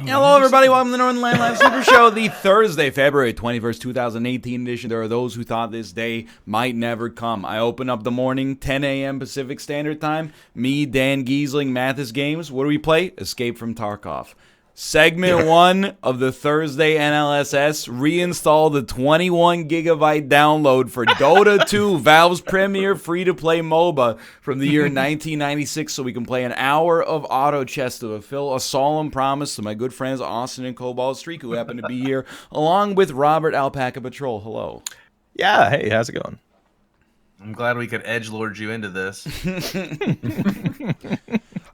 Hello, everybody. Welcome to the Northernlion Live Super Show, the Thursday, February 21st, 2018 edition. There are those who thought this day might never come. I open up the morning, 10 a.m. Pacific Standard Time. Me, Dan Giesling, Mathis Games. What do we play? Escape from Tarkov. Segment 1 of the Thursday NLSS. Reinstall the 21 gigabyte download for Dota 2, Valve's premier free-to-play MOBA from the year 1996, so we can play an hour of auto chess to fulfill a solemn promise to my good friends Austin and Cobalt Streak, who happen to be here, along with Robert Alpaca Patrol. Hello. Yeah, hey, how's it going? I'm glad we could edgelord you into this.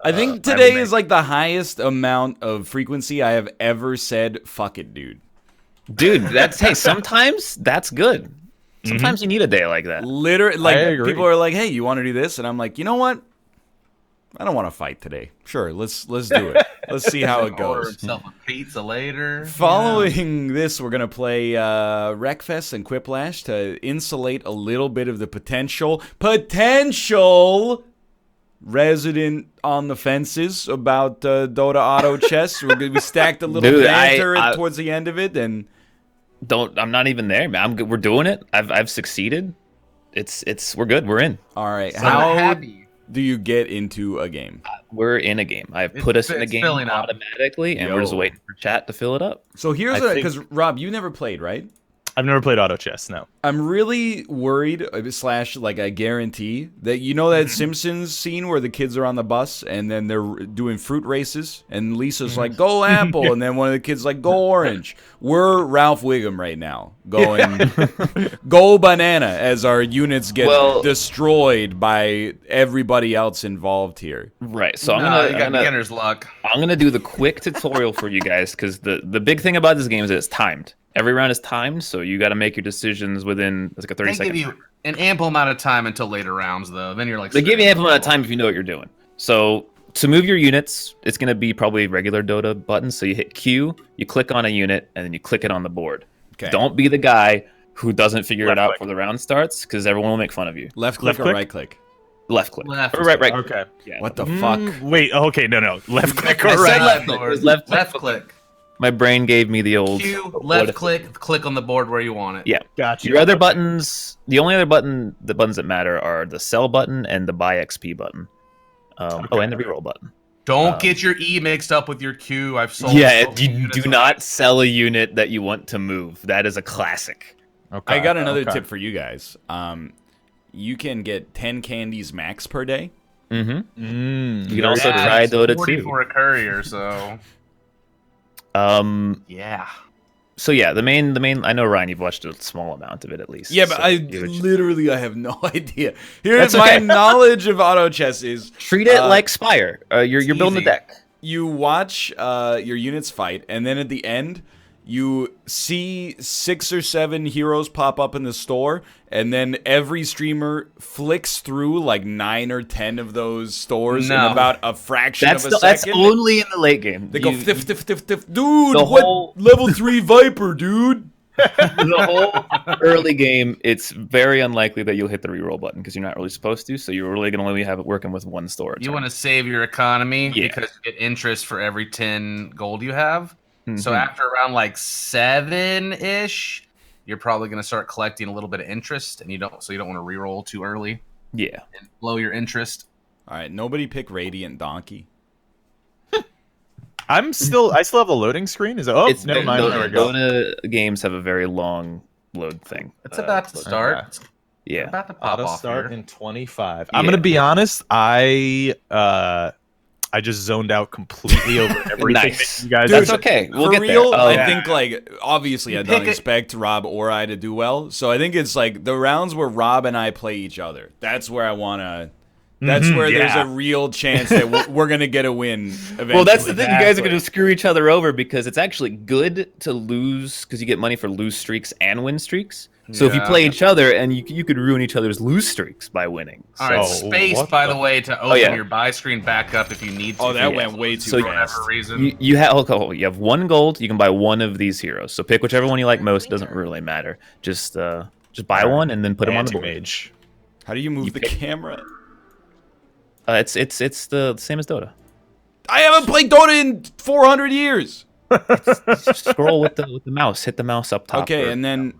I think today is like the highest amount of frequency I have ever said, fuck it, dude. Dude, hey, sometimes that's good. Sometimes you need a day like that. Literally, like, people are like, hey, you want to do this? And I'm like, you know what? I don't want to fight today. Sure, let's do it. Let's see how it goes. Order himself a pizza later. Following this, we're going to play Wreckfest and Quiplash to insulate a little bit of the potential resident on the fences about Dota auto chess. We stacked a little banter towards the end of it, and I'm not even there, man. We're doing it. I've succeeded. We're good. We're in. All right. So how do you get into a game? We're in a game. I've put us in a game automatically, and we're just waiting for chat to fill it up. So here's because Rob, you never played, right? I've never played auto chess, no. I'm really worried, / like I guarantee, that you know that Simpsons scene where the kids are on the bus and then they're doing fruit races and Lisa's like, go apple, and then one of the kids like, go orange. We're Ralph Wiggum right now, going, go banana, as our units get destroyed by everybody else involved here. Right, so you got beginner's luck. I'm going to do the quick tutorial for you guys, because the big thing about this game is that it's timed. Every round is timed, so you got to make your decisions within like a 30-second. They give you an ample amount of time until later rounds, though. Then you're like, they give you ample amount of time if you know what you're doing. So to move your units, it's going to be probably regular Dota buttons. So you hit Q, you click on a unit, and then you click it on the board. Okay. Don't be the guy who doesn't figure it out before the round starts, because everyone will make fun of you. Left click or right click? Left click. Left. Or right. Okay. Yeah. What the fuck? Wait. Okay. No. Left click or I right? said left click. Left click. My brain gave me the old Q, left click on the board where you want it. Yeah. Gotcha. Your other buttons, the only other buttons that matter are the sell button and the buy XP button. Oh, and the reroll button. Don't get your E mixed up with your Q. I've sold. Yeah, you do not sell a unit that you want to move. That is a classic. Okay. I got another tip for you guys. You can get 10 candies max per day. You can also try Dota 2 for a courier, so. Yeah. So yeah, the main. I know, Ryan, you've watched a small amount of it at least. Yeah, but I have no idea. Here's my knowledge of auto chess is treat it like Spire. You're building a deck. You watch your units fight, and then at the end, you see 6 or 7 heroes pop up in the store, and then every streamer flicks through like 9 or 10 of those stores in about a fraction of a second. That's only in the late game. They go tiff. Dude, what level 3 Viper, dude? The whole early game, it's very unlikely that you'll hit the reroll button because you're not really supposed to. So you're really going to only have it working with one store. You want to save your economy because you get interest for every 10 gold you have. So after around like 7-ish, you're probably going to start collecting a little bit of interest, and you don't want to reroll too early. Yeah, and blow your interest. All right, nobody pick Radiant Donkey. I still have a loading screen. Is it? Never mind. Dota games have a very long load thing. It's about to start. Okay. Yeah, it's about to pop off start here. in 25. I'm gonna be honest. I just zoned out completely over everything. Nice. You guys. That's okay. We'll get real, there. I think, like, obviously I don't expect Rob or I to do well. So I think it's like the rounds where Rob and I play each other. That's where I want to... That's where there's a real chance that we're going to get a win eventually. Well, that's the thing. You guys are going to screw each other over because it's actually good to lose because you get money for lose streaks and win streaks. So if you play each other, and you could ruin each other's lose streaks by winning. All right, space, by the way, to open your buy screen back up if you need to. Oh, that went way too fast. For whatever reason. You have 1 gold. You can buy one of these heroes. So pick whichever one you like most. Doesn't really matter. Just buy one and then put them on the board. Mage. How do you move the camera? It's the same as Dota. I haven't played Dota in 400 years. Scroll with the mouse. Hit the mouse up top. Okay, and then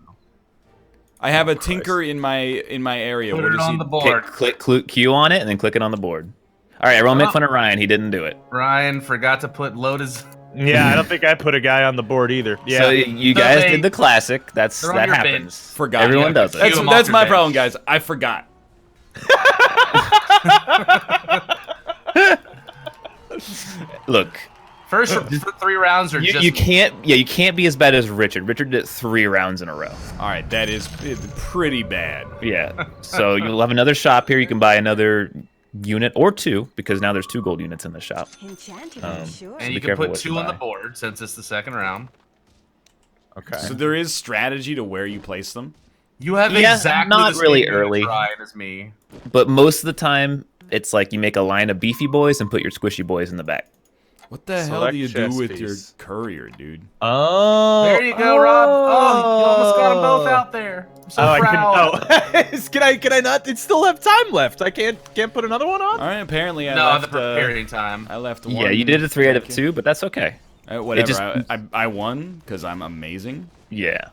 I have a tinker in my area. Put What it does on he? the board. Click Q on it, and then click it on the board. All right, everyone make fun of Ryan. He didn't do it. Ryan forgot to put load his. Yeah, I don't think I put a guy on the board either. Yeah. So you guys did the classic. That They're on your happens. Forgot. Everyone Yeah, does it. Q 'em off That's your my bench. problem, guys. I forgot. Look, First 3 rounds are just. you can't be as bad as Richard. Richard did it 3 rounds in a row. All right, that is pretty bad. Yeah. So you'll have another shop here. You can buy another unit or 2 because now there's 2 gold units in the shop. Enchanted, I'm sure. And be you can careful put what you 2 on the buy. board since it's the second round. Okay. So there is strategy to where you place them. You have Yeah, exactly not the really same early. unit, Ryan, as me. But most of the time, it's like you make a line of beefy boys and put your squishy boys in the back. What the hell Select do you do chess with your piece. courier, dude? Oh. There you go, Rob. Oh, you almost got them both out there. I'm so I proud. can I not? It still have time left. I can't put another one on. All right, apparently I No, left. the preparing time. I left one. Yeah, you did a 3 out of 2, but that's okay. Whatever. just- I won because I'm amazing. Yeah.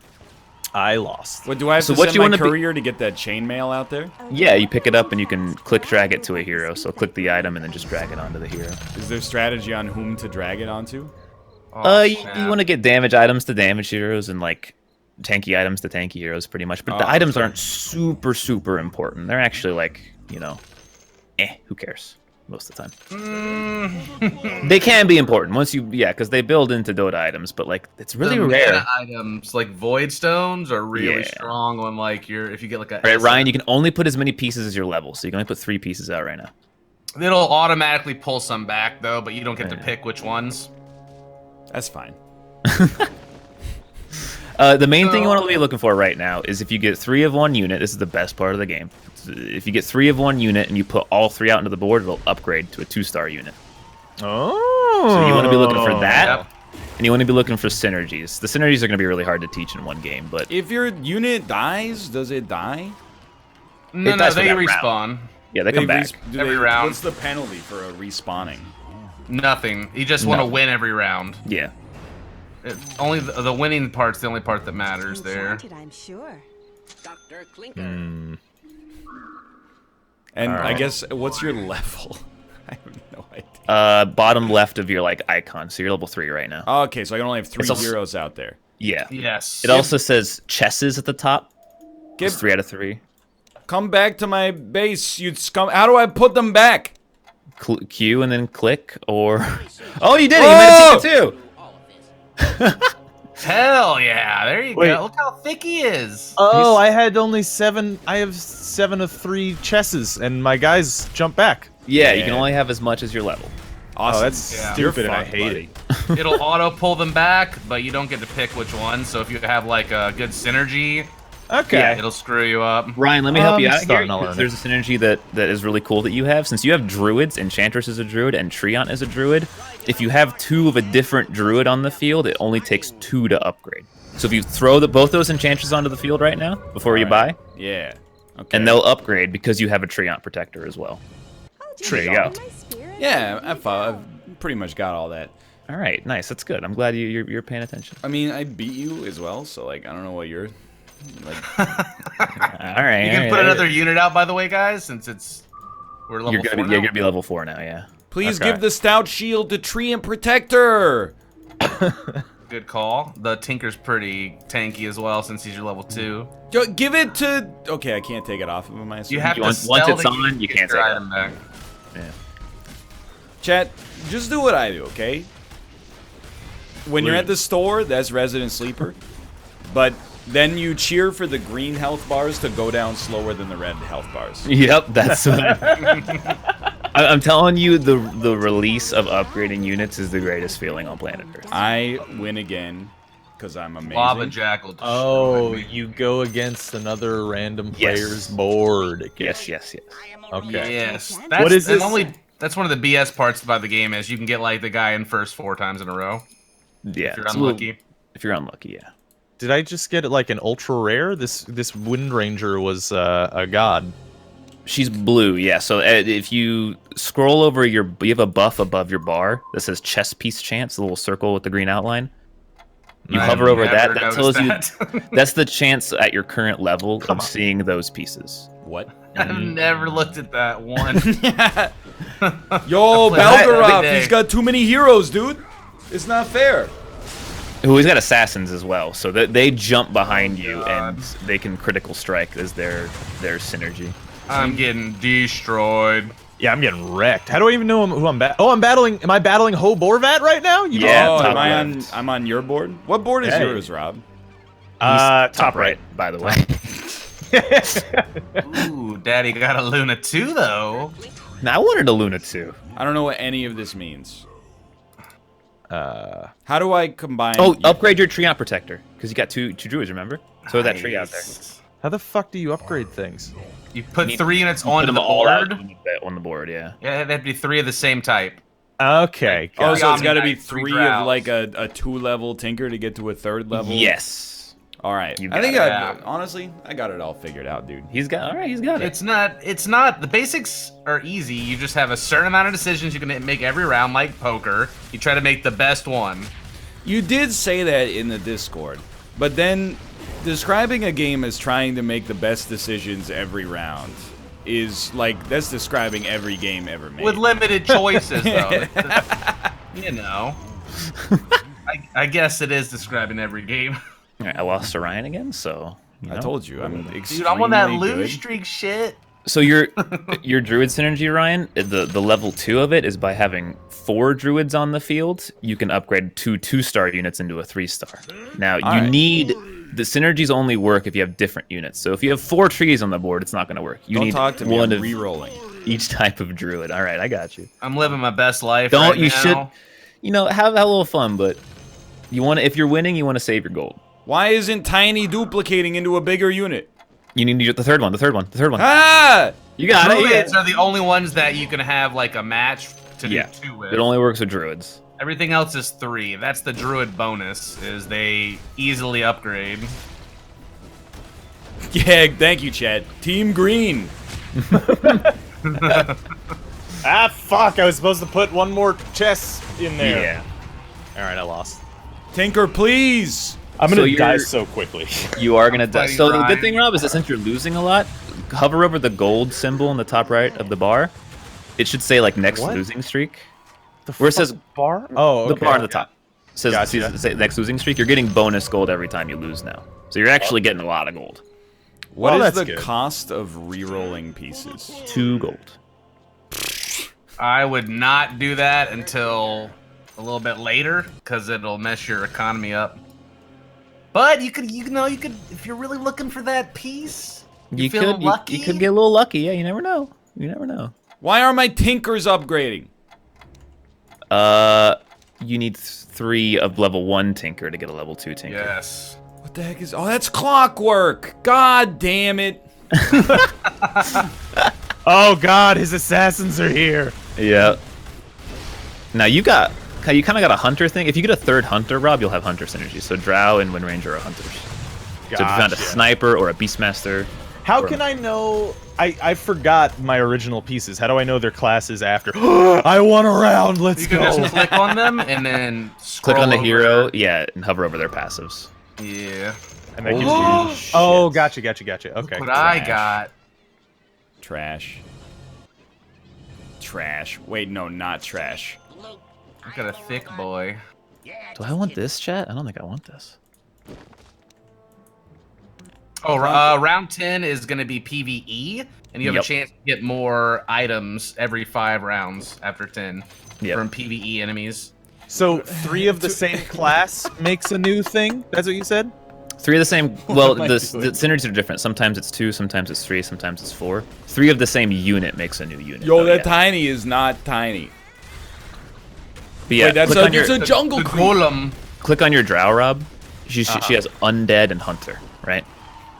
I lost. What do I have So to what send you my wanna be- courier to get that chainmail out there? Yeah, you pick it up and you can click drag it to a hero. So click the item and then just drag it onto the hero. Is there strategy on whom to drag it onto? Oh, You snap. want to get damage items to damage heroes and like tanky items to tanky heroes pretty much. But the items aren't super important. They're actually like, who cares? Most of the time. They can be important once you, because they build into Dota items, but like it's really The rare. mana items like void stones are really Yeah. strong when like if you get like a. All right, Ryan, you can only put as many pieces as your level, so you can only put 3 pieces out right now. It'll automatically pull some back though, but you don't get to pick which ones. That's fine. The main thing you want to be looking for right now is if you get 3 of one unit. This is the best part of the game. If you get 3 of one unit and you put all 3 out into the board, it'll upgrade to a 2-star unit. Oh. So you want to be looking for that, Yep. and you want to be looking for synergies. The synergies are going to be really hard to teach in one game, but If your unit dies, does it die? No, dies for they that respawn. round. yeah, they come back. Every round. What's the penalty for a respawning? Nothing. You just want to win every round. Yeah. Only the winning part's the only part that matters there. Enchanted, I'm sure. Dr. Clinker. And All I right. guess, what's your level? I have no idea. Bottom left of your like icon, so you're level 3 right now. Okay, so I can only have 3 It's also- heroes out there. Yeah. Yes. It also says chesses at the top. It's Give, 3 out of 3. come back to my base, you scum. How do I put them back? Q and then click, or oh, you did it! You Oh! made a ticket too. Hell yeah! There you Wait. go. Look how thick he is. Oh, I had only 7. I have 7 of 3 chesses, and my guys jump back. Yeah, you Yeah. can only have as much as your level. Awesome. Oh, that's Yeah. stupid, and I You're fucked, hate buddy. it. It'll auto pull them back, but you don't get to pick which one. So if you have like a good synergy, Okay. it'll screw you up. Ryan, let me help you out here. starting to learn There's a synergy that is really cool that you have. Since you have druids, Enchantress is a druid, and Treant is a druid. If you have 2 of a different druid on the field, it only takes 2 to upgrade. So if you throw both those Enchantresses onto the field right now before you buy, Yeah. Okay. and they'll upgrade because you have a Treant protector as well. Oh, There you go. my spirit. Yeah, I've pretty much got all that. All right, nice. That's good. I'm glad you're paying attention. I mean, I beat you as well, so like I don't know what you're like. All right. You can put another unit out, by the way, guys, since we're level You're 4 gonna, now. you're gonna be level 4 now, yeah. Please Okay. give the stout shield to Tree and Protector. Good call. The Tinker's pretty tanky as well, since he's your level 2. Give it to. Okay, I can't take it off of him. I assume. You have to Once spell it's to on, you get can't your take it item back. Chat, just do what I do, okay? When you're at the store, that's Resident Sleeper. But then you cheer for the green health bars to go down slower than the red health bars. Yep, that's what I'm telling you, the release of upgrading units is the greatest feeling on planet Earth. I win again because I'm amazing. Lava Jackal. Oh, destroyed me. you go against another random Yes. player's board. Yes. Okay. Yes. What is and this? That's one of the BS parts about the game is you can get like the guy in first 4 times in a row Yeah. if you're it's a little- unlucky. If you're unlucky, yeah. Did I just get like an ultra rare? This Wind Ranger was a god. She's blue, yeah. So if you scroll over you have a buff above your bar that says chess piece chance, the little circle with the green outline. You hover over that. That tells you that's the chance at your current level of seeing those pieces. What? I've never looked at that one. Yo, Belgorov, he's got too many heroes, dude. It's not fair. Who he's got assassins as well, so that they jump behind you and they can critical strike as their synergy. I'm getting destroyed. Yeah, I'm getting wrecked. How do I even know who I'm battling? Oh, I'm battling. Am I battling Ho Borvat right now? Yeah, oh, top I'm on your board. What board is yours, Rob? Top right, by the way. Ooh, Daddy got a Luna 2 though. Now I wanted a Luna 2. I don't know what any of this means. How do I combine? Oh, upgrade your Treant Protector because you got two druids. Remember? So that tree out there. How the fuck do you upgrade things? You put 3 units onto the board. On the board, yeah. Yeah, they have to be 3 of the same type. Okay. Oh, so it's got to be Omni-Knight, 3 3 of like a 2-level Tinker to get to a 3rd level? Yes. All right. You I think got it. honestly, I got it all figured out, dude. He's got it. It's not, the basics are easy. You just have a certain amount of decisions you can make every round, like poker. You try to make the best one. You did say that in the Discord, but then describing a game as trying to make the best decisions every round is like, that's describing every game ever made. With limited choices, though. You know. I guess it is describing every game. All right, I lost to Ryan again, so... I told you, I'm extremely Dude, I'm on that lose good. streak shit. So your druid synergy, Ryan, the level 2 of it is by having 4 druids on the field, you can upgrade 2 2-star units into a 3-star. Now, you need... The synergies only work if you have different units. So if you have 4 trees on the board, it's not going to work. You need talk to me, one I'm of re-rolling. each type of druid. All right, I got you. I'm living my best life Should, have a little fun, but if you're winning, you want to save your gold. Why isn't Tiny duplicating into a bigger unit? You need to get the third one. Ah! You got it. Druids are the only ones that you can have like a match to do 2 with. It only works with druids. Everything else is 3. That's the druid bonus, is they easily upgrade. Yeah, thank you, Chad. Team Green. Ah, fuck. I was supposed to put one more chess in there. Yeah. All right, I lost. Tinker, please. I'm going to die so quickly. You are going to die. Buddy So the Ryan. good thing, Rob, is that since you're losing a lot, hover over the gold symbol in the top right of the bar. It should say, like, next losing streak. Where it says bar? Oh, okay. the bar on the top. Says Gotcha. say next losing streak. You're getting bonus gold every time you lose now. So you're actually getting a lot of gold. What is that's the good. cost of re-rolling pieces? 2 gold. I would not do that until a little bit later, because it'll mess your economy up. But you could, if you're really looking for that piece, you could lucky. You could get a little lucky. Yeah, you never know. You never know. Why are my Tinkers upgrading? You need 3 of level 1 Tinker to get a level 2 Tinker. Yes. What the heck is... Oh, that's clockwork. God damn it. Oh, God, his assassins are here. Yeah. Now you kind of got a hunter thing. If you get a 3rd hunter, Rob, you'll have hunter synergy. So Drow and Wind Ranger are hunters. So if you found a sniper or a beastmaster. How can I know? I forgot my original pieces. How do I know their classes after? I won a round. Let's You go. can just click on them and then scroll Click on the over. hero, yeah, and hover over their passives. Yeah. And that gives you. Oh, gotcha. Okay. What I got. Trash. Trash. Wait, no, not trash. I got a thick boy. Do I want this, chat? I don't think I want this. Oh, round 10 is going to be PvE, and you have a chance to get more items every 5 rounds after 10 from PvE enemies. So 3 of the same class makes a new thing? That's what you said? 3 of the same. Well, the synergies are different. Sometimes it's 2, sometimes it's 3, sometimes it's 4. 3 of the same unit makes a new unit. Yo, that Tiny is not tiny. But yeah, wait, that's it's a jungle the creep. golem. Click on your Drow, Rob. She has undead and hunter, right?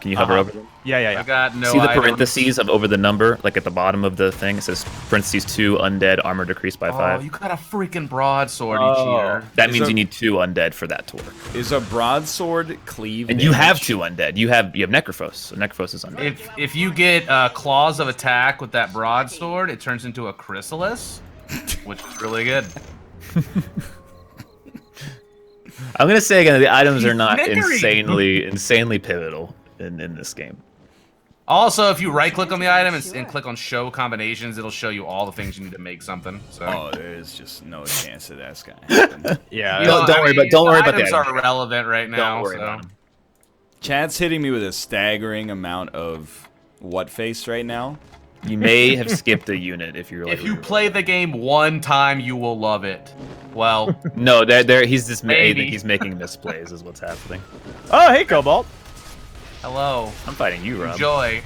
Can you hover over them? Yeah. I got no See the items. parentheses of over the number, like at the bottom of the thing? It says parentheses 2 undead, armor decreased by 5. Oh, you got a freaking broadsword, you cheater. That means you need 2 undead for that to work. Is a broadsword cleave? And you have 2 undead. You have Necrophos. So Necrophos is undead. If you get claws of attack with that broadsword, it turns into a chrysalis, which is really good. I'm gonna say again, the items are not snickering. insanely pivotal in this game. Also, if you right-click on the item and click on Show Combinations, it'll show you all the things you need to make something. So. Oh, there's just no chance that that's gonna happen. Yeah. You know, Don't worry about the items items. are irrelevant right now. Don't worry so. about them. Chad's hitting me with a staggering amount of what face right now. You may have skipped a unit if you're like. If you play the game one time, you will love it. Well, No, he's just Maybe. he's making misplays is what's happening. Oh, hey, Cobalt. hello. I'm fighting you, Rob. Enjoy.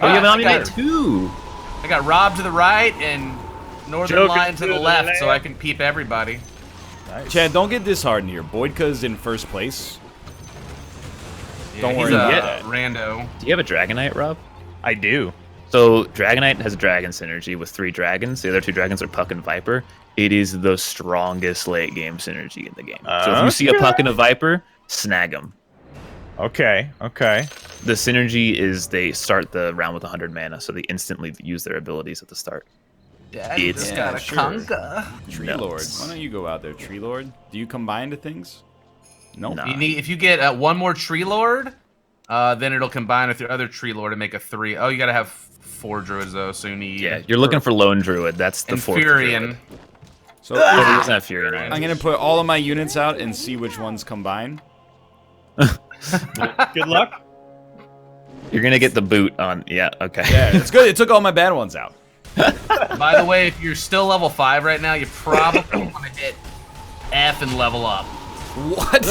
Oh, you have an I Omni-Knight got, too. I got Rob to the right and Northernlion to to the the left, so I left. can peep everybody. Nice. Chad, don't get disheartened here. Boydka's in first place. Yeah, Don't he's worry a about that. rando. Do you have a Dragonite, Rob? I do. So Dragonite has dragon synergy with 3 dragons. The other 2 dragons are Puck and Viper. It is the strongest late game synergy in the game. So if you see a Puck and a Viper, snag them. Okay. The synergy is they start the round with 100 mana, so they instantly use their abilities at the start. Daddy It's- just Yeah, got a sure. conga. Tree No. Lord. Why don't you go out there, Tree Lord? Do you combine to things? Nope. Nah. If you get one more Tree Lord, then it'll combine with your other Tree Lord to make a 3. Oh, you gotta have 4 druids though, so you need. Yeah, you're looking for Lone Druid. That's the and 4th Furion. Druid. So Well, he doesn't have Furion. Right? I'm gonna put all of my units out and see which ones combine. Good luck. You're gonna get the boot on. Yeah. Okay. Yeah, it's good. It took all my bad ones out. By the way, if you're still level 5 right now, you probably want to hit F and level up. What?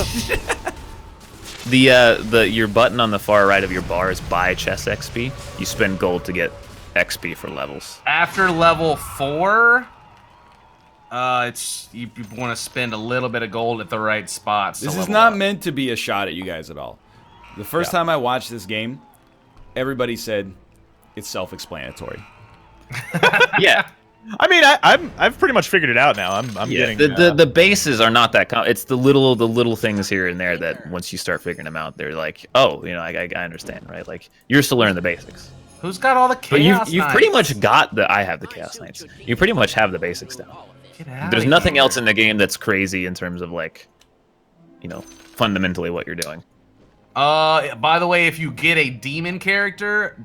Your button on the far right of your bar is buy chess XP. You spend gold to get XP for levels. After level 4, it's you want to spend a little bit of gold at the right spots. This to is level not up. meant to be a shot at you guys at all. The first time I watched this game, everybody said it's self-explanatory. Yeah. I mean, I've pretty much figured it out now. I'm Yeah. getting The bases are not that. It's the little things here and there that once you start figuring them out, they're like, oh, I understand, right? Like you're still learning the basics. Who's got all the But chaos? you've pretty much got the. I have the Chaos Knights. You pretty much have the basics down. There's nothing else in the game that's crazy in terms of like, fundamentally what you're doing. By the way, if you get a demon character,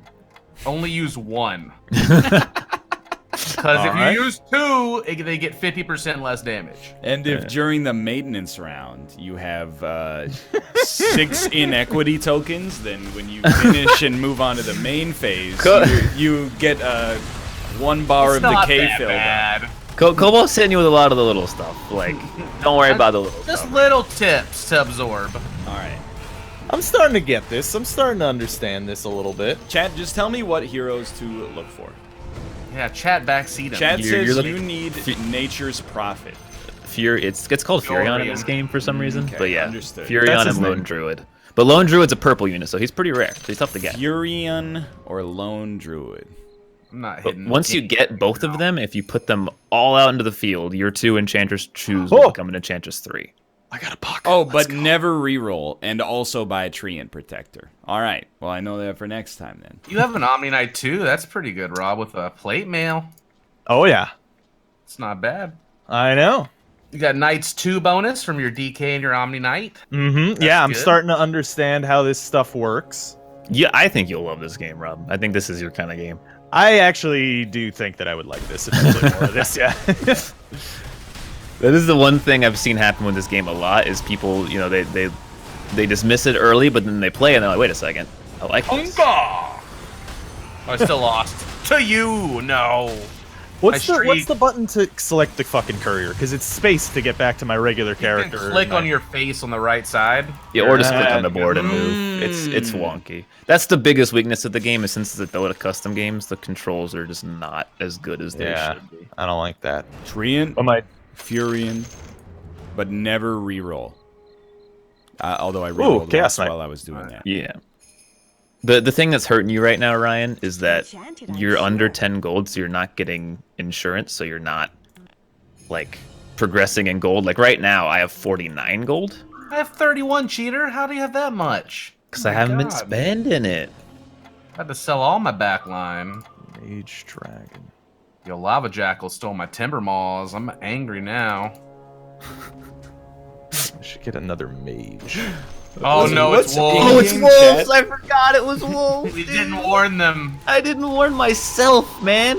only use 1. Because if Alright. you use 2, they get 50% less damage. And if during the maintenance round you have 6 inequity tokens, then when you finish and move on to the main phase, you get 1 bar It's of not decay that filled up. bad. Kobol's hitting you with a lot of the little stuff. Like, don't worry about the little Just stuff. little tips to absorb. All right. I'm starting to get this. I'm starting to understand this a little bit. Chat, just tell me what heroes to look for. Yeah, chat backseat him. Chat You're says looking- you need nature's prophet. It's called Furion in this Furion. game for some reason. Okay, But yeah, understood. Furion That's and his Lone name. Druid. But Lone Druid's a purple unit, so he's pretty rare. So he's tough to get. Furion or Lone Druid? I'm not But hitting. once you get both of them, if you put them all out into the field, your 2 Enchantress choose Oh! will become an Enchantress 3. I got a pocket. Oh, but never reroll, and also buy a Treant Protector. All right. Well, I know that for next time then. You have an Omni Knight too. That's pretty good, Rob, with a plate mail. Oh yeah, It's not bad. I know. You got Knight's 2 bonus from your DK and your Omni Knight. Mm-hmm. Yeah, I'm good. starting to understand how this stuff works. Yeah, I think you'll love this game, Rob. I think this is your kind of game. I actually do think that I would like this if I played more of this. Yeah. That is the one thing I've seen happen with this game a lot is people, they dismiss it early, but then they play and they're like, wait a second, I like this. Oh, I still lost. To you, no. What's I what's the button to select the fucking courier? Because it's space to get back to my regular You character. can click on your face on the right side. Yeah, or just click Yeah. on the board and move. It's wonky. That's the biggest weakness of the game is since it's a Dota custom games, the controls are just not as good as they Yeah, should be. I don't like that. Treant, Am I? Furion, but never reroll. Although I Ooh, rerolled Chaos once Knight. while I was doing that. Yeah. The thing that's hurting you right now, Ryan, is that Enchanted, I'm you're under sure. 10 gold, so you're not getting insurance, so you're not like progressing in gold. Like right now, I have 49 gold I have 31, cheater. How do you have that much? because Oh I my haven't been God. spending it. I had to sell all my backline. Mage dragon. Yo, Lava Jackal stole my timber maws. I'm angry now. I should get another mage. Oh no, it's what's wolves. in- Oh, it's In-game wolves! chat. I forgot it was wolves. We dude. didn't warn them. I didn't warn myself, man.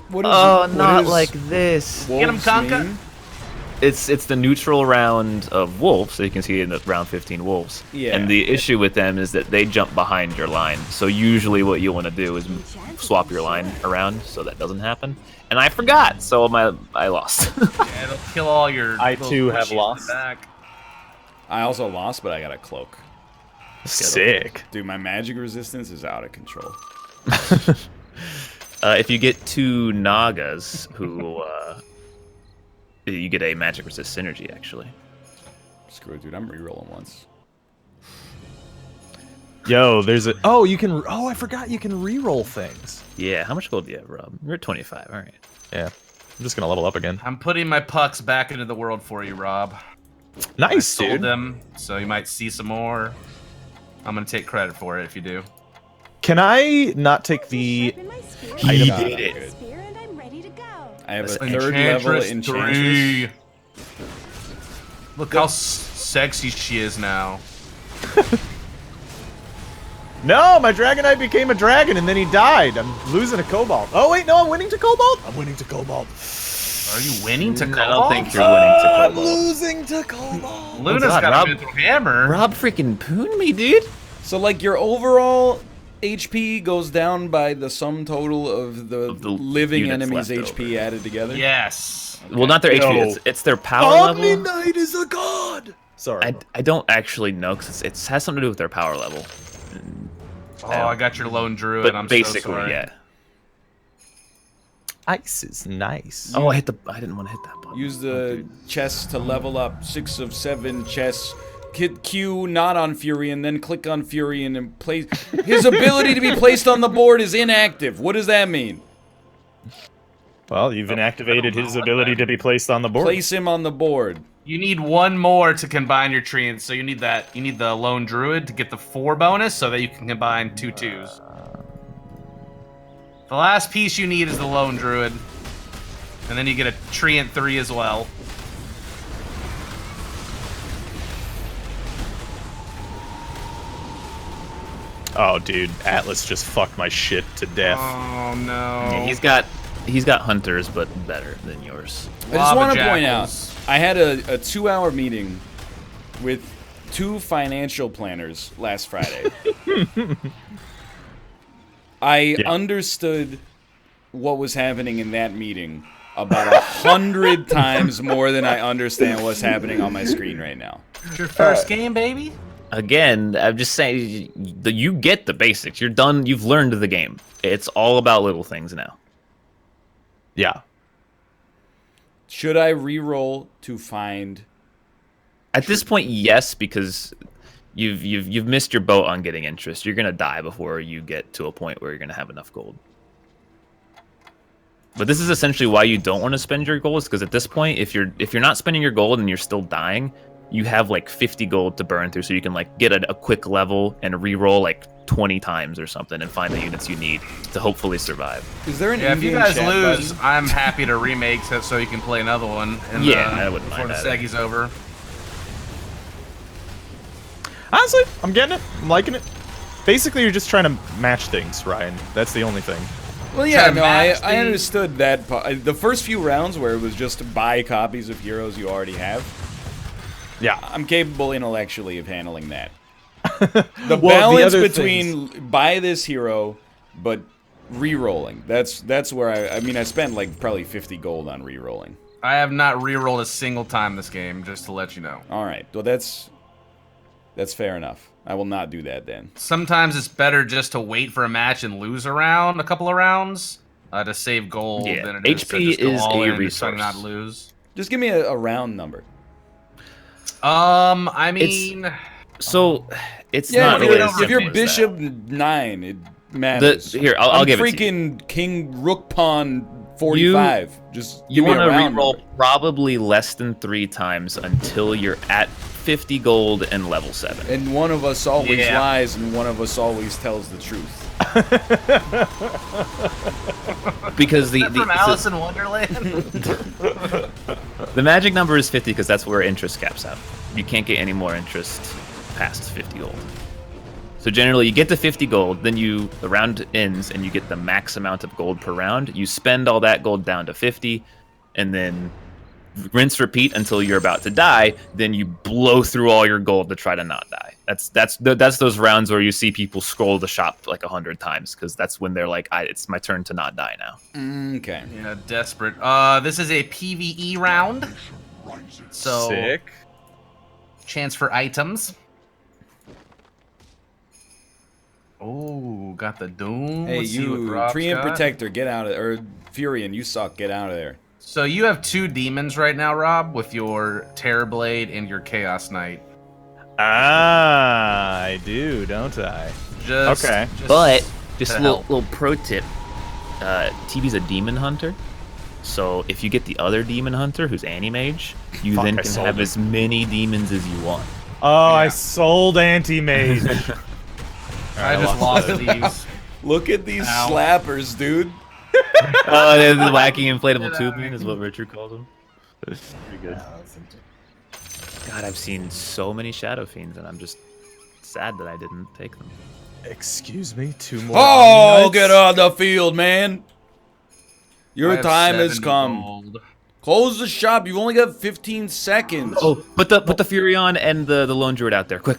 What is, Oh, what not is like this. Get 'em, wolves Conka. mean? It's the neutral round of wolves, so you can see in the round 15 wolves. Yeah. And the issue with them is that they jump behind your line. So usually what you want to do is swap your line around so that doesn't happen. And I forgot, so I lost. Yeah, it'll kill all your. I, little too, have bushies in the lost. back. I also lost, but I got a cloak. Sick. Dude, my magic resistance is out of control. If you get 2 Nagas, who you get a magic resist synergy, actually. Screw it, dude. I'm rerolling once. Yo, there's a. Oh, you can. Oh, I forgot you can reroll things. Yeah, how much gold do you have, Rob? You're at 25, all right. Yeah. I'm just gonna level up again. I'm putting my pucks back into the world for you, Rob. I Nice, sold dude. them, so you might see some more. I'm gonna take credit for it if you do. Can I not take the? Sharpen my spear. He did Sharpen it. my spear and I'm ready to go. I have a That's third level Enchantress enchantress. 3. Look how sexy she is now. No, my Dragonite became a dragon and then he died. I'm losing a Cobalt. Oh wait, no, I'm winning to Cobalt. I'm winning to Cobalt. Are you winning to I Cobalt? don't think you're winning to I'm Cobalt. losing to Cobalt. Luna's Oh, God, got Rob- a mental hammer. Rob freaking pooned me, dude. So, like, your overall HP goes down by the sum total of the living units enemies' left HP over. added together? Yes. Well, not their Yo. HP, it's their power Omni level. Knight is a god. Sorry. I don't actually know, because it has something to do with their power level. Oh, I got your lone druid. But I'm basically, so sorry. yeah. Ice is nice. Oh, I didn't want to hit that button. Use the chest to level up 6 of 7 chests. Hit Q not on Fury and then click on Fury and then place. His ability to be placed on the board is inactive. What does that mean? Well, you've inactivated his ability to be placed on the board. Place him on the board. You need one more to combine your treants. So you need that. You need the lone druid to get the 4 bonus, so that you can combine 2 2s. The last piece you need is the lone druid, and then you get a treant 3 as well. Oh, dude, Atlas just fucked my shit to death. Oh no. Yeah, he's got hunters, but better than yours. I just Lava want to point out, jackals. I had a 2-hour meeting with 2 financial planners last Friday. I understood what was happening in that meeting about 100 times more than I understand what's happening on my screen right now. It's your first game, baby. Again, I'm just saying, you get the basics. You're done. You've learned the game. It's all about little things now. Yeah. Should I re-roll to find? At this point, yes, because you've missed your boat on getting interest. You're gonna die before you get to a point where you're gonna have enough gold. But this is essentially why you don't want to spend your gold, is because at this point, if you're not spending your gold and you're still dying, you have like 50 gold to burn through, so you can like get a quick level and re-roll like 20 times or something and find the units you need to hopefully survive. Is there an Yeah, if you in-game guys chat lose, button? I'm happy to remake so you can play another one. And, Yeah, I wouldn't before mind the that. Seggy's over. Honestly, I'm getting it. I'm liking it. Basically, you're just trying to match things, Ryan. That's the only thing. Well, yeah, Try to no, match I the- understood that part. The first few rounds where it was just to buy copies of heroes you already have, Yeah. I'm capable intellectually of handling that. Well, The the balance other between buy this hero, but re-rolling. That's where I mean, I spent like probably 50 gold on re-rolling. I have not re-rolled a single time this game, just to let you know. All right, well that's fair enough. I will not do that then. Sometimes it's better just to wait for a match and lose a couple of rounds, to save gold. Yeah, than it is to HP just go is all a in and resource. try to not lose. Just give me a round number. I mean, So it's Yeah, not if really you're, as if you're simple as bishop that. 9, it matters. Here, I'll give it to you. Freaking king rook pawn 45. Just You give me want a to round reroll number. probably less than 3 times until you're at 50 gold and level 7. And one of us always Yeah. lies, and one of us always tells the truth. Because From Alice in Wonderland. the magic number is 50 because that's where interest caps out. You can't get any more interest past 50 gold. So generally, you get to 50 gold, then the round ends, and you get the max amount of gold per round. You spend all that gold down to 50, and then rinse, repeat until you're about to die. Then you blow through all your gold to try to not die. That's those rounds where you see people scroll the shop like 100 times because that's when they're like, it's my turn to not die now. Okay. Yeah, desperate. This is a PvE round. So Sick. chance for items. Oh, got the Doom. Hey, Let's see what you, Rob's Treant got. Protector, get out of there. Or Furion, you suck, get out of there. So you have 2 demons right now, Rob, with your Terrorblade and your Chaos Knight. Ah, I do, don't I? Okay. But just to a little, help. little pro tip: TB's a demon hunter, so if you get the other demon hunter who's anti-mage, you Fuck, then I can sold have him. as many demons as you want. Oh, I sold anti-mage. I just lost these. Look at these Ow. slappers, dude. Oh, the wacky inflatable tube man is what Richard calls them. Pretty good. God, I've seen so many Shadow Fiends, and I'm just sad that I didn't take them. Excuse me, 2 more. Oh, Omni get Knights? on the field, man. I Your have time has 70 come. gold. Close the shop. You've only got 15 seconds. Oh, put the Furion and the Lone Druid out there, quick.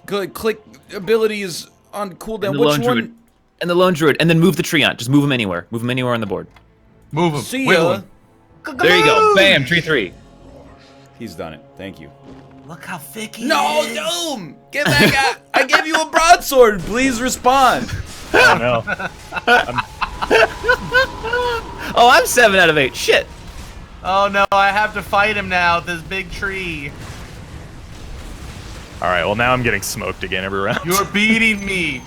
Click abilities on cooldown. And the Which Lone one? Druid. And the Lone Druid, and then move the Treant. Just move him anywhere. Move him anywhere on the board. Move him. See Wiggle ya. him. There you go. Bam, tree 3. He's done it. Thank you. Look how thick he No, is. Doom! Get back out! I gave you a broadsword. Please respond. Oh, no. Oh, I'm 7 out of 8. Shit. Oh no, I have to fight him now. This big tree. All right, well, now I'm getting smoked again every round. You're beating me.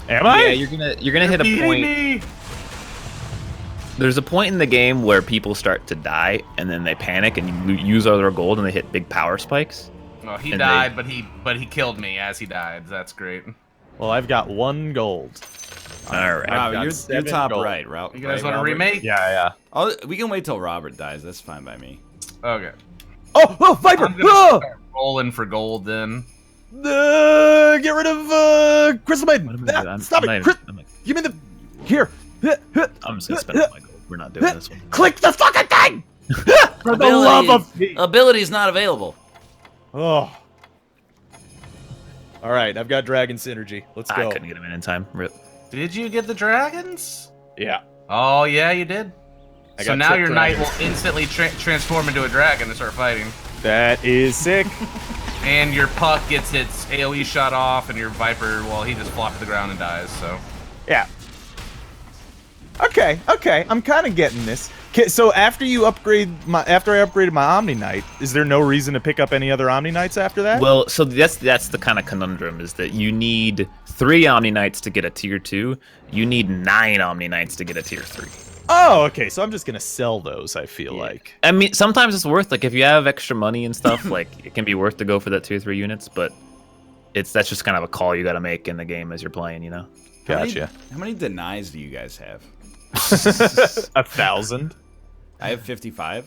Am I? Yeah, you're gonna hit a Beating point. me. There's a point in the game where people start to die, and then they panic and you use all their gold, and they hit big power spikes. Well, he And died, but he killed me as he died. That's great. Well, I've got 1 gold. All right. I've got You're 7 top gold. right, Rob. You guys right, want to Robert? remake? Yeah. We can wait till Robert dies. That's fine by me. Okay. Oh, Viper! I'm gonna start rolling for gold then. Get rid of Crystal Maiden. What am I doing? I'm- Stop I'm it! not Chris, even- give me the here. I'm just gonna spend all my gold. We're not doing this one. Click the fucking thing! For the love of me. Ability's not available. Oh. All right, I've got Dragon Synergy. Let's I go. couldn't get him in time. Rip. Did you get the dragons? Yeah. Oh yeah, you did. I So got now trick your knight will dragons. instantly transform into a dragon and start fighting. That is sick. And your puck gets its AoE shot off, and your viper, well, he just flops to the ground and dies. So Yeah. Okay, I'm kind of getting this. Okay, so after I upgraded my Omni Knight, is there no reason to pick up any other Omni Knights after that? Well, so that's the kind of conundrum is that you need 3 Omni Knights to get a tier 2. You need 9 Omni Knights to get a tier 3. Oh, okay. So I'm just gonna sell those. I feel like. I mean, sometimes it's worth, like, if you have extra money and stuff, like, it can be worth to go for that tier 3 units, but that's just kind of a call you got to make in the game as you're playing, you know? Gotcha. How many denies do you guys have? 1,000. I have 55.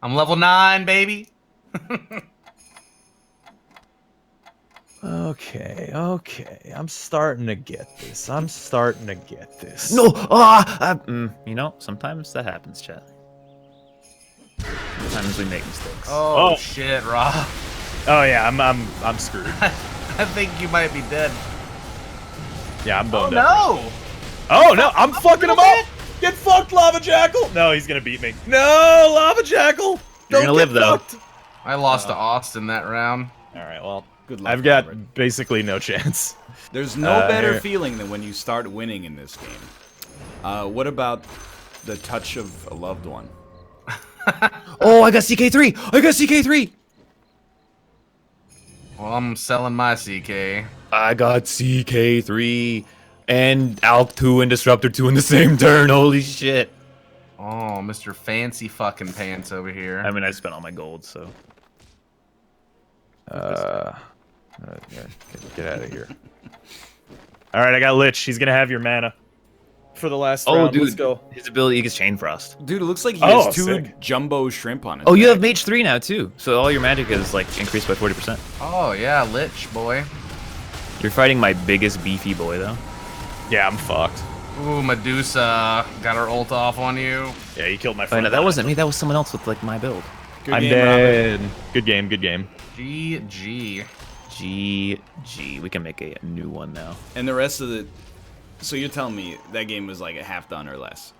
I'm level 9, baby. Okay. I'm starting to get this. No! You know, sometimes that happens, chat. Sometimes we make mistakes. Oh, shit, Rob. Oh yeah, I'm screwed. I think you might be dead. Yeah, I'm Oh boned up. no! Oh no, I'm fucking him up. Get fucked, Lava Jackal. No, he's gonna beat me. No, Lava Jackal. You're Don't gonna live, get though. fucked. I lost to Austin that round. All right, well, Good luck. I've got Robert. basically no chance. There's no better here. feeling than when you start winning in this game. What about the touch of a loved one? Oh, I got CK3! Well, I'm selling my CK. I got CK3 and Alk 2 and Disruptor 2 in the same turn. Holy shit. Oh, Mr. Fancy fucking Pants over here. I mean, I spent all my gold, so. Get out of here. All right, I got Lich. He's gonna have your mana for the last Oh, round. dude, Let's go. his ability gets Chain Frost. Dude, it looks like he Oh, has 2 sick. jumbo shrimp on it. Oh, you have Mage 3 now, too. So all your magic is, like, increased by 40%. Oh, yeah, Lich, boy. You're fighting my biggest beefy boy, though. Yeah, I'm fucked. Ooh, Medusa got her ult off on you. Yeah, you killed my Oh, friend. no, that wasn't me. That was someone else with, like, my build. Good I'm game, dead. Good game. Good game. GG. GG. We can make a new one now. And the rest of the... So you're telling me that game was like a half done or less?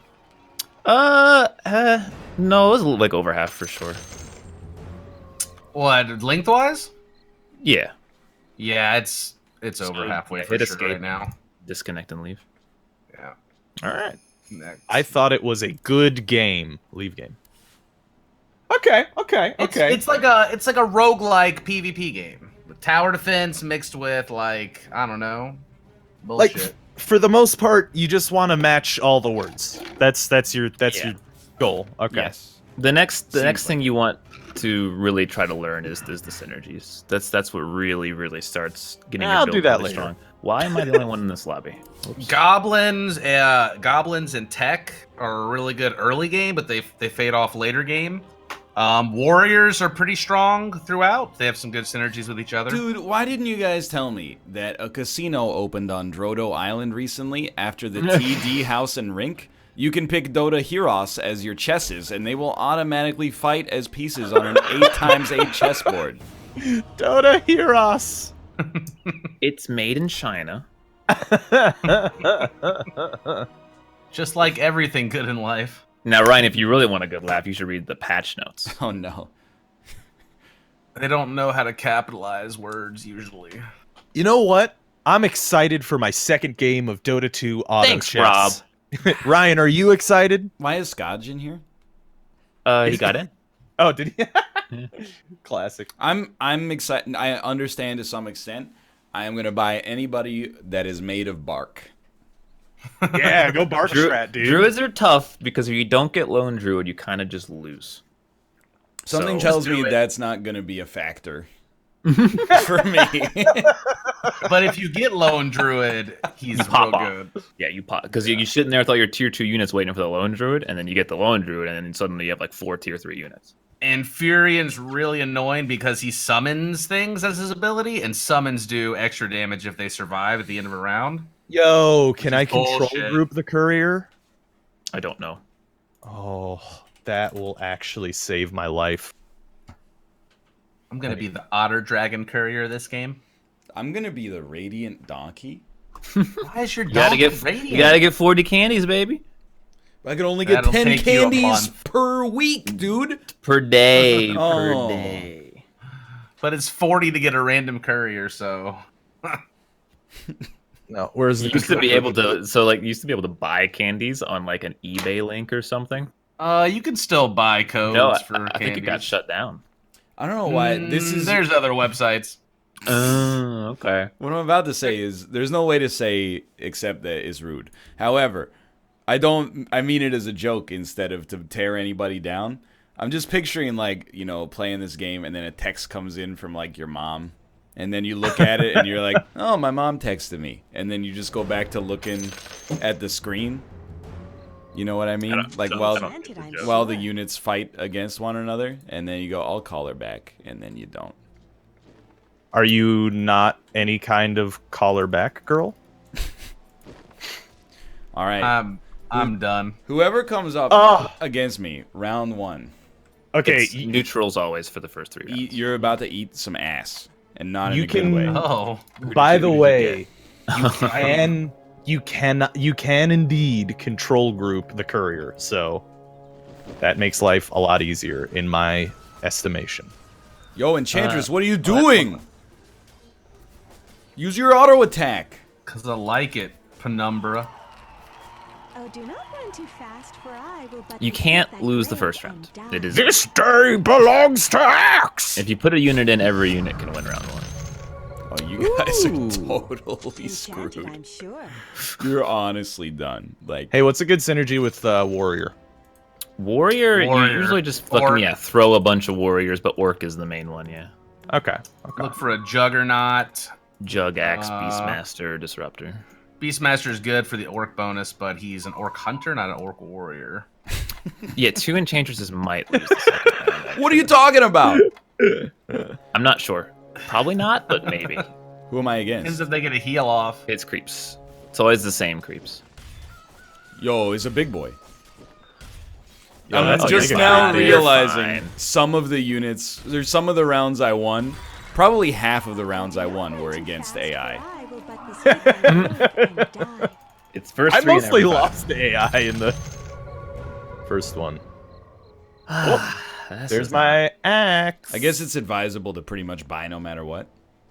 No, it was like over half for sure. What, lengthwise? Yeah. Yeah, it's over halfway for Hit sure escape. right now. Disconnect and leave. Yeah. All right. Next. I thought it was a good game. Leave game. Okay. It's like a roguelike PvP game. With tower defense mixed with like, I don't know, bullshit. Like for the most part, you just want to match all the words. That's your goal. Okay. Yes. The next thing you want to really try to learn is the synergies. That's what really starts getting your I'll build do that really later. strong. Why am I the only one in this lobby? Oops. Goblins and tech are a really good early game, but they fade off later game. Warriors are pretty strong throughout. They have some good synergies with each other. Dude, why didn't you guys tell me that a casino opened on Drodo Island recently after the TD House and Rink? You can pick Dota Heroes as your chesses, and they will automatically fight as pieces on an 8x8 chessboard. Dota Heroes. It's made in China. Just like everything good in life. Now, Ryan, if you really want a good laugh, you should read the patch notes. Oh no. They don't know how to capitalize words usually. You know what? I'm excited for my second game of Dota 2 auto Thanks, chess. Ryan, are you excited? Why is Scotch in here? He got in. Oh, did he? Classic. I'm excited. I understand to some extent. I am gonna buy anybody that is made of bark. Yeah, go Bark Strat, dude. Druids are tough because if you don't get Lone Druid, you kind of just lose. Something So- tells me do it. that's not gonna be a factor for me. But if you get Lone Druid, he's real pop off. good. Yeah, you pop because you sitting there with all your tier 2 units waiting for the Lone Druid, and then you get the Lone Druid, and then suddenly you have like 4 tier 3 units. And Furion's really annoying because he summons things as his ability, and summons do extra damage if they survive at the end of a round. Yo, can I control bullshit. group the courier? I don't know. Oh, that will actually save my life. I'm gonna be the Otter Dragon Courier this game. I'm gonna be the Radiant Donkey. Why is your You gotta dog get radiant? you gotta get 40 candies, baby, I can only get That'll 10 take you a candies month. per week, dude. per day. Oh. Per day. But it's 40 to get a random courier, so No, where's You the used to be able to buy candies on like an eBay link or something. you can still buy codes No, for I think it got candies. shut down. I don't know why this is. There's other websites. Oh, okay. What I'm about to say is there's no way to say except that it's rude. However, I mean it as a joke instead of to tear anybody down. I'm just picturing like, you know, playing this game and then a text comes in from like your mom. And then you look at it and you're like, oh, my mom texted me. And then you just go back to looking at the screen. You know what I mean? Like while the units fight against one another. And then you go, I'll call her back. And then you don't. Are you not any kind of caller back girl? All right. I'm done. Whoever comes up against me, round 1. Okay, It's neutrals always for the first 3 rounds. You're about to eat some ass. And not in You a good can- way. Oh, by the Who did you way, you can indeed control group the courier, so that makes life a lot easier in my estimation. Yo, Enchantress, what are you doing? Use your auto attack. because I like it, Penumbra. Oh, do not run too fast, for I will but You be can't thy lose the prey first round. and die. It is This day belongs to Axe! if you put a unit in, every unit can win round 1. Oh, you guys are totally Enchanted, screwed. I'm sure. You're honestly done. Like, Hey, what's a good synergy with warrior? Warrior, you Warrior. usually just Orc. fucking throw a bunch of warriors, but orc is the main one, yeah. Okay. Look for a juggernaut. Jug, axe, beastmaster, disruptor. Beastmaster is good for the orc bonus, but he's an orc hunter, not an orc warrior. Yeah, 2 enchantresses might lose the second round. what are you talking about? I'm not sure. Probably not, but maybe. Who am I Depends against? if they get a heal off. It's creeps. It's always the same creeps. Yo, it's a big boy. Yo, I'm that's just a now big guy. realizing Fine. some of the units. There's some of the rounds I won. Probably half of the rounds I won were against AI. I will but be swift and die. It's first I 3 in mostly every fight. lost to AI in the first one. This There's is my axe. I guess it's advisable to pretty much buy no matter what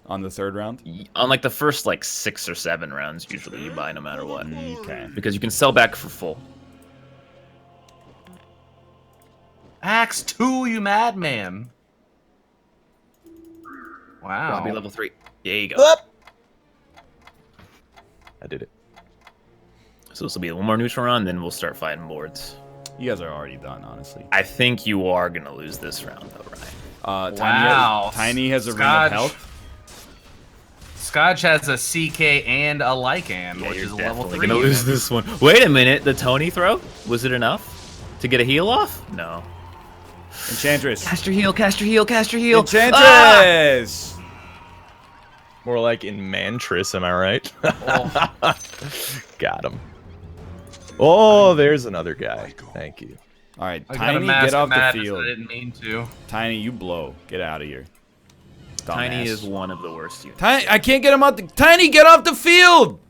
on the third round. on like the first like 6 or 7 rounds, usually you buy no matter what. Okay. Because you can sell back for full. Axe 2, you madman. Wow. I'll be level 3. There you go. I did it. So this will be one more neutral round, then we'll start fighting boards. You guys are already done, honestly. I think you are gonna lose this round though, Ryan. Wow. Tiny has a ring Scotch. of health. Scotch has a CK and a Lycan, Yeah, which you're is a level definitely 3. gonna lose this one. Wait a minute, the Tony throw? Was it enough to get a heal off? No. Enchantress. Cast your heal, cast your heal, cast your heal. Enchantress! More like in Mantris, am I right? Oh. Got him. Oh, there's another guy. Thank you. All right, I got a Tiny, mask get off of the madness, field. I didn't mean to. Tiny, you blow. Get out of here. Tiny Dumbass. is one of the worst units. Tiny, I can't get him out. Tiny, get off the field!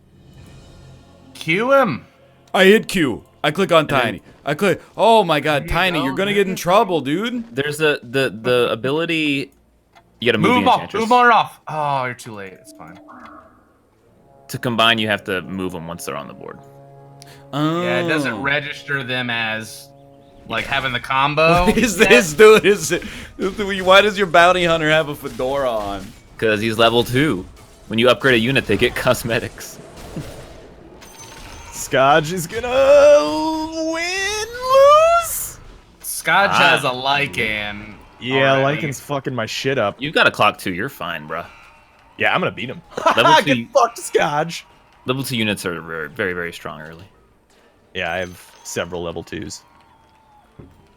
Cue him. I hit Q. I click on Tiny. I click. Oh my God, There you Tiny, go, you're gonna get in trouble, dude. There's the ability. You gotta move Move the off. Enchantress. Move on off. Oh, you're too late. It's fine. To combine, you have to move them once they're on the board. Yeah, it Oh. doesn't register them as like having the combo. What is yet. this, dude? Is it? Why does your bounty hunter have a fedora on? Because he's level 2. When you upgrade a unit, they get cosmetics. Scotch is gonna lose. Scotch has a Lycan. Yeah, already. Lycan's fucking my shit up. You've got a clock 2, you're fine, bruh. Yeah, I'm gonna beat him. Level Get 2 fucked, Scotch. level 2 units are very, very strong early. Yeah, I have several level 2s.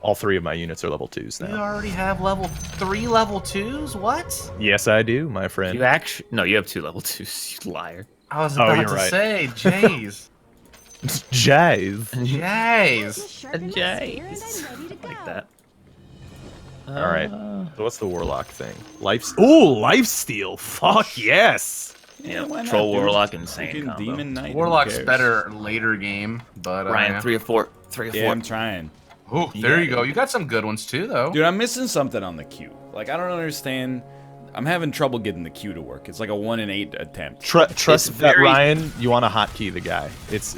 All 3 of my units are level 2s You now. already have level 3 level 2s? What? Yes, I do, my friend. You actually no, you have 2 level 2s, you liar. I was Oh, about you're to right. say, jeez. Jive. Jeez. Sharpen my spear and I'm ready to go. Like that. All right. So what's the warlock thing? Lifesteal. Fuck yes. Yeah, why not, Troll dude? Warlock, insane Freaking combo. Demon Knight. who Warlock's cares? better later game, but Ryan, yeah. 3 or 4. 3 or 4. Yeah, I'm trying. Ooh, You there got you go. You got some good ones too, though. Dude, I'm missing something on the queue. Like, I don't understand. I'm having trouble getting the queue to work. It's like a 1 in 8 attempt. Trust It's that, very- Ryan. You want to hotkey the guy. It's a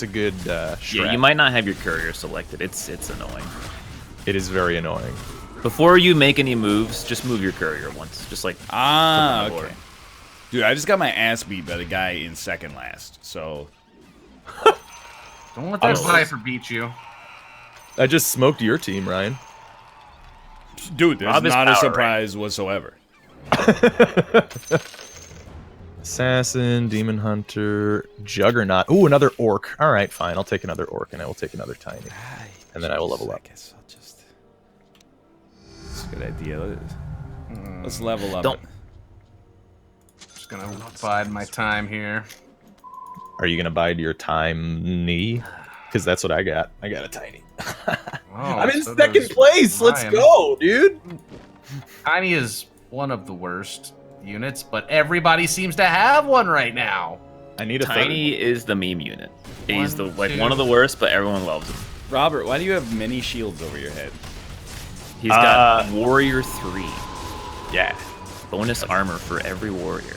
good strat. Yeah, you might not have your courier selected. It's annoying. It is very annoying. Before you make any moves, just move your courier once. Just like Ah, Put them on the okay. Dude, I just got my ass beat by the guy in second last. So, Don't let that Oh. Viper beat you. I just smoked your team, Ryan. dude, there's Rob is not a power, surprise whatsoever. Assassin, Demon Hunter, Juggernaut. Ooh, another Orc. All right, fine. I'll take another Orc, and I will take another Tiny. And then I will level up. I guess I'll just. That's a good idea. Let's level up. Don't- Just gonna bide my time here. Are you gonna bide your time, knee? Because that's what I got. I got a Tiny. Oh, I'm in so second does place. Let's Ryan. go, dude. Tiny is one of the worst units, but everybody seems to have one right now. I need a Tiny is the meme unit. He's One, the two. one of the worst, but everyone loves him. Robert, why do you have many shields over your head? He's got Warrior 3. third. Yeah. Bonus armor for every warrior.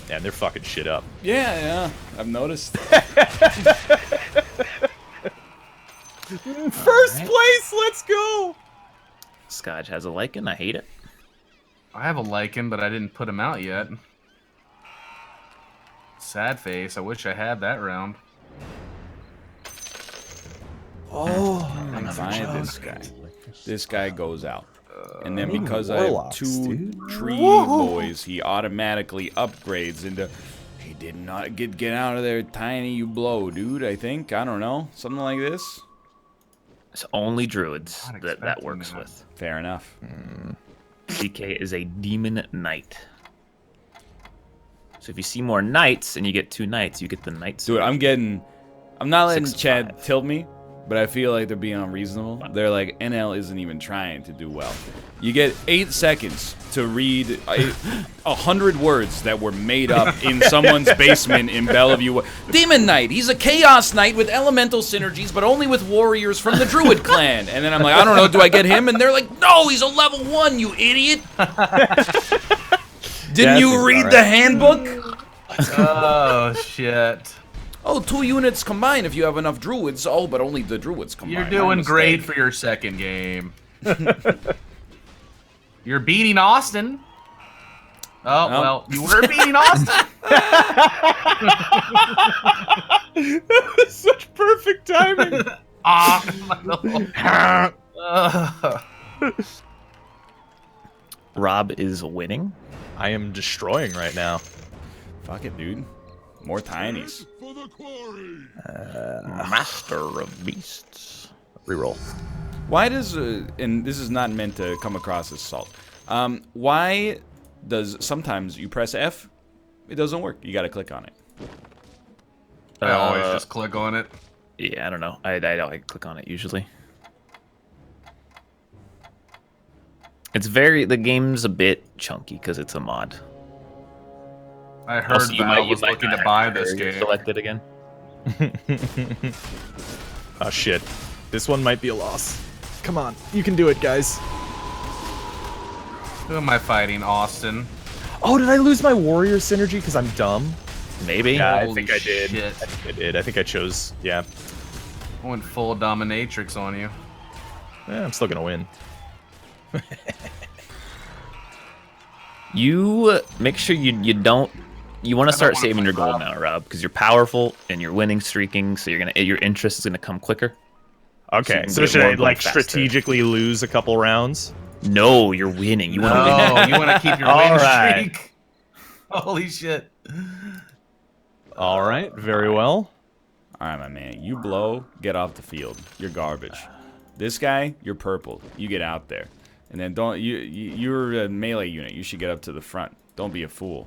Yeah, they're fucking shit up. Yeah, I've noticed. First place. Let's go. Scotch has a Lycan. I hate it. I have a lichen, but I didn't put him out yet. Sad face. I wish I had that round. Oh, find this guy. This guy goes out. And then because I have 2 tree boys, he automatically upgrades into... He did not get out of there, Tiny, you blow, dude, I think. I don't know. Something like this. It's only druids that works with. Fair enough. CK is a demon knight. So if you see more knights and you get 2 knights, you get the knights. Dude, I'm not letting 6 of Chad 5. tilt me, but I feel like they're being unreasonable. They're like, NL isn't even trying to do well. You get 8 seconds to read 100 words that were made up in someone's basement in Bellevue. Demon Knight, he's a Chaos Knight with elemental synergies, but only with warriors from the Druid clan. And then I'm like, I don't know, do I get him? And they're like, no, he's a level 1, you idiot. Didn't you read the handbook? Oh, shit. Oh, 2 units combined if you have enough druids. Oh, but only the druids combined. You're doing great for your second game. You're beating Austin. Oh, well, you were beating Austin. That was such perfect timing. Rob is winning. I am destroying right now. Fuck it, dude. More tinies. Master of Beasts. Reroll. Why does, and this is not meant to come across as salt, why does sometimes you press F, it doesn't work? You gotta click on it. I always just click on it. Yeah, I don't know. I don't click on it usually. It's the game's a bit chunky because it's a mod. I heard Val was looking to buy this game. Selected again. Oh shit. This one might be a loss. Come on, you can do it, guys. Who am I fighting, Austin? Oh, did I lose my warrior synergy because I'm dumb? Maybe. Yeah, I Holy think I did. shit. I think I did. I think I chose, yeah. I went full dominatrix on you. I'm still gonna win. You make sure you don't. You want to start saving your gold now, Rob, because you're powerful and you're winning streaking, so your interest is gonna come quicker. Okay, so should I like strategically lose a couple rounds? No, you're winning. You want to win. Oh, you want to keep your win streak? Holy shit! All right, very well. All right, my man. You blow, get off the field. You're garbage. This guy, you're purple. You get out there, and then you're a melee unit. You should get up to the front. Don't be a fool.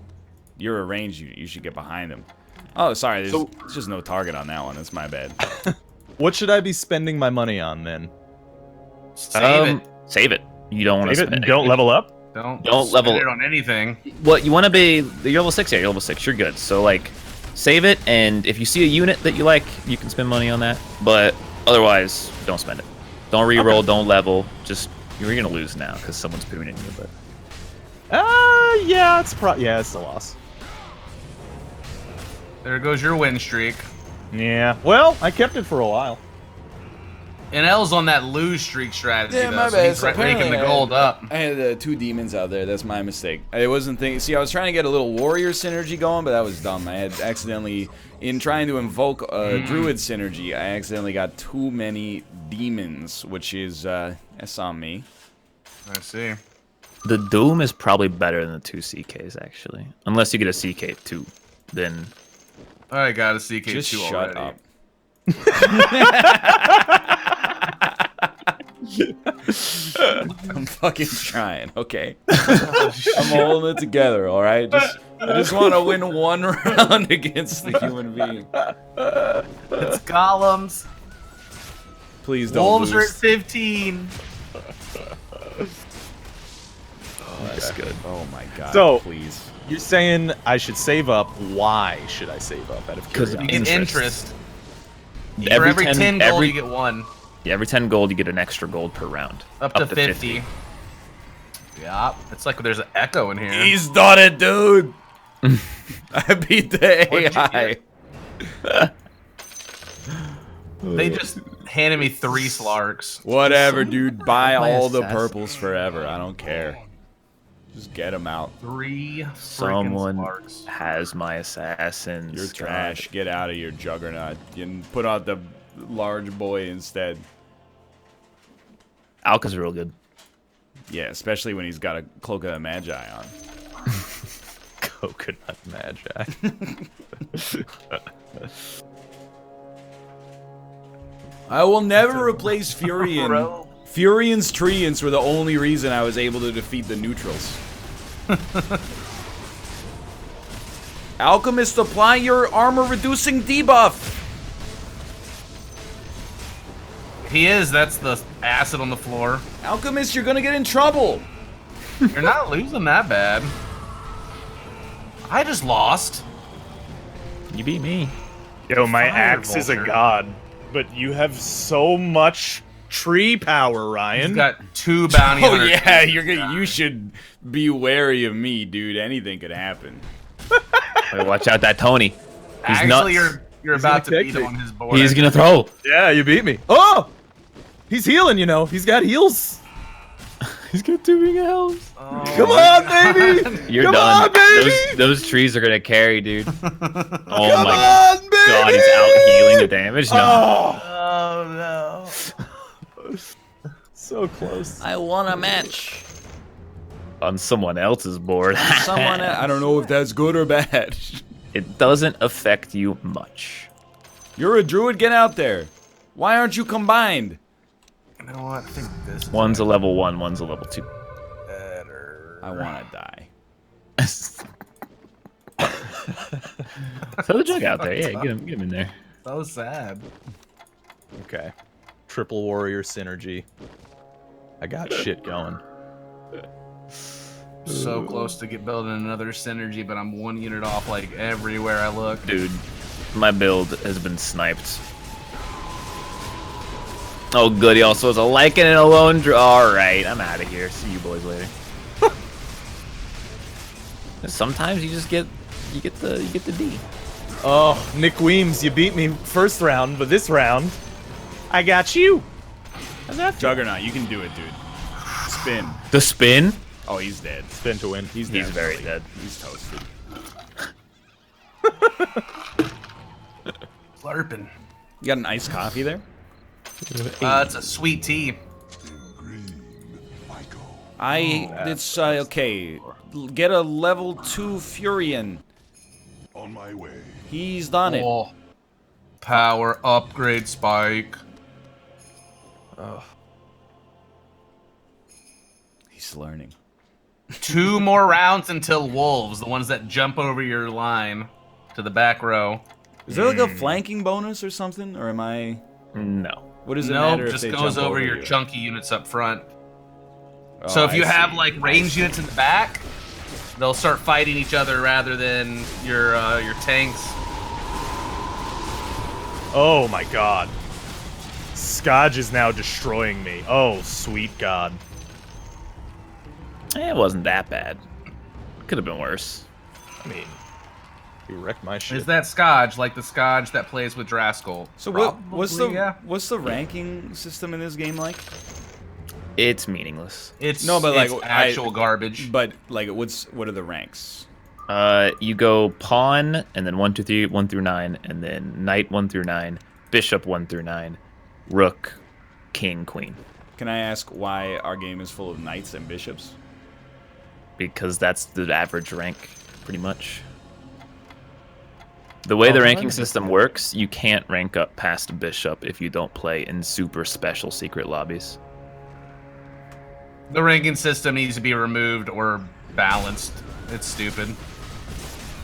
You're a ranged unit. You should get behind them. Oh, sorry. There's just no target on that one. That's my bad. What should I be spending my money on then? Save it. Save it. You don't want to spend it. Don't level up? Don't level it on anything. What you want to be? You're level 6. Yeah, you're level 6. You're good. So like, save it, and if you see a unit that you like, you can spend money on that. But otherwise, don't spend it. Don't reroll. Okay. Don't level. Just you're gonna lose now because someone's putting in you. But yeah, it's a loss. There goes your win streak. Yeah. Well, I kept it for a while. And L's on that lose streak strategy, yeah, though, my so bad. he's making the gold up. I had 2 demons out there. That's my mistake. I wasn't thinking. See, I was trying to get a little warrior synergy going, but that was dumb. I had accidentally, in trying to invoke druid synergy, I accidentally got too many demons, which is that's on me. I see. The Doom is probably better than the 2 CKs, actually. Unless you get a CK2, then... I got a CK2 just shut already. up. I'm fucking trying, okay? I'm holding it together, alright? I just want to win 1 round against the human being. It's golems. Please don't Wolves lose. are at 15. Oh, that's good. Oh my god, so, please. You're saying I should save up. Why should I save up? Out of curiosity. You get interest. For Every every 10 gold, you get 1. Yeah, every 10 gold, you get an extra gold per round. Up to 50. Yeah, it's like there's an echo in here. He's done it, dude! I beat the AI. They just handed me 3 Slarks. Whatever, dude. Buy all the purples forever. I don't care. Just get him out. 3 freaking Someone sparks. has my assassins. You're trash. Get out of here, Juggernaut. You can put out the large boy instead. Alka's real good. Yeah, especially when he's got a Cloak of the Magi on. Coconut Magi. I will never replace Furion. Furion's Treants were the only reason I was able to defeat the neutrals. Alchemist, apply your armor-reducing debuff! He is. That's the acid on the floor. Alchemist, you're gonna get in trouble! You're not losing that bad. I just lost. You beat me. Yo, my Fire axe is a vulture. god, but you have so much tree power, Ryan. He's got 2 bounty Oh hunters. yeah, you should be wary of me, dude. Anything could happen. Wait, watch out, that Tony. He's Actually, nuts. you're He's about to gonna beat kick him me. on his board. He's gonna throw. Yeah, you beat me. Oh! He's healing, you know. He's got heals. He's got 2 big elves. Oh, Come on, baby! You're Come done. on, baby! Those trees are gonna carry, dude. Oh Come my on, baby! god, he's out healing the damage. No. Oh, no. so close. I want a match. On someone else's board. Someone I don't know if that's good or bad. It doesn't affect you much. You're a druid, get out there. Why aren't you combined? You know what? I think this is One's a level 1, one's a level 2. better. I want to die. Throw the jug out there. Yeah, get him in there. So sad. Okay. Triple warrior synergy. I got shit going. So close to building another synergy, but I'm 1 unit off like everywhere I look. Dude, my build has been sniped. Oh, good. He also has a Lycan and a lone draw. Alright, I'm out of here. See you boys later. Sometimes you just get the D. Oh, Nick Weems, you beat me first round, but this round, I got you. How's that feel? Juggernaut, you can do it, dude. Spin. The spin? Oh, he's dead. Spin to win. He's very dead. He's toasted. Slurping. You got an iced coffee there? It's a sweet tea. It's okay. Get a level 2 Furion. On my way. He's done it. Oh. Power upgrade spike. He's learning. 2 more rounds until wolves, the ones that jump over your line to the back row. Is there like a flanking bonus or something? Or am I... No. What does it No, matter if just they goes jump over your you? chunky units up front. Oh, So if you I have see. like range units in the back, they'll start fighting each other rather than your tanks. Oh my god. Scodge is now destroying me. Oh, sweet god. It wasn't that bad. Could have been worse. I mean, you wrecked my shit. Is that Scodge like the Scodge that plays with Draskell? So Probably, what's the ranking system in this game like? It's meaningless. It's No, but, like, it's actual garbage. But like, what are the ranks? You go pawn, and then 1, 2, 3, 1 through 9, and then knight 1 through 9, bishop 1 through 9, rook, king, queen. Can I ask why our game is full of knights and bishops? Because that's the average rank, pretty much. The way the ranking system works, you can't rank up past bishop if you don't play in super special secret lobbies. The ranking system needs to be removed or balanced. It's stupid.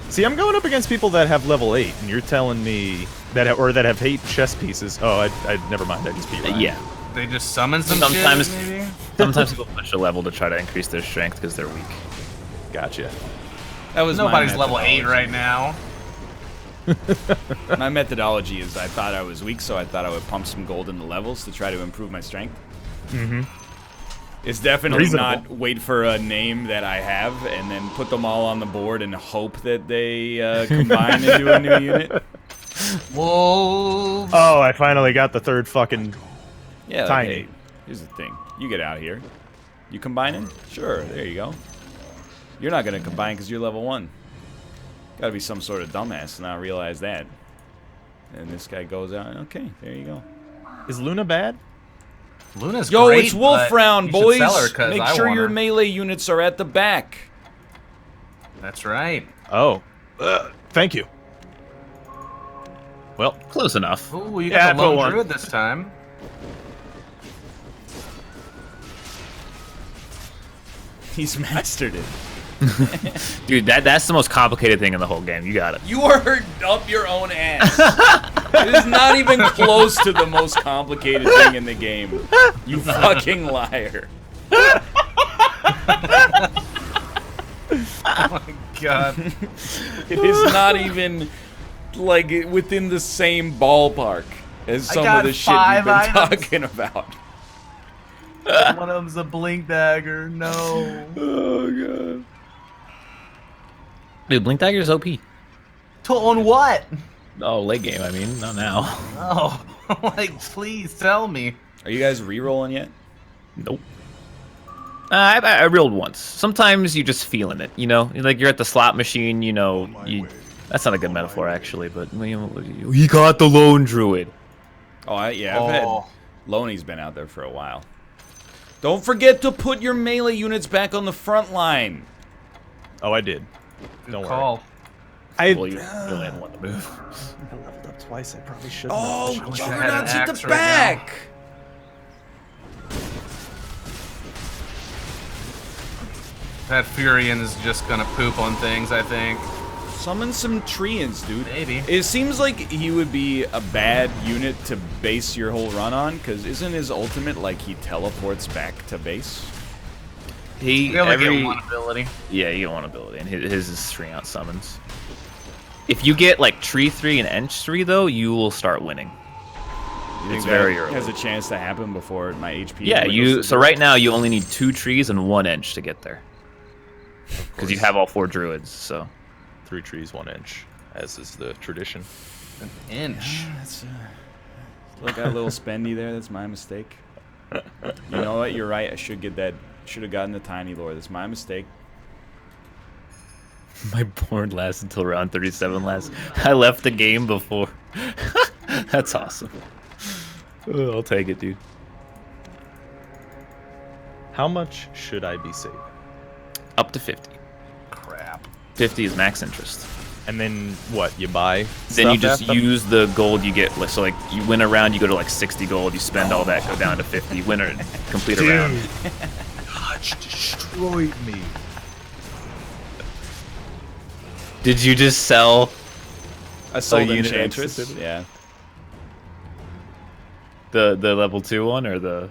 See, I'm going up against people that have level 8, and you're telling me that have 8 chess pieces. Oh, I never mind. I just beat Ryan. Yeah. They just summon some Sometimes, shit, maybe? sometimes people push a level to try to increase their strength because they're weak. Gotcha. That was Nobody's my level 8 methodology. right now. My methodology is I thought I was weak, so I thought I would pump some gold into levels to try to improve my strength. Mm-hmm. It's definitely Reasonable. not wait for a name that I have and then put them all on the board and hope that they combine into a new unit. Wolves. Oh, I finally got the third fucking... Yeah, Tiny. hey, here's the thing. You get out here. You combining? Sure, there you go. You're not gonna combine because you're level 1. Gotta be some sort of dumbass to not realize that. And this guy goes out. Okay, there you go. Is Luna bad? Luna's Yo, great, it's Wolf but Round, you should boys. sell her 'cause Make I sure want your her. melee units are at the back. That's right. Oh. Thank you. Well, Close enough. Ooh, you Yeah, got the lone put one. druid this time. He's mastered it. Dude, that's the most complicated thing in the whole game. You got it. You are up your own ass. It is not even close to the most complicated thing in the game. You fucking liar. Oh my god. It is not even like within the same ballpark as some got of the shit you've 5 been items. talking about. One of them's a blink dagger. No. Oh god. Dude, Blink Dagger's OP. On what? Oh, late game, I mean, not now. Oh, like, please tell me. Are you guys re-rolling yet? Nope. I reeled once. Sometimes you just feeling it, you know? Like you're at the slot machine, you know. That's not a good metaphor, actually, but he got the lone druid. Oh, yeah, I've had... Loney's been out there for a while. Don't forget to put your melee units back on the front line. oh, I did. Don't Call. worry. Well, you only had one to move. I leveled up twice. I probably shouldn't. Oh, I wish I had an Juggernaut's at the axe right now. back. That Furian's just gonna poop on things, I think. Summon some Treants, dude. Maybe. It seems like he would be a bad unit to base your whole run on, because isn't his ultimate like he teleports back to base? He You only get one ability. Yeah, you get one ability, and his is 3 out summons. If you get like Tree 3 and Ench 3 though, you will start winning. You It's think very that early. has a chance to happen before my HP. Yeah, dwindles so to right now you only need 2 trees and 1 Ench to get there. Because you have all 4 druids, so. 3 trees, 1 inch, as is the tradition. An inch. That's, look, got a little spendy there. That's my mistake. You know what? You're right. I should get that. Should have gotten the tiny lore. That's my mistake. My board lasts until round 37 last. I left the game before. That's awesome. Oh, I'll take it, dude. How much should I be saving? Up to 50. Crap. 50 is max interest. And then what? You buy? Then you stuff just after? use the gold you get. So like you win a round, you go to like 60 gold. You spend all that, go down to 50. Win or complete a round. Dodge destroyed me. Did you just sell I sold unit Enchantress. specific? Yeah. the level 2 one or the?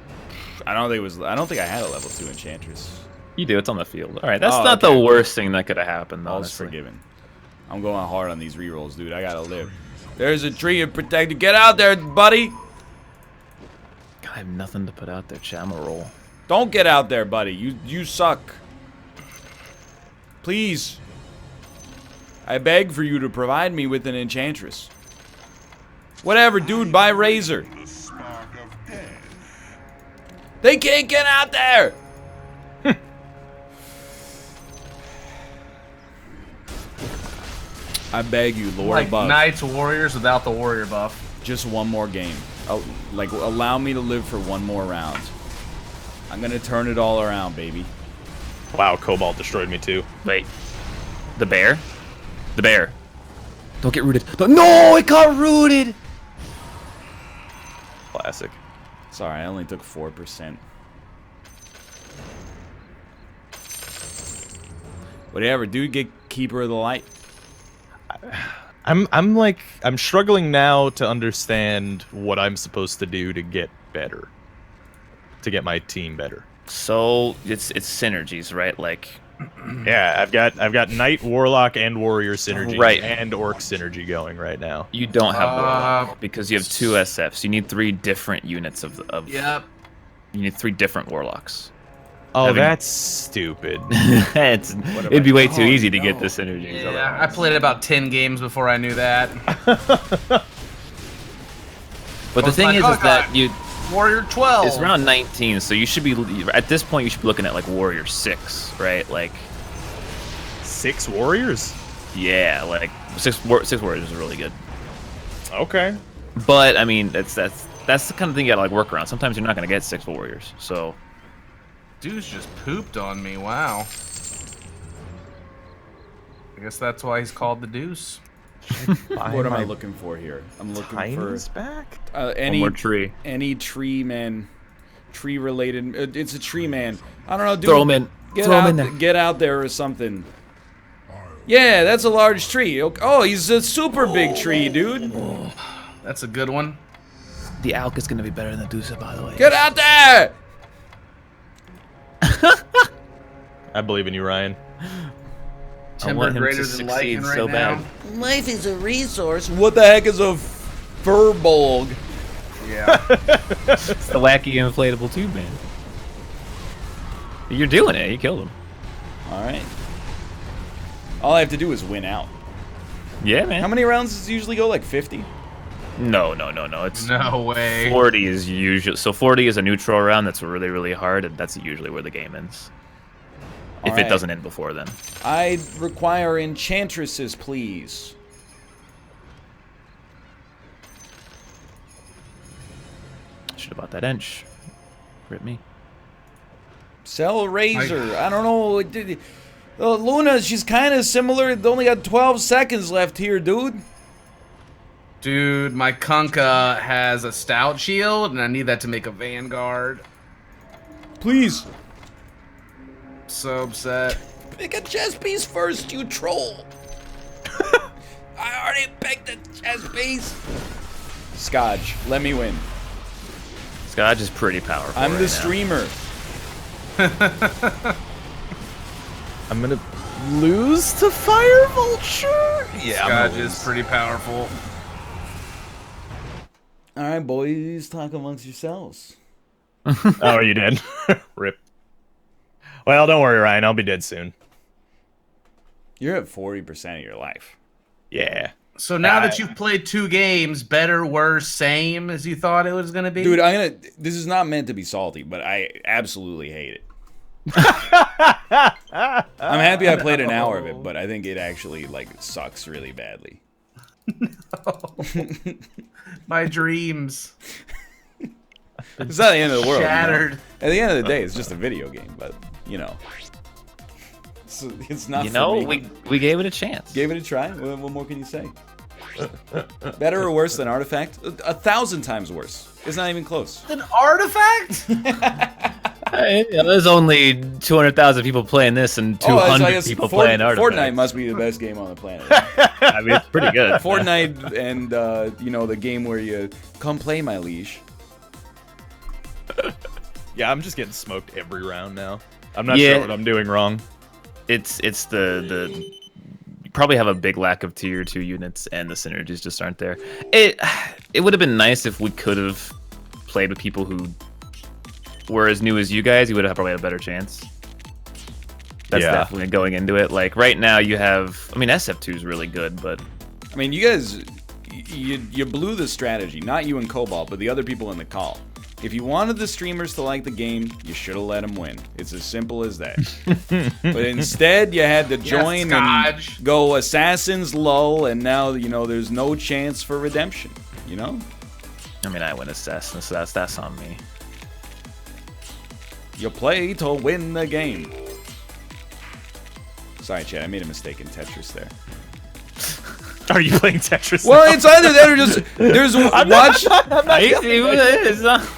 I don't think it was. I don't think I had a level 2 Enchantress. You do. It's on the field. All right, that's Oh, not okay. the worst thing that could have happened. All's Honestly. forgiven. I'm going hard on these rerolls, dude. I gotta live. There's a tree and protected. Get out there, buddy. God, I have nothing to put out there. Chat, I'm gonna roll. Don't get out there, buddy. You suck. Please. I beg for you to provide me with an Enchantress. Whatever, dude. Buy Razor. The spark of death. They can't get out there. I beg you, Lord Like above. Knights Warriors without the warrior buff. Just one more game. Oh, like, allow me to live for one more round. I'm gonna turn it all around, baby. Wow, Cobalt destroyed me too. Wait, the bear? The bear. Don't get rooted. No, it got rooted. Classic. Sorry, I only took 4%. Whatever, dude. Get Keeper of the Light. I'm struggling now to understand what I'm supposed to do to get better. To get my team better. So it's synergies, right? Like, Yeah, I've got Knight, Warlock, and Warrior synergy, Right. and Orc synergy going right now. you don't have warlock because you have 2 SFs. You need 3 different units of. Yep. You need 3 different warlocks. Oh, Having- that's stupid. It'd be way too easy to get the synergies. Yeah, I otherwise. played about 10 games before I knew that. But the was thing like, is oh, that God. you. Warrior 12. It's round 19, so you should be at this point. You should be looking at like Warrior 6, right? Like, 6 warriors? Yeah, like six warriors is really good. Okay. But I mean, that's the kind of thing you gotta like work around. Sometimes you're not gonna get 6 warriors, so. Deuce just pooped on me. Wow. I guess that's why he's called the Deuce. What am I looking for here? I'm looking for back. any One more tree. Any tree man, tree related. It's a tree man. I don't know, dude. Throw him in. Throw him in there. Get out there or something. Yeah, that's a large tree. Oh, he's a super big tree, dude. That's a good one. The Alk is gonna be better than the Deuce, by the way. Get out there! I believe in you, Ryan. Timber greater than lichen right now. Life is a resource. What the heck is a furbolg? Yeah. It's the wacky inflatable tube, man. You're doing it. You killed him. All right. All I have to do is win out. Yeah, man. How many rounds does it usually go? Like 50? No. It's No way. 40 is usually 40 is a neutral round. That's really, really hard, and that's usually where the game ends. If it doesn't end before then. I require enchantresses, please. Should have bought that inch. Rip me. Sell Razor. I don't know. Luna, she's kind of similar. They only got 12 seconds left here, dude. Dude, my Kunkka has a stout shield, and I need that to make a Vanguard. Please. So upset. Pick a chess piece first, you troll. I already picked a chess piece. Scotch, let me win. Scotch is pretty powerful. I'm right the now. streamer. I'm gonna lose to Fire Vulture. Yeah, Scotch is pretty powerful. All right, boys, talk amongst yourselves. Oh, you did. Rip. Well, don't worry, Ryan. I'll be dead soon. You're at 40% of your life. Yeah. So now that you've played 2 games, better, worse, same as you thought it was gonna be? Dude, this is not meant to be salty, but I absolutely hate it. I'm happy I played an hour of it, but I think it actually like sucks really badly. My dreams. It's not the end of the world. Shattered. You know? At the end of the day, it's just a video game, but you know, it's not. You know, for me. we gave it a chance. Gave it a try. What more can you say? Better or worse than Artifact? 1,000 times worse. It's not even close. An artifact? There's only 200,000 people playing this and 200 people playing Artifact. Fortnite must be the best game on the planet. I mean, it's pretty good. Fortnite and you know, the game where you come play my liege. Yeah, I'm just getting smoked every round now. I'm not sure what I'm doing wrong. It's the you probably have a big lack of tier 2 units, and the synergies just aren't there. It would have been nice if we could have played with people who were as new as you guys. You would have probably had a better chance. That's definitely going into it. Like right now, you have. I mean, SF2 is really good, but I mean, you guys, you blew the strategy. Not you and Cobalt, but the other people in the call. If you wanted the streamers to like the game, you should have let them win. It's as simple as that. But instead, you had to join and go Assassin's lull, and now, you know, there's no chance for redemption, you know? I mean, I went Assassin, so that's on me. You play to win the game. Sorry, Chad, I made a mistake in Tetris there. Are you playing Tetris? Well, now? it's either that or just there's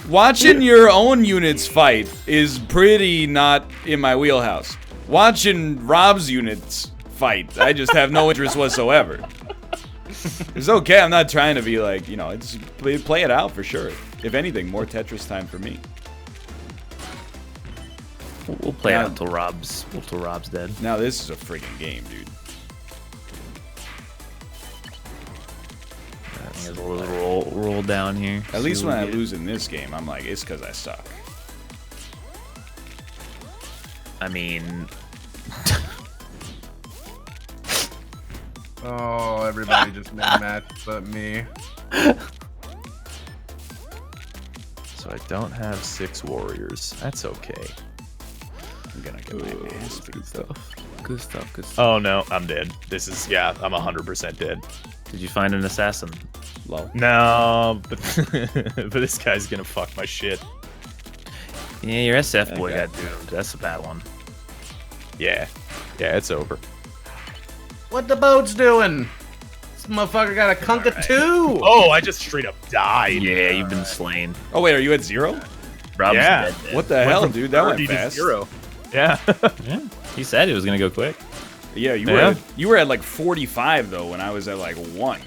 watching your own units fight is pretty not in my wheelhouse. Watching Rob's units fight, I just have no interest whatsoever. It's okay. I'm not trying to be like, you know, it's play it out for sure. If anything, more Tetris time for me. We'll play out until Rob's dead. Now this is a freaking game, dude. There's a little roll down here. At least when I lose in this game, I'm like, it's because I suck. I mean... Oh, everybody just matched but me. So I don't have 6 warriors. That's okay. I'm gonna get my man. Good stuff. Good stuff. Good stuff. Oh no, I'm dead. This is I'm 100% dead. Did you find an assassin? Low. No, but but this guy's gonna fuck my shit. Yeah, your SF boy got doomed. That's a bad one. Yeah, it's over. What the boat's doing? This motherfucker got a Kunka 2! Oh, I just straight up died. Yeah, you've been slain. Oh wait, are you at 0? Rob's Yeah. dead. What the hell, dude? That went 30 to fast. 0. Yeah. Yeah. He said it was gonna go quick. Yeah, Yeah. you were at like 45 though when I was at like 1.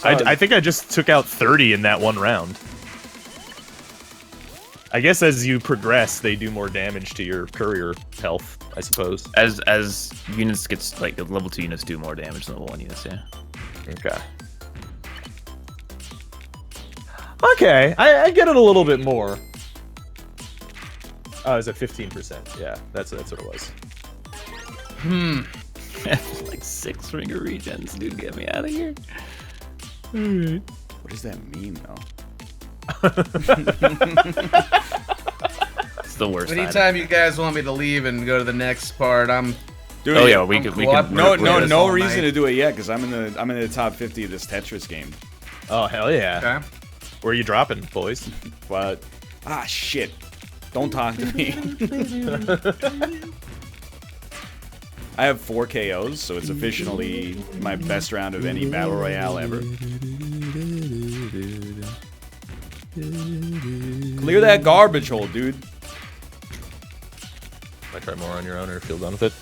I think I just took out 30 in that one round. I guess as you progress, they do more damage to your courier health, I suppose. As units gets like level 2 units do more damage than level 1 units, yeah. Okay. Okay, I get it a little bit more. Oh, is it 15%? Yeah, that's what it was. Like 6 ringer regens, dude. Get me out of here. What does that mean though? It's the worst. Anytime you guys want me to leave and go to the next part, I'm... Dude, Oh yeah, we I'm can. No, We're no this reason all to do it yet because I'm in the top 50 of this Tetris game. Oh, hell yeah. Okay. Where are you dropping, boys? But shit, don't talk to me. I have 4 KOs, so it's officially my best round of any battle royale ever. Clear that garbage hole, dude. Might try more on your own or feel done with it.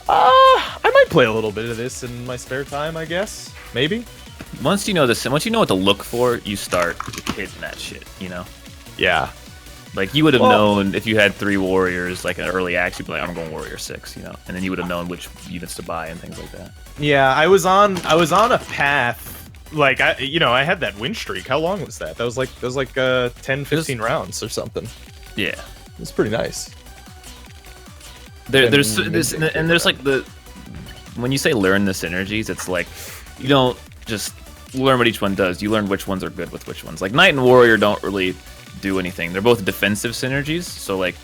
I might play a little bit of this in my spare time, I guess. Maybe. Once you know this, once you know what to look for, you start hitting that shit. You know. Yeah. Like you would have known if you had 3 warriors, like an early axe, you'd be like, I'm going warrior 6, you know, and then you would have known which units to buy and things like that. Yeah, I was on a path. Like I had that win streak. How long was that? That was like 10, 15 rounds or something. Yeah. It was pretty nice. There's this, and there's like when you say learn the synergies, it's like you don't just learn what each one does. You learn which ones are good with which ones. Like Knight and Warrior don't really do anything. They're both defensive synergies, so like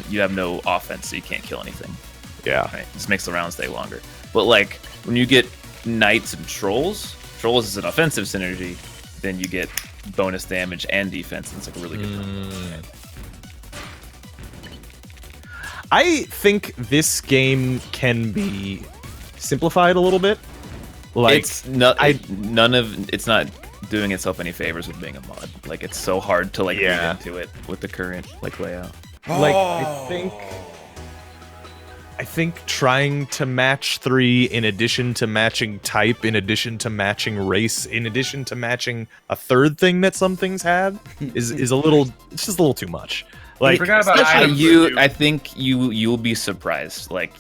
you have no offense, so you can't kill anything. Yeah. Right? This makes the round stay longer. But like when you get Knights and Trolls is an offensive synergy, then you get bonus damage and defense, and it's like a really good thing. I think this game can be simplified a little bit. Like It's not doing itself any favors with being a mod. Like it's so hard to like get into it with the current like layout. Like I think trying to match 3 in addition to matching type, in addition to matching race, in addition to matching a third thing that some things have is a little, it's just a little too much. Like forgot about especially I think you'll be surprised. Like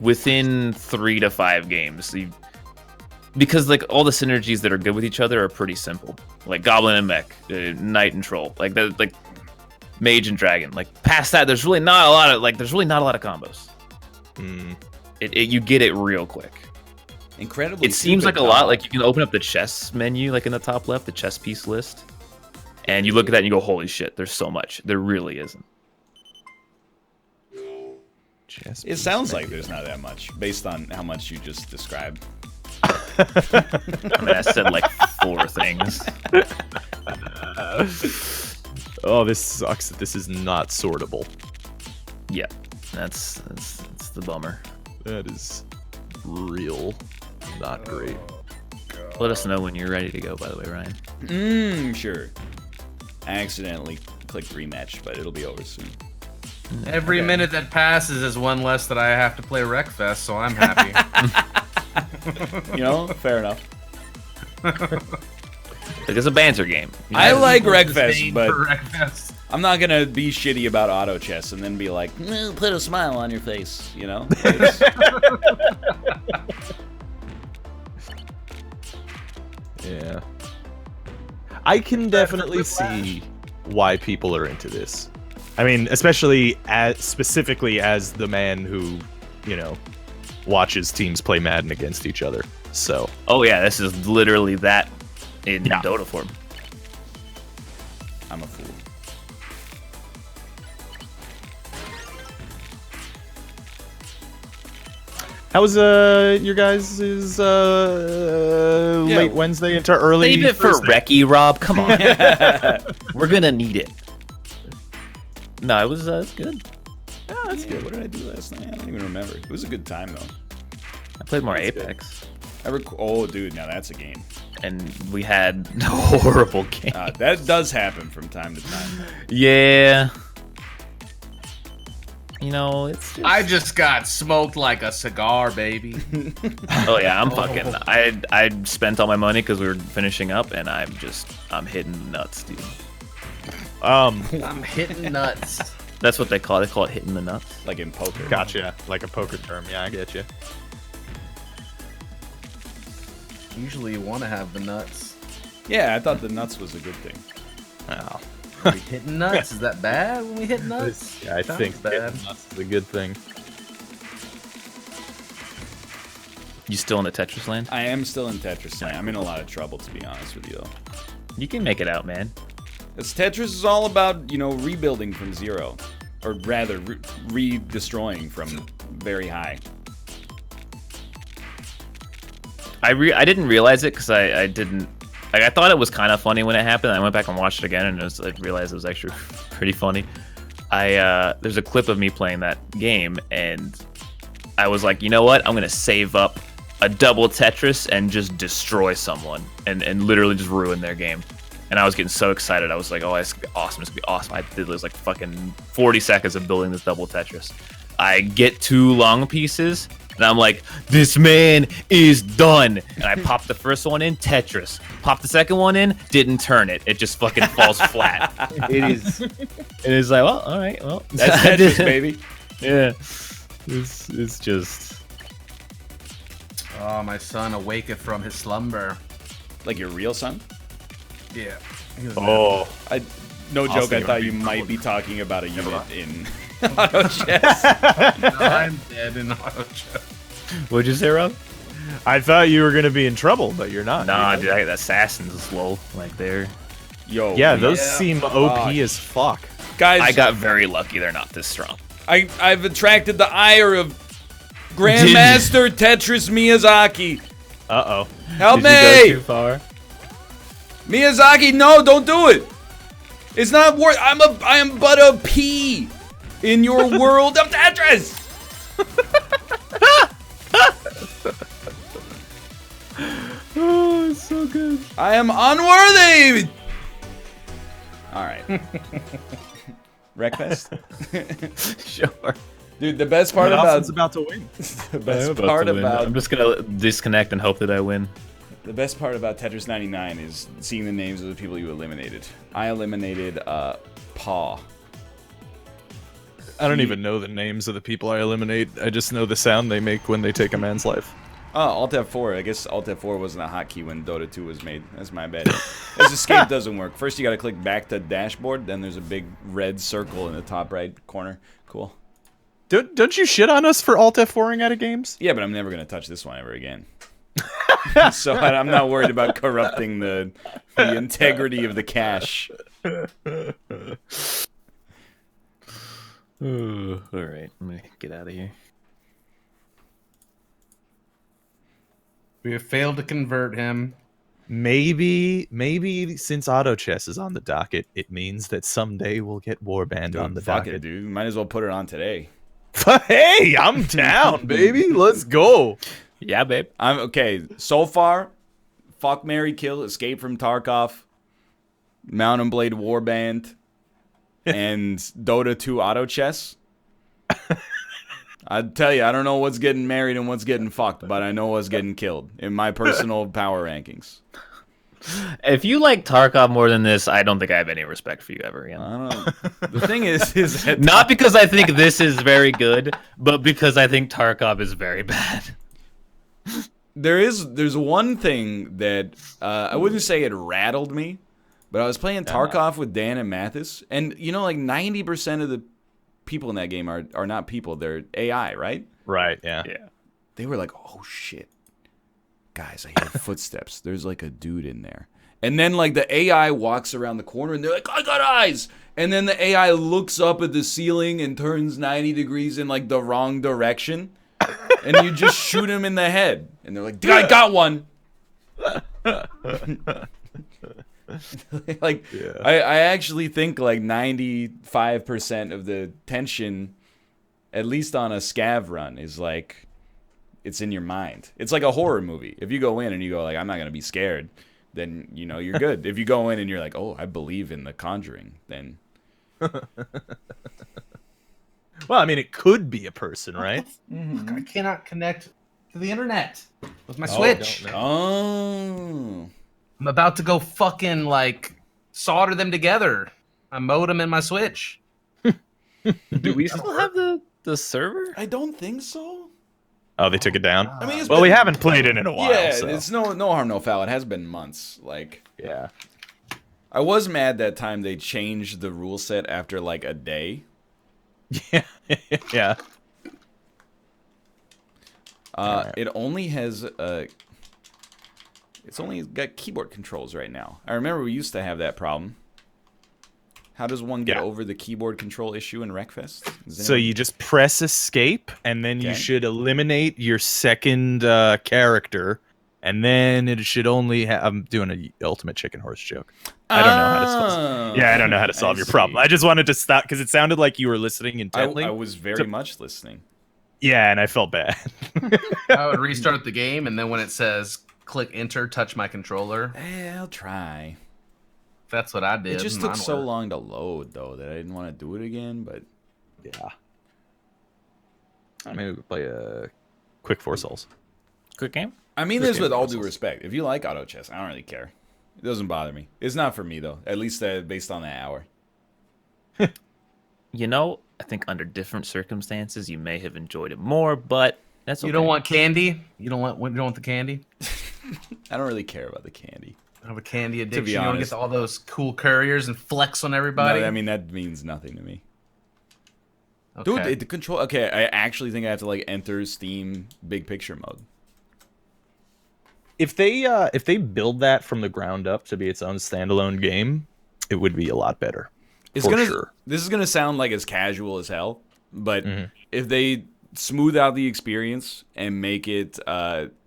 within 3 to 5 games, because like all the synergies that are good with each other are pretty simple. Like Goblin and Mech, Knight and Troll, like that, like Mage and Dragon. Like past that, there's really not a lot of combos. You get it real quick. Incredibly. It seems like a lot. Like you can open up the chess menu, like in the top left, the chess piece list, and you look at that and you go, "Holy shit! There's so much." There really isn't. It sounds like there's not that much based on how much you just described. I mean, I said like 4 things. Oh, this sucks that this is not sortable. Yeah, that's the bummer. That is real not great. Let us know when you're ready to go, by the way, Ryan. Sure. I accidentally clicked rematch, but it'll be over soon. Every minute that passes is one less that I have to play Wreckfest, so I'm happy. You know, fair enough. Like, it's a banter game. I like Wreckfest, Disdain but for Wreckfest. I'm not gonna be shitty about autochess and then be like, put a smile on your face, you know? Yeah. I can definitely see why people are into this. I mean, especially specifically as the man who, watches teams play Madden against each other. So. Oh yeah, this is literally that in Dota form. I'm a fool. How was your guys' late Wednesday into early Save it for Recce, Rob. Come on. We're gonna need it. No, it was good. Oh, that's good. What did I do last night? I don't even remember. It was a good time though. I played more Apex. Oh, dude, now that's a game. And we had a horrible game. That does happen from time to time. Yeah. You know, it's just... I just got smoked like a cigar, baby. Oh yeah, I'm fucking. I spent all my money because we were finishing up, and I'm hitting nuts, dude. I'm hitting nuts. That's what they call it. They call it hitting the nuts. Like in poker. Gotcha. Like a poker term. Yeah, I get you. Usually you want to have the nuts. Yeah, I thought the nuts was a good thing. Oh. Are we hitting nuts? Is that bad when we hit nuts? Yeah, I think bad. nuts is a good thing. You still in the Tetris land? I am still in Tetris land. I'm in a lot of trouble, to be honest with you, though. You can make it out, man. This Tetris is all about, rebuilding from zero. Or rather, re-destroying from very high. I didn't realize it because I didn't... Like, I thought it was kind of funny when it happened. I went back and watched it again, and I realized it was actually pretty funny. There's a clip of me playing that game, and I was like, you know what? I'm going to save up a double Tetris and just destroy someone and literally just ruin their game. And I was getting so excited. I was like, oh, it's going to be awesome. It's going to be awesome. I did like fucking 40 seconds of building this double Tetris. I get 2 long pieces, and I'm like, this man is done. And I popped the first one in, Tetris. Popped the second one in, didn't turn it. It just fucking falls flat. It is like, well, all right, well. That's Tetris, baby. Yeah. It's just... Oh, my son awaketh from his slumber. Like your real son? Yeah. Oh. No joke, I thought you might be talking about a unit in autochess. I'm dead in autochess. What'd you say, Rob? I thought you were gonna be in trouble, but you're not. Nah, dude, I got assassins is low. Like, they're... Yo. Yeah, those seem OP as fuck. Guys, I got very lucky they're not this strong. I've attracted the ire of Grandmaster Tetris Miyazaki. Uh-oh. Help Did me! you go too far? Miyazaki, no, don't do it. It's not worth. I am but a pea in your world of Tetris. Oh, it's so good. I am unworthy. All right. Wreckfest. Sure. Dude, the best part Nelson's about to win. the best part about I'm just gonna disconnect and hope that I win. the best part about Tetris 99 is seeing the names of the people you eliminated. I eliminated Paw. I don't even know the names of the people I eliminate. I just know the sound they make when they take a man's life. Oh, Alt F4. I guess Alt F4 wasn't a hotkey when Dota 2 was made. That's my bad. This escape doesn't work. First, you gotta click back to dashboard. Then there's a big red circle in the top right corner. Cool. Don't you shit on us for Alt F4ing out of games? Yeah, but I'm never gonna touch this one ever again. So I'm not worried about corrupting the integrity of the cache. Ooh, all right, I'm gonna get out of here. We have failed to convert him. Maybe since autochess is on the docket, it means that someday we'll get warband Dude, on the fuck docket. it, dude. Might as well put it on today. Hey, I'm down, baby. Let's go. Yeah, babe. I'm okay. So far, fuck, marry, kill, escape from Tarkov, Mount and Blade Warband, and Dota 2 autochess. I tell you, I don't know what's getting married and what's getting fucked, but I know what's getting killed in my personal power rankings. If you like Tarkov more than this, I don't think I have any respect for you ever again. I don't know. The thing is that Not because I think this is very good, but because I think Tarkov is very bad. there's one thing that I wouldn't say it rattled me, but I was playing Tarkov with Dan and Mathis, and you know, like 90% of the people in that game are not people, they're AI, right? Right, yeah. They were like, oh shit, guys, I hear footsteps, there's like a dude in there. And then like the AI walks around the corner and they're like, I got eyes. And then the AI looks up at the ceiling and turns 90 degrees in like the wrong direction. and you just shoot him in the head, and they're like, "I got one." Like, I actually think like 95% of the tension, at least on a scav run, is like it's in your mind. It's like a horror movie. If you go in and you go like, "I'm not gonna be scared," then you're good. If you go in and you're like, "Oh, I believe in The Conjuring," then. Well, I mean, it could be a person, right? I cannot connect to the internet with my Switch. Oh. I'm about to go fucking like solder them together. My modem and my Switch. Do we still have the server? I don't think so. Oh, they took it down? I mean, we haven't played it in a while. Yeah, so. it's no harm, no foul. It has been months. Like, Yeah. I was mad that time they changed the rule set after like a day. Yeah. Yeah. It only has it's only got keyboard controls right now. I remember we used to have that problem. How does one get over the keyboard control issue in Wreckfest? So you just press escape, and then you should eliminate your second character, and then it should only have... I'm doing an ultimate chicken horse joke. I don't know how to solve. Yeah, I don't know how to solve your problem. I just wanted to stop because it sounded like you were listening intently. I was very much listening. Yeah, and I felt bad. I would restart the game, and then when it says click enter, touch my controller. I'll try. That's what I did. It just took so long to load, though, that I didn't want to do it again. But yeah, maybe we could play a quick 4 souls. Quick game. I mean this with all due respect. If you like auto chess, I don't really care. It doesn't bother me. It's not for me though. At least based on the hour. I think under different circumstances, you may have enjoyed it more, but that's okay. You don't want candy? You don't want the candy? I don't really care about the candy. I have a candy addiction. To be you want to honest. get all those cool couriers and flex on everybody? No, I mean, that means nothing to me. Okay. Dude, the control... Okay, I actually think I have to, like, enter Steam big picture mode. If they build that from the ground up to be its own standalone game, it would be a lot better. This is gonna sound like as casual as hell, but if they smooth out the experience and make it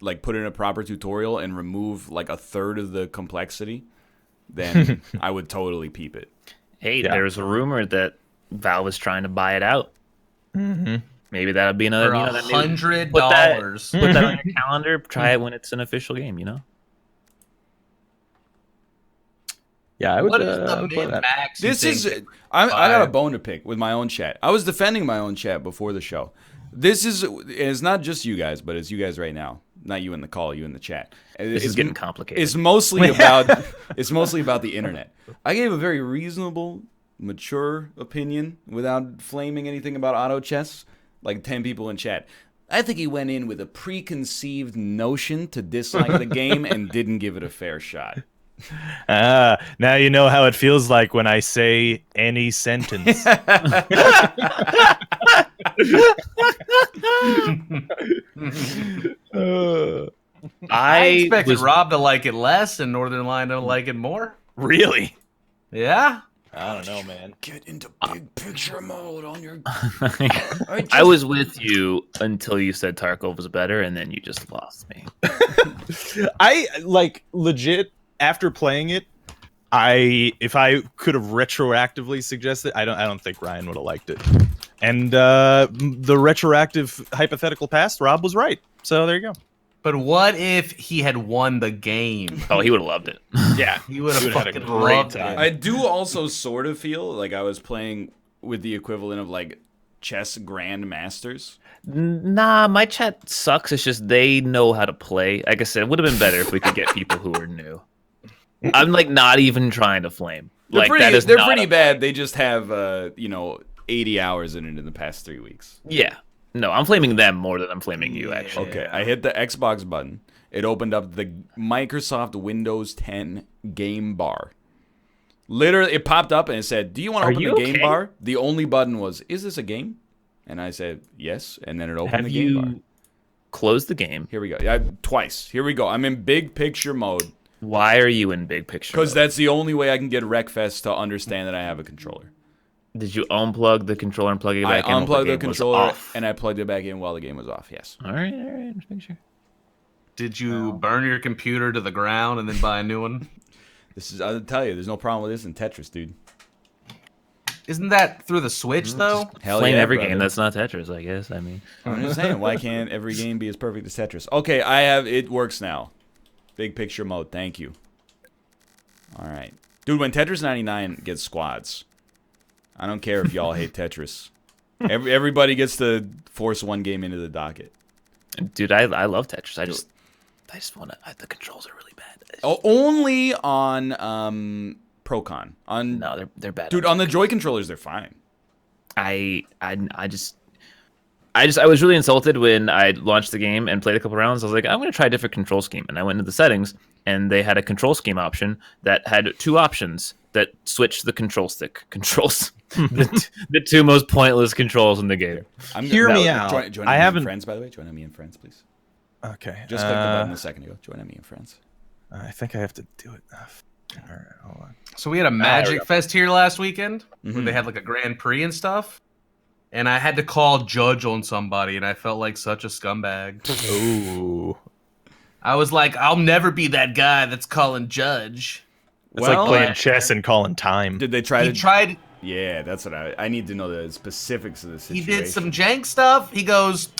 like put in a proper tutorial and remove like a third of the complexity, then I would totally peep it. Hey, there's a rumor that Valve is trying to buy it out. Maybe that'd be another For $100. Put that on your calendar. Try it when it's an official game. Yeah, I would. What is the min-max? This is I got a bone to pick with my own chat. I was defending my own chat before the show. It's not just you guys, but it's you guys right now. Not you in the call, you in the chat. This is getting complicated. It's mostly about the internet. I gave a very reasonable, mature opinion without flaming anything about auto chess. Like 10 people in chat. I think he went in with a preconceived notion to dislike the game and didn't give it a fair shot. Now you know how it feels like when I say any sentence. I expected Rob to like it less and Northernlion to like it more. Really? Yeah? I don't know, man. Get into big picture mode on your... I was with you until you said Tarkov was better, and then you just lost me. I, like, legit, after playing it, if I could have retroactively suggested, I don't think Ryan would have liked it. And the retroactive hypothetical past, Rob was right. So there you go. But what if he had won the game? Oh, he would have loved it. Yeah, he would have fucking loved it. I do also sort of feel like I was playing with the equivalent of like chess grandmasters. Nah, my chat sucks. It's just they know how to play. Like I said, it would have been better if we could get people who are new. I'm like not even trying to flame. They're like they're pretty bad. They just have 80 hours in it in the past 3 weeks. Yeah. No, I'm flaming them more than I'm flaming you, actually. Okay, I hit the Xbox button. It opened up the Microsoft Windows 10 game bar. Literally, it popped up and it said, "Do you want to open the game bar?" The only button was, "Is this a game?" And I said, "Yes." And then it opened the game bar. Have you closed the game? Here we go. Twice. Here we go. I'm in big picture mode. Why are you in big picture mode? Because that's the only way I can get Wreckfest to understand that I have a controller. Did you unplug the controller and plug it back in? I unplugged the game was controller off? and I plugged it back in while the game was off. Yes. All right. Just make sure. Did you burn your computer to the ground and then buy a new one? I'll tell you, there's no problem with this in Tetris, dude. Isn't that through the Switch though? Hell Playing yeah, every brother. game that's not Tetris, I guess. I mean, I'm just saying, why can't every game be as perfect as Tetris? Okay, it works now. Big picture mode, thank you. All right. Dude, when Tetris 99 gets squads, I don't care if y'all hate Tetris. Everybody gets to force one game into the docket. dude, I love Tetris. I just want to. The controls are really bad. Oh, only on Procon. No, they're bad. Dude, on the Joy controllers, they're fine. I was really insulted when I launched the game and played a couple rounds. I was like, I'm going to try a different control scheme. And I went into the settings, and they had a control scheme option that had two options that switched the control stick controls. the two most pointless controls in the game. Hear me out. Join I me haven't. in friends, by the way. Join me in friends, please. Okay. Just click the button a second ago. Join me in friends. I think I have to do it. All right, hold on. So we had a Magic Fest here last weekend where they had like a Grand Prix and stuff. And I had to call judge on somebody, and I felt like such a scumbag. Ooh. I was like, I'll never be that guy that's calling judge. It's like playing chess and calling time. Did they try He tried. Yeah, that's what I need to know the specifics of the He situation. did some jank stuff. He goes,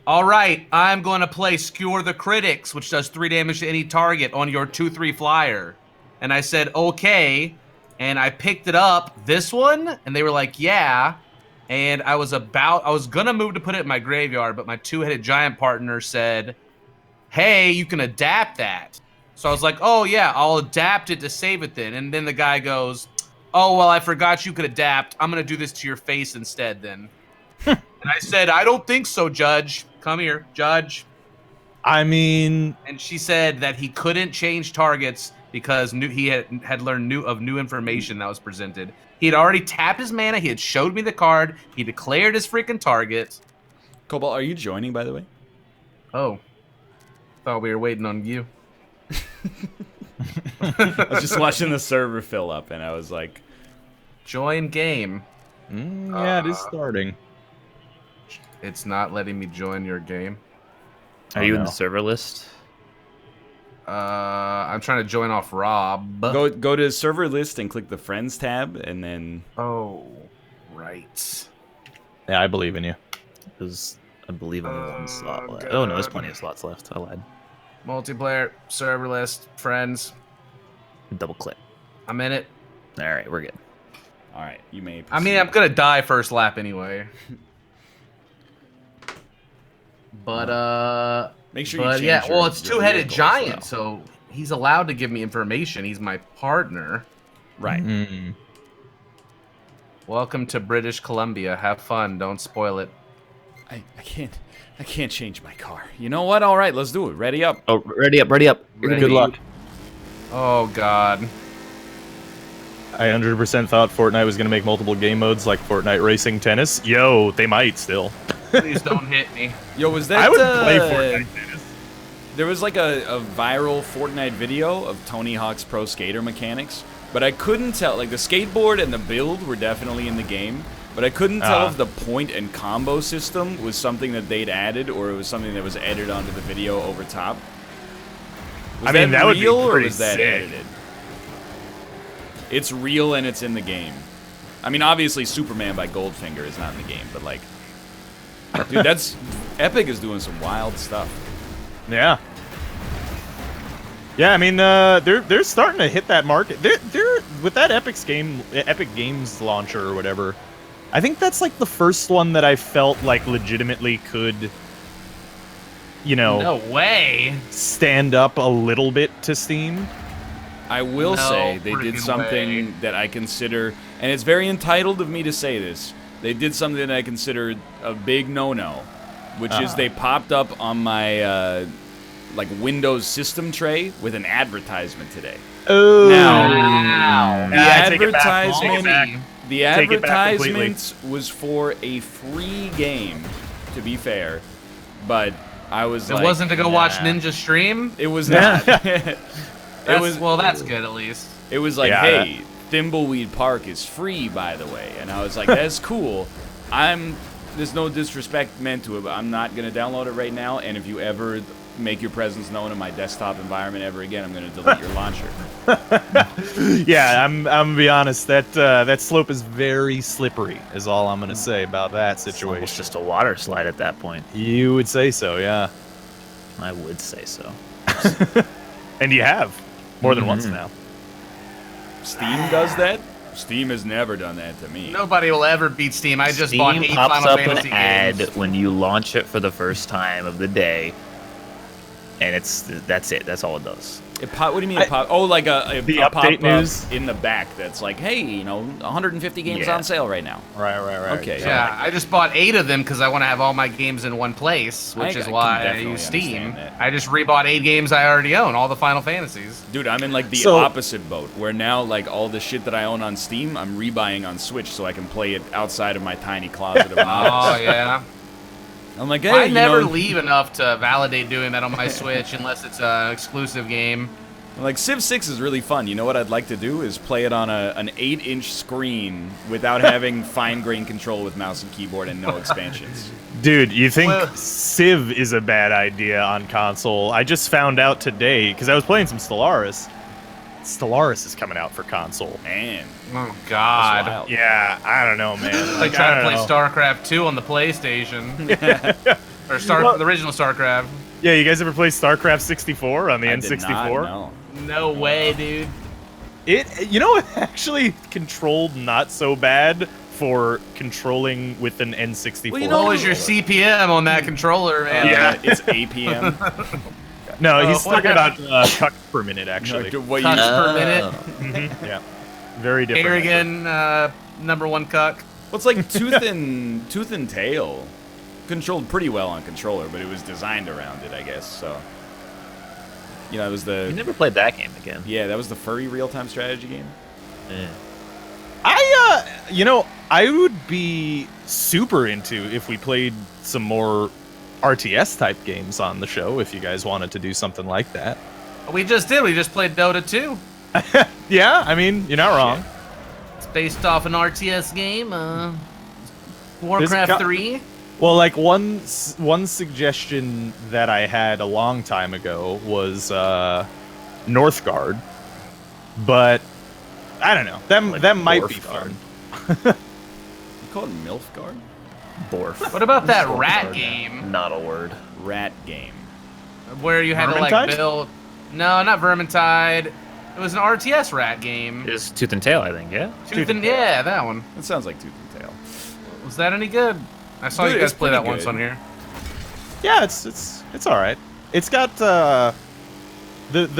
all right, I'm going to play Skewer the Critics, which does 3 damage to any target on your 2/3 flyer. And I said, okay. And I picked it up, this one, and they were like, yeah. And I was gonna move to put it in my graveyard, but my 2-headed giant partner said, hey, you can adapt that. So I was like, oh yeah, I'll adapt it to save it then. And then the guy goes, oh, well, I forgot you could adapt. I'm gonna do this to your face instead then. And I said, I don't think so, Judge. Come here, Judge. I mean, And she said that he couldn't change targets because he had learned new information that was presented. He had already tapped his mana. He had showed me the card. He declared his freaking target. Cobalt, are you joining, by the way? Oh. Thought we were waiting on you. I was just watching the server fill up, and I was like, Join game. yeah, it is starting. It's not letting me join your game. Are you in the server list? I'm trying to join off Rob. go to server list and click the friends tab, and then... Oh, right. Yeah, I believe in you. Because I believe only one slot left. God. Oh no, there's plenty of slots left. I lied. Multiplayer, server list, friends. Double click. I'm in it. All right, we're good. All right, you may proceed. I mean, I'm going to die first lap anyway. But, Make sure you But change yeah, your- well, it's your two-headed vehicle as giant, well. so he's allowed to give me information. He's my partner. Right. Mm. Welcome to British Columbia. Have fun. Don't spoil it. I can't change my car. You know what? All right, let's do it. Ready up. Oh, ready up, ready up. You're gonna Good be- luck. Oh God. I 100% thought Fortnite was going to make multiple game modes like Fortnite Racing Tennis. Yo, they might still. Please don't hit me. Yo, was that... I would play Fortnite Tennis. There was like a viral Fortnite video of Tony Hawk's Pro Skater mechanics, but I couldn't tell. Like, the skateboard and the build were definitely in the game, but I couldn't tell if the point and combo system was something that they'd added or it was something that was edited onto the video over top. Was I mean, that would be real or pretty was that sick. edited? It's real and it's in the game. I mean, obviously Superman by Goldfinger is not in the game, but like, dude, that's Epic is doing some wild stuff. Yeah. Yeah, I mean, they're starting to hit that market. They're with that Epic Games launcher or whatever. I think that's like the first one that I felt like legitimately could, you know, No way. stand up a little bit to Steam. I will No say they did freaking something way. that I consider, and it's very entitled of me to say this. They did something that I consider a big no-no, which is they popped up on my like Windows system tray with an advertisement today. Oh, Now, the I take it back. Take it back. the Take it back advertisement was for a free game, to be fair, but I was It like, wasn't to go watch nah. Ninja stream. It was not. Well, that's good at least. It was like, Yeah, hey, Thimbleweed Park is free, by the way. And I was like, that's cool. There's no disrespect meant to it, but I'm not going to download it right now. And if you ever make your presence known in my desktop environment ever again, I'm going to delete your launcher. Yeah, I'm gonna be honest. That slope is very slippery. Is all I'm gonna say about that situation. It's just a water slide at that point. You would say so, yeah. I would say so. And you have more than once now. Steam does that? Steam has never done that to me. Nobody will ever beat Steam. I just bought 8 Steam pops Final up Fantasy an ad games. when you launch it for the first time of the day, and that's it. That's all it does. What do you mean it pop? Oh, like a update pop-up news? in the back that's like, hey, 150 games Yeah. on sale right now. Right. Okay. Yeah, I just bought 8 of them because I want to have all my games in one place, which I is can why I definitely use Steam. understand that. I just rebought 8 games I already own, all the Final Fantasies. Dude, I'm in like the So- opposite boat, where now like all the shit that I own on Steam, I'm rebuying on Switch so I can play it outside of my tiny closet of an Oh, office. yeah. I'm like, hey, I never you know, leave enough to validate doing that on my Switch unless it's an exclusive game. like Civ 6 is really fun. You know what I'd like to do is play it on an 8-inch screen without having fine-grained control with mouse and keyboard and no expansions. Dude, you think Well- Civ is a bad idea on console? I just found out today because I was playing some Stellaris. Stellaris is coming out for console. Man, Oh, that's God. wild. Yeah, I don't know, man. Like I trying to don't play know. StarCraft 2 on the PlayStation. Or the original StarCraft. Yeah, you guys ever play StarCraft 64 on the I N64? did not know. No way, dude. It actually controlled not so bad for controlling with an N64. Well, you know What was your CPM on that controller, man? Yeah. It's APM. No, he's Oh, talking what? about cuts per minute, actually. Like, what Cuts you, per minute. Yeah, very different. Harrigan, #1 cuck. what's like tooth and tail? Controlled pretty well on controller, but it was designed around it, I guess. So, it was You the never played that game again. yeah, that was the furry real-time strategy game. Yeah. I would be super into if we played some more RTS type games on the show. If you guys wanted to do something like that. We just did. We just played Dota 2. Yeah, I mean, you're not wrong. It's based off an RTS game. There's a Warcraft co- 3. Well, like one suggestion that I had a long time ago was Northgard, but I don't know. That might be Borfgard. fun. You call it Milfgard? Borf. What about that rat game Not a word. Rat game. where you had to Vermintide? like build? No, not Vermintide. It was an RTS rat game. It's Tooth and Tail, I think. Yeah. Yeah, that one. That sounds like Tooth and Tail. Was that any good? I saw Dude, you guys it's play that pretty once good. on here. Yeah, it's all right. It's got the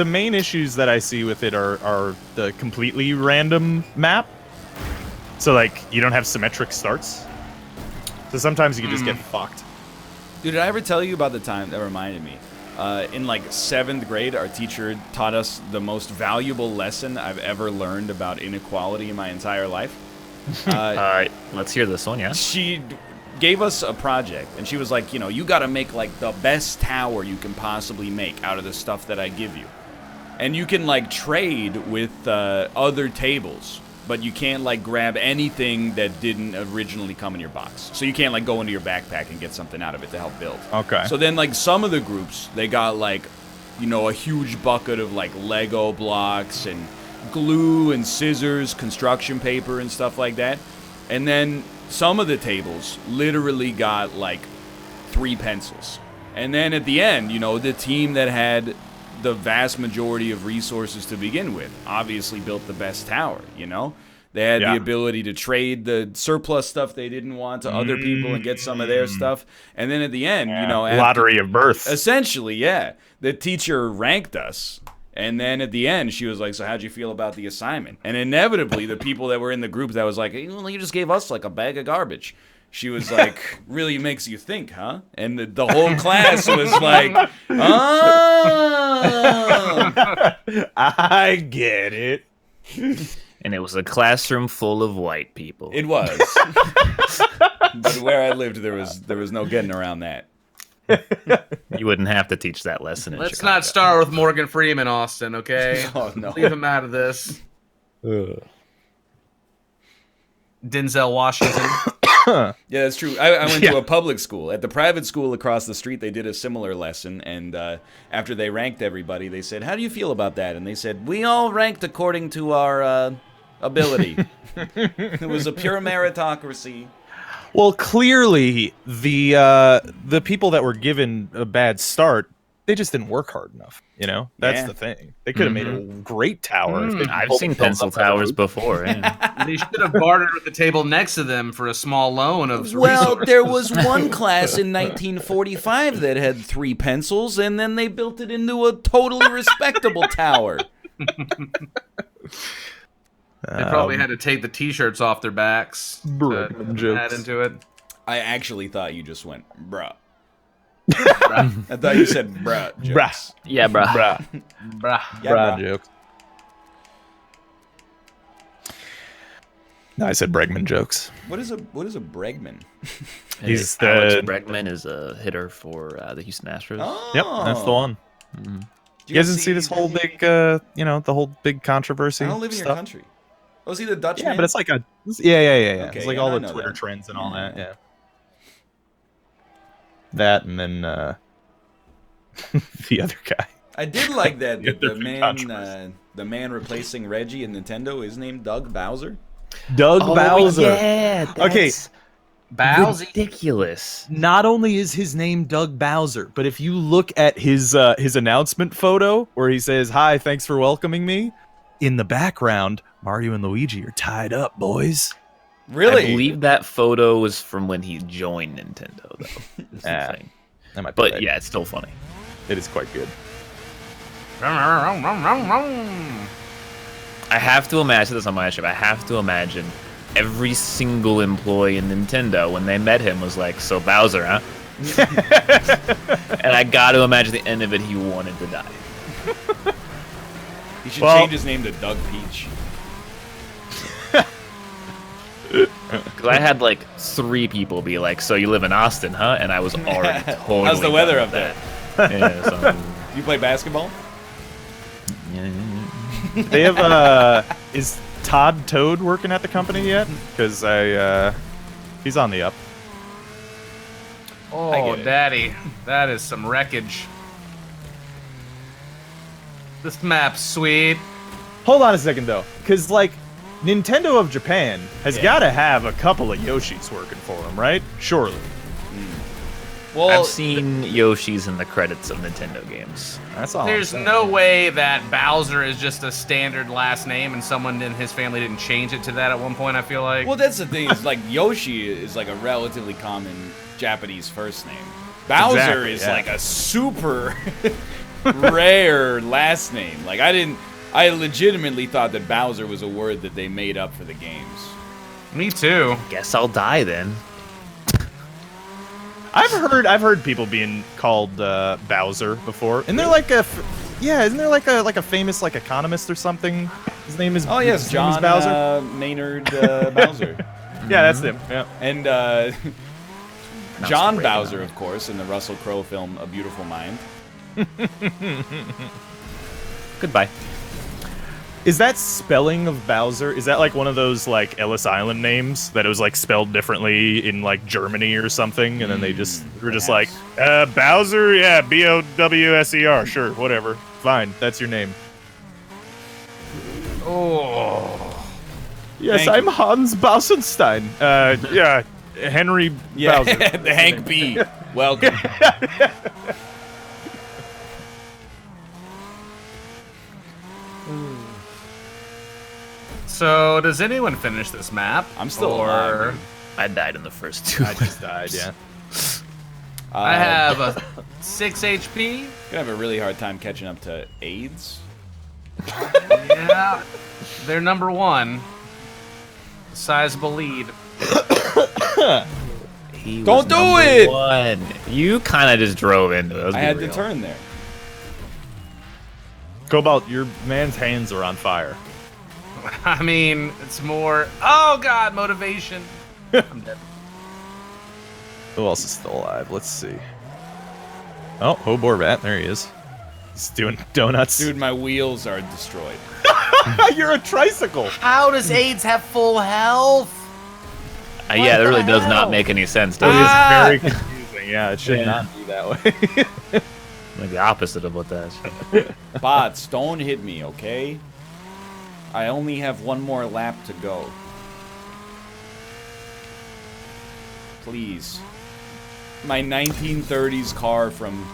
main issues that I see with it are the completely random map. So like you don't have symmetric starts. So sometimes you can just get fucked. Dude, did I ever tell you about the time that reminded me? In like 7th grade, our teacher taught us the most valuable lesson I've ever learned about inequality in my entire life. All right, let's hear this one. Yeah. She gave us a project, and she was like, you got to make like the best tower you can possibly make out of the stuff that I give you. And you can like trade with other tables, but you can't like grab anything that didn't originally come in your box. So you can't like go into your backpack and get something out of it to help build. Okay. So then like some of the groups, they got like, a huge bucket of like Lego blocks and glue and scissors, construction paper and stuff like that. And then some of the tables literally got like 3 pencils. And then at the end, the team that had the vast majority of resources to begin with obviously built the best tower, They had the ability to trade the surplus stuff they didn't want to other people and get some of their stuff. And then at the end, after- lottery of birth. essentially, yeah, the teacher ranked us. And then at the end, she was like, so how'd you feel about the assignment? And inevitably, the people that were in the group that was like, well, you just gave us like a bag of garbage. She was like, really makes you think, huh? And the whole class was like, oh. I get it. And it was a classroom full of white people. It was. But where I lived, there was no getting around that. You wouldn't have to teach that lesson in Let's Chicago. not start with Morgan Freeman, Austin, okay? Oh, no. Leave him out of this. Denzel Washington. Yeah, that's true. I went to a public school. At the private school across the street, they did a similar lesson. And after they ranked everybody, they said, "How do you feel about that?" And they said, "We all ranked according to our ability." It was a pure meritocracy. Well, clearly the people that were given a bad start, they just didn't work hard enough. You know, that's the thing. They could have made a great tower. If I've seen pencil towers before. Yeah. They should have bartered with the table next to them for a small loan of Well, resources. there was one class in 1945 that had 3 pencils, and then they built it into a totally respectable tower. They probably had to take the T-shirts off their backs to add into it. I actually thought you just went, bruh. I thought you said bruh jokes. Yeah, bruh. Bruh. Bruh. Yeah, Bruh bruh. jokes. No, I said Bregman jokes. What is a Bregman? He's Alex the- Bregman is a hitter for the Houston Astros. Oh. Yep, that's the one. Did You guys didn't see this whole big, the whole big controversy? I don't live in your stuff? country. Oh, is he the Dutch Yeah, man? but it's like yeah. Okay, It's like yeah, all I the know Twitter that. trends and all that. Yeah. That and then the other guy. I did like that Yeah, the they're man, controversy. the man replacing Reggie in Nintendo is named Doug Bowser. Doug Bowser. Yeah, that's Okay. Bowsy. ridiculous. Not only is his name Doug Bowser, but if you look at his announcement photo where he says, "Hi, thanks for welcoming me," in the background, Mario and Luigi are tied up, boys. Really? I believe that photo was from when he joined Nintendo, though. Is the Ah, thing. That might be But right. yeah, it's still funny. It is quite good. I have to imagine this on my show. I have to imagine every single employee in Nintendo when they met him was like, "So Bowser, huh?" And I got to imagine the end of it, he wanted to die. He should Well- change his name to Doug Peach. Because I had like 3 people be like, "So you live in Austin, huh?" And I was already totally. How's the weather done up with there? that. Yeah, so, You play basketball? They have is Todd Toad working at the company yet? Because he's on the up. Oh, get it. daddy. That is some wreckage. This map's sweet. Hold on a second though, because like Nintendo of Japan has got to have a couple of Yoshis working for them, right? Surely. Well, I've seen Yoshi's in the credits of Nintendo games. That's all. There's no way that Bowser is just a standard last name and someone in his family didn't change it to that at one point, I feel like. well, that's the thing. Is like Yoshi is like a relatively common Japanese first name. Bowser Exactly, is yeah. like a super rare last name. Like I legitimately thought that Bowser was a word that they made up for the games. Me too. Guess I'll die then. I've heard people being called Bowser before, and they're like isn't there like a famous like economist or something? His name is Oh yes, his name is John Bowser. Maynard Bowser, Yeah, that's him. Yeah. and John Reagan, Bowser, of course, in the Russell Crowe film A Beautiful Mind. Goodbye. Is that spelling of Bowser? Is that like one of those like Ellis Island names that it was like spelled differently in like Germany or something, and then they just were just like Bowser, yeah, Bowser, sure, whatever, fine, that's your name. Oh. Yes, Thank I'm Hans Bausenstein. Yeah, Henry Bowser. the Hank B. Welcome. So, does anyone finish this map? I'm still alive, dude. I died in the first 2. I just died. Yeah. I have a 6 HP. Gonna have a really hard time catching up to AIDS. Yeah. They're number 1. Sizable lead. He Don't was do number it! 1. You kind of just drove into it. Let's I be had real. to turn there. Cobalt, your man's hands are on fire. I mean, it's more. Oh God, motivation. I'm dead. Who else is still alive? Let's see. Oh, Hoborbat, there he is. He's doing donuts. Dude, my wheels are destroyed. You're a tricycle. How does AIDS have full health? Yeah, that really does not make any sense, does It it? is very confusing. Yeah, it should not be that way. Like the opposite of what that is. Bots, don't hit me, okay? I only have one more lap to go. Please. My 1930s car from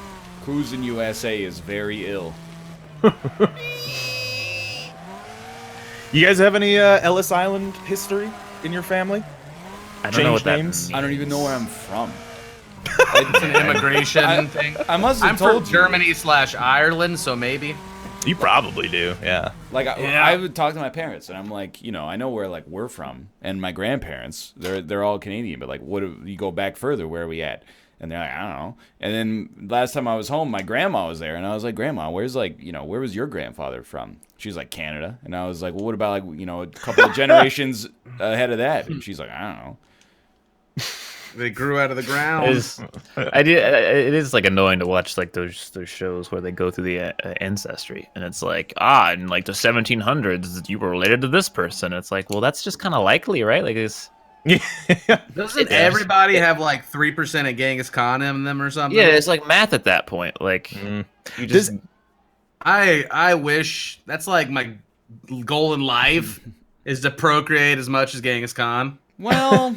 Cruisin' USA is very ill. You guys have any Ellis Island history in your family? I don't know what that names? means. I don't even know where I'm from. It's an immigration thing. I must have I'm told from you. Germany/Ireland, so maybe. You probably do, yeah. Like Yeah. I would talk to my parents, and I'm like, you know, I know where like we're from, and my grandparents, they're all Canadian, but like, what if you go back further? Where are we at? And they're like, I don't know. And then last time I was home, my grandma was there, and I was like, Grandma, where's like, you know, where was your grandfather from? She's like, Canada. And I was like, well, what about like, you know, a couple of generations ahead of that? And she's like, I don't know. They grew out of the ground. It is like annoying to watch like those shows where they go through the ancestry, and it's like, in like the 1700s you were related to this person. It's like, well, that's just kind of likely, right? Like it's Doesn't everybody have like 3% of Genghis Khan in them or something? yeah, it's like math at that point. Like you just I wish that's like my goal in life is to procreate as much as Genghis Khan. Well,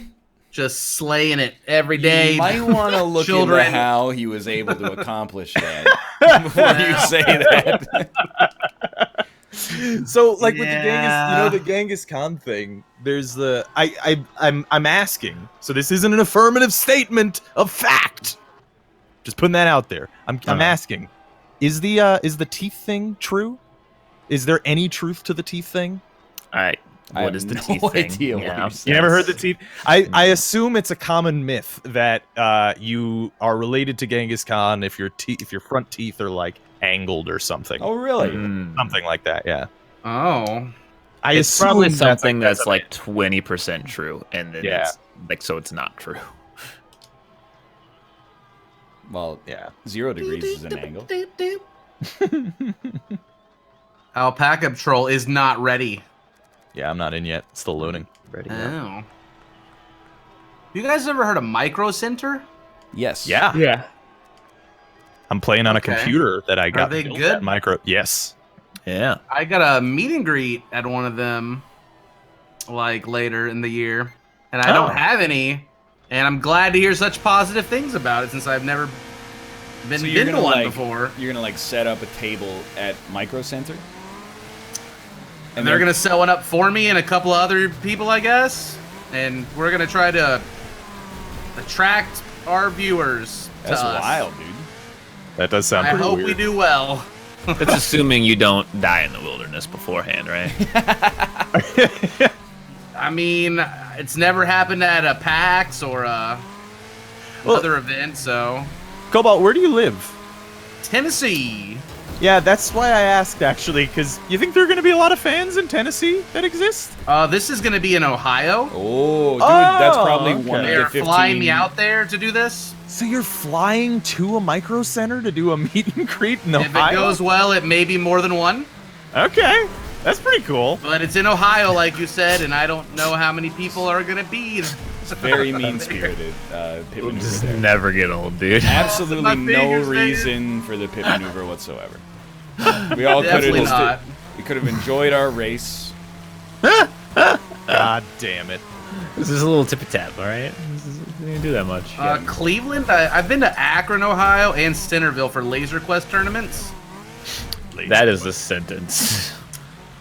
Just slaying it every day. you might want to look Children. into how he was able to accomplish that before you say that. So, like with the Genghis, Yeah. you know, the Genghis Khan thing. There's the I'm asking. So this isn't an affirmative statement of fact. Just putting that out there. I'm asking. Is the teeth thing true? Is there any truth to the teeth thing? I what have is the no teeth thing? idea what Yeah. you're You never heard the teeth? I assume it's a common myth that you are related to Genghis Khan if your front teeth are like angled or something. Oh, really? Something like that, yeah. Oh. I It's assume probably that's something a- that's like 20% true, and then Yeah. it's like so it's not true. Well, yeah. 0 degrees is an angle. Alpaca Patrol is not ready. Yeah, I'm not in yet. Still loading. Ready? Oh. You guys ever heard of Micro Center? Yes. Yeah. Yeah. I'm playing on a Okay. computer that I got. they built good? at Micro. Yes. Yeah. I got a meet and greet at one of them, like later in the year, and I don't have any. And I'm glad to hear such positive things about it since I've never been So you're to gonna one like before. you're gonna like set up a table at Micro Center, And they're gonna set one up for me and a couple of other people, I guess. And we're gonna try to attract our viewers. That's to us. wild, dude. That does sound I pretty hope weird. we do well. That's assuming you don't die in the wilderness beforehand, right? I mean, it's never happened at a PAX or other event, so Cobalt, where do you live? Tennessee. Yeah, that's why I asked actually, because you think there are going to be a lot of fans in Tennessee that exist? This is gonna be in Ohio. Oh, dude, that's probably okay. one of They the are 15. flying me out there to do this. So you're flying to a Micro Center to do a meet and greet in If Ohio? it goes well, it may be more than one. Okay, that's pretty cool. But it's in Ohio, like you said, and I don't know how many people are gonna be. It's very mean-spirited pit maneuver Just there. never get old, dude. Absolutely My no fingers, man. reason for the pit maneuver whatsoever. We all could Definitely not. have we could have enjoyed our race. God damn it. This is a little tippy tap, all right? We didn't do that much. Cleveland. I've been to Akron, Ohio, and Centerville for Laser Quest tournaments. That is the sentence.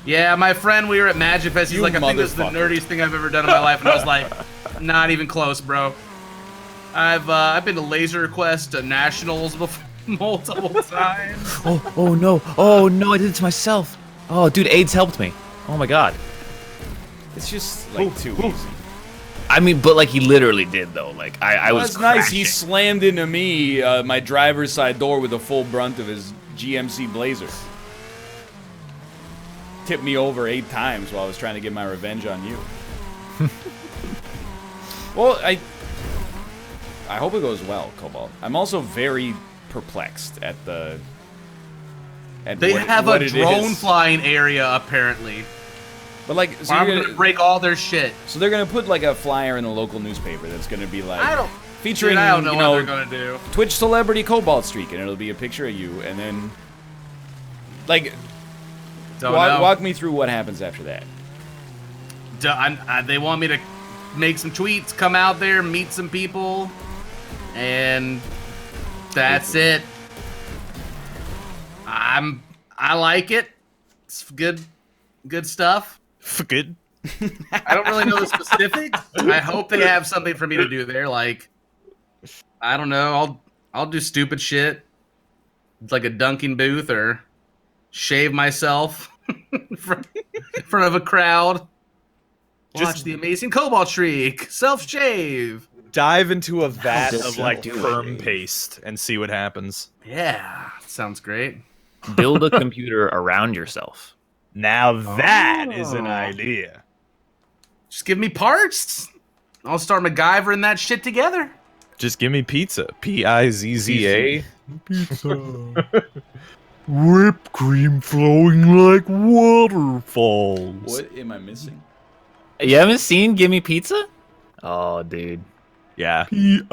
Yeah, my friend, we were at Magic Fest. He's You like, I think this is the motherfucker. nerdiest thing I've ever done in my life, and I was like, not even close, bro. I've been to Laser Quest nationals before multiple times. Oh no! Oh no! I did it to myself. Oh, dude, AIDS helped me. Oh my god. It's just like too easy. I mean, but like he literally did though. Like I Well, was. that's nice. He crashing. slammed into me, my driver's side door with the full brunt of his GMC Blazer. Tipped me over 8 times while I was trying to get my revenge on you. Well, I hope it goes well, Cobalt. I'm also very perplexed at the. At They what, have what a it drone is. flying area, apparently. But like, so I'm gonna break all their shit. So they're gonna put like a flyer in the local newspaper that's gonna be like featuring, I don't know you what know, they're gonna do. Twitch celebrity Cobalt Streak, and it'll be a picture of you, and then like walk me through what happens after that. They want me to make some tweets, come out there, meet some people, and that's it. I like it. It's good stuff. Good. I don't really know the specifics. I hope they have something for me to do there. Like, I don't know. I'll do stupid shit, like a dunking booth, or shave myself in front of a crowd. Watch the amazing Cobalt Streak. Self-shave. Dive into a vat of like perm paste and see what happens. Yeah, sounds great. Build a computer around yourself. Now that is an idea. Just give me parts. I'll start MacGyvering that shit together. Just give me pizza. Pizza. Pizza. Whipped cream flowing like waterfalls. What am I missing? You haven't seen Gimme Pizza? Oh, dude. Yeah. Pizza.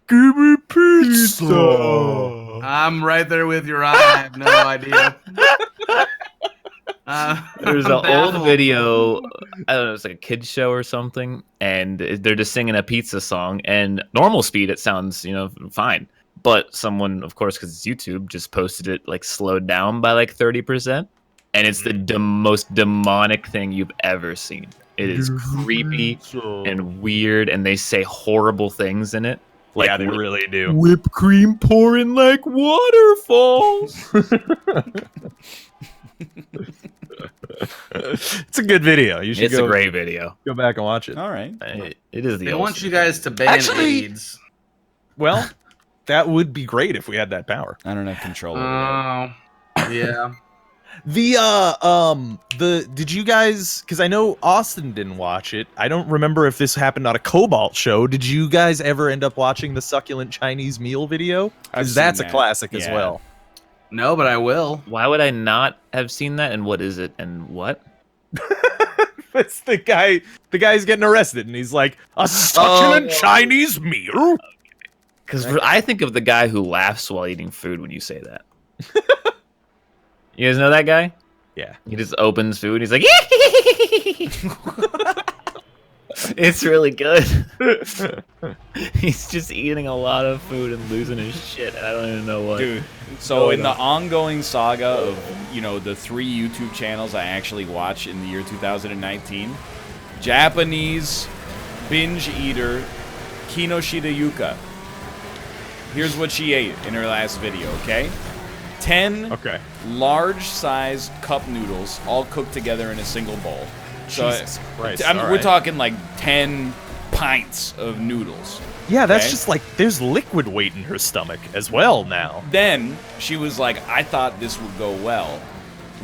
Give me pizza. I'm right there with you, Ryan. I have no idea. There's an old video, I don't know, it's like a kid's show or something, and they're just singing a pizza song, and normal speed, it sounds, fine. But someone, of course, because it's YouTube, just posted it, like, slowed down by, like, 30%, and it's the most demonic thing you've ever seen. It is creepy and weird, and they say horrible things in it. Like, yeah, they really do. Whipped cream pouring like waterfalls. It's a good video. You should it's a great video. Go back and watch it. All right. It is the They old want stuff. you guys to ban AIDS. Well, that would be great if we had that power. I don't have control over that. Oh, yeah. Did you guys, because I know Austin didn't watch it. I don't remember if this happened on a Cobalt show. Did you guys ever end up watching the succulent Chinese meal video? Because that's a classic as well. No, but I will. Why would I not have seen that? And what is it? And what? It's the guy. The guy's getting arrested, and he's like, a succulent Chinese meal? Because I think of the guy who laughs while eating food when you say that. You guys know that guy? Yeah. He just opens food. He's like, it's really good. He's just eating a lot of food and losing his shit. I don't even know what. Dude, so in the ongoing saga of, the 3 YouTube channels I actually watch in the year 2019, Japanese binge eater Kinoshita Yuka. Here's what she ate in her last video, okay? 10 large-sized cup noodles, all cooked together in a single bowl. So Jesus Christ. we're talking like 10 pints of noodles. Yeah, that's just like, there's liquid weight in her stomach as well now. Then she was like, I thought this would go well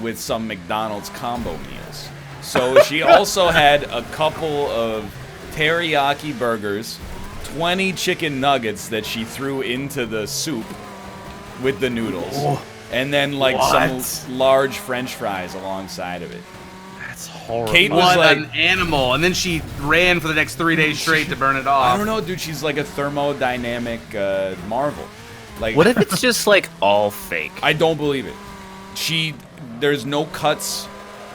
with some McDonald's combo meals. So she also had a couple of teriyaki burgers, 20 chicken nuggets that she threw into the soup with the noodles. And then like some large French fries alongside of it. That's horrible. Kate was like an animal, and then she ran for the next 3 days straight to burn it off. I don't know, dude. She's like a thermodynamic marvel. Like, what if it's just like all fake? I don't believe it. There's no cuts.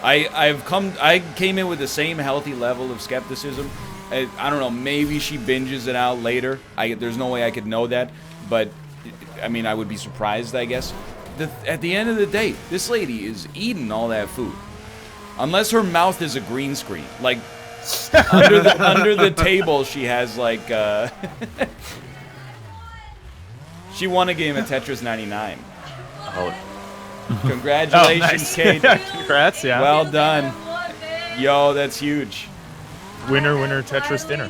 I came in with the same healthy level of skepticism. I don't know. Maybe she binges it out later. There's no way I could know that, but I mean, I would be surprised, I guess. At the end of the day, this lady is eating all that food. Unless her mouth is a green screen. Like, under the table, she has, like, she won a game at Tetris 99. Oh. Congratulations, nice. Kate. Congrats, yeah. Well done. Yo, that's huge. Winner, Tetris dinner.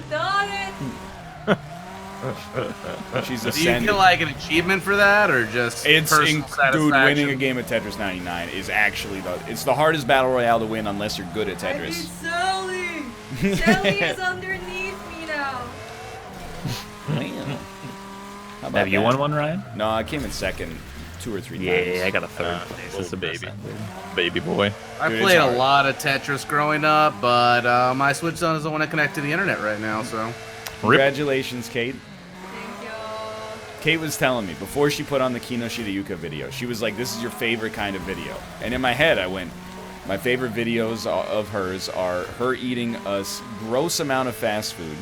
She's Do you ascended. feel like an achievement for that, or just personal Dude, satisfaction? winning a game at Tetris 99 is actually it's the hardest battle royale to win unless you're good at Tetris. Sally! Sally is underneath me now. Man. How about Have you that? won one, Ryan? No, I came in second. 2 or 3 times. Yeah, I got a third place. It's a baby boy. I Dude, played it's a hard. lot of Tetris growing up, but my Switch zone doesn't want to connect to the internet right now, so. Congratulations, Kate. Thank y'all. Kate was telling me before she put on the Kino Shirayuka video, she was like, this is your favorite kind of video. And in my head, I went, my favorite videos of hers are her eating a gross amount of fast food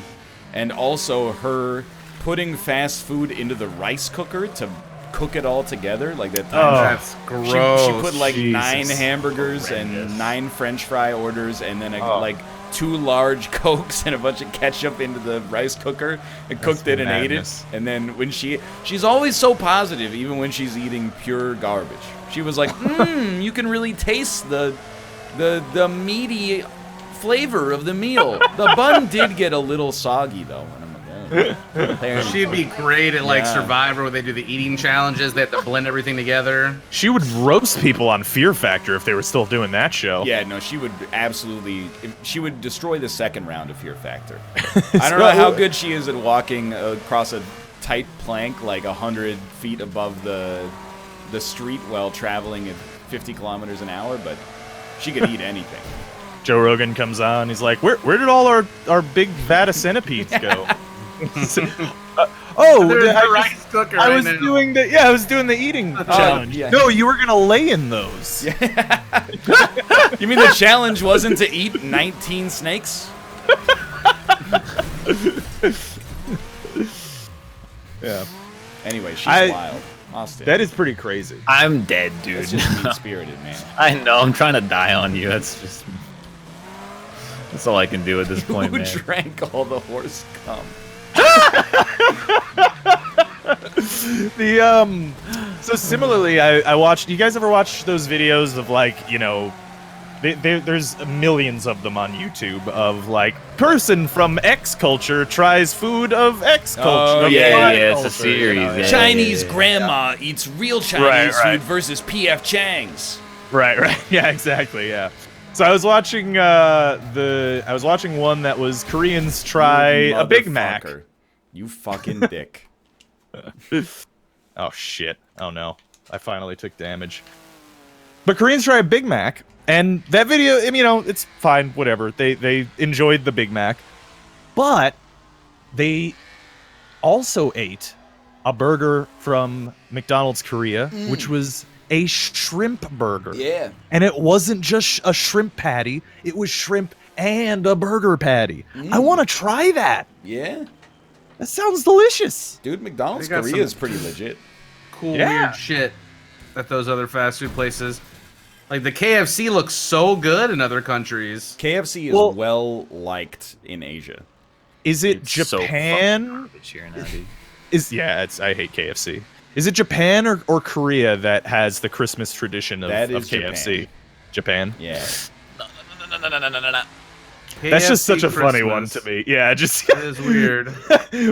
and also her putting fast food into the rice cooker to cook it all together. Like that time. That's gross. She put like Jesus. 9 hamburgers and 9 French fry orders and then like 2 large Cokes and a bunch of ketchup into the rice cooker and cooked it and madness. ate it. And then when she's always so positive, even when she's eating pure garbage. She was like, you can really taste the meaty flavor of the meal. The bun did get a little soggy though. And I'm like, oh. She'd be great at like Yeah. Survivor where they do the eating challenges. They have to blend everything together. She would roast people on Fear Factor if they were still doing that show. Yeah, no, she would absolutely. She would destroy the second round of Fear Factor. I don't know how good she is at walking across a tight plank like 100 feet above the street while traveling at 50 kilometers an hour, but she could eat anything. Joe Rogan comes on. He's like, "Where did all our big vat of centipedes go?" There's the rice cooker. I right was now. doing the I was doing the eating challenge. yeah. No, you were gonna lay in those. You mean the challenge wasn't to eat 19 snakes? Yeah, Anyway, she's wild. Austin. that is pretty crazy. I'm dead, dude. That's just mean-spirited, man. I know. I'm trying to die on you. That's all I can do at this point, Who man. drank all the horse cum? So similarly, I watched. You guys ever watch those videos of like, you know, there's millions of them on YouTube of like person from X culture tries food of X culture. Oh, of yeah, Y it's a culture, series. you know? Yeah. Chinese grandma eats real Chinese right. food versus P.F. Chang's. Right. Yeah, exactly. Yeah. So I was watching one that was Koreans try a Big Mac. Motherfucker. You fucking dick. Oh shit. Oh no. I finally took damage. But Koreans try a Big Mac, and that video, you know, it's fine, whatever. They enjoyed the Big Mac. But they also ate a burger from McDonald's Korea, which was a shrimp burger. Yeah. And it wasn't just a shrimp patty, it was shrimp and a burger patty. I want to try that. Yeah. That sounds delicious. Dude, McDonald's They got Korea is some- pretty legit. Cool, Yeah. weird shit at those other fast food places. Like the KFC looks so good in other countries. KFC is Well- well liked in Asia. Is it It's so Japan? garbage here now, dude. I hate KFC. Is it Japan or Korea that has the Christmas tradition of, That of is KFC? Japan. Yeah. That's just such a funny one Christmas. to me. Yeah, just It is weird.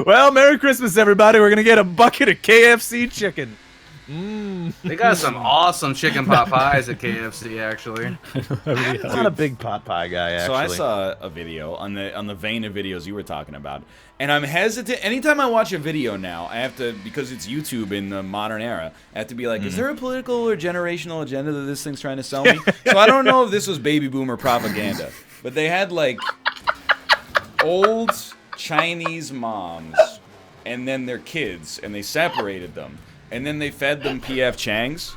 well, Merry Christmas, everybody. We're gonna get a bucket of KFC chicken. They got some awesome chicken pot pies at KFC, actually. I'm not a big pot pie guy, actually. So I saw a video on the vein of videos you were talking about, and I'm hesitant. Anytime I watch a video now, I have to, because it's YouTube in the modern era, I have to be like, is there a political or generational agenda that this thing's trying to sell me? So I don't know if this was baby boomer propaganda, but they had like old Chinese moms and then their kids, and they separated them, and then they fed them P.F. Chang's.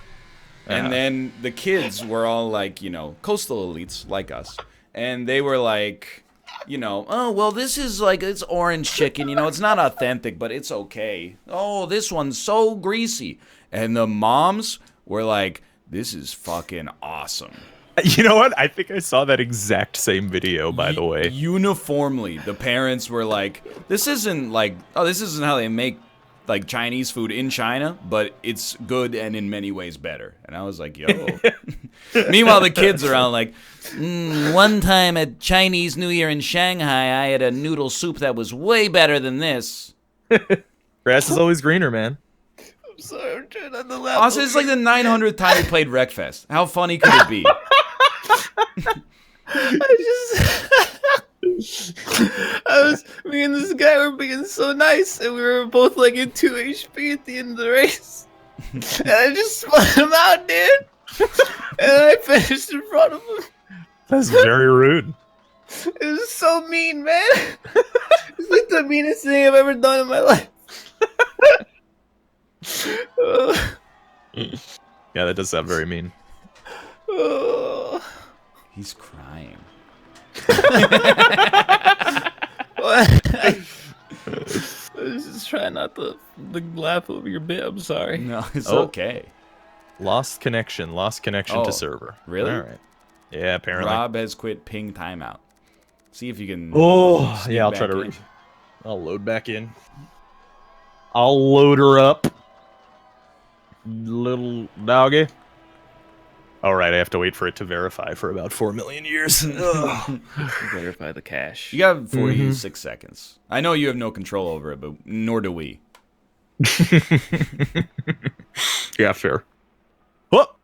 And then the kids were all like, you know, coastal elites like us. And they were like, you know, oh, well, this is like, it's orange chicken. You know, it's not authentic, but it's okay. Oh, this one's so greasy. And the moms were like, this is fucking awesome. You know what? I think I saw that exact same video, by the way. Uniformly, the parents were like, this isn't like, oh, this isn't how they make like Chinese food in China, but it's good and in many ways better. And I was like, yo. Meanwhile, the kids are around like, one time at Chinese New Year in Shanghai, I had a noodle soup that was way better than this. Grass is always greener, man. I'm sorry, I'm trying not to laugh. Also, it's like the 900th time we played Wreckfest. How funny could it be? Me and this guy were being so nice, and we were both like in 2 HP at the end of the race. And I just spun him out, dude. And I finished in front of him. That's very rude. It was so mean, man. It's like the meanest thing I've ever done in my life. Yeah, that does sound very mean. He's crying. I was just trying not to laugh over your bit. I'm sorry. No, it's Oh. okay. Lost connection Oh, to server. really? All right. Yeah, apparently. Rob has quit ping timeout. See if you can. Oh, sneak yeah, I'll back try to in. I'll load back in. I'll load her up. Little doggy. All right, I have to wait for it to verify for about 4 million years. Verify the cache. You got 46 seconds. I know you have no control over it, but nor do we. Yeah, fair. Whoop!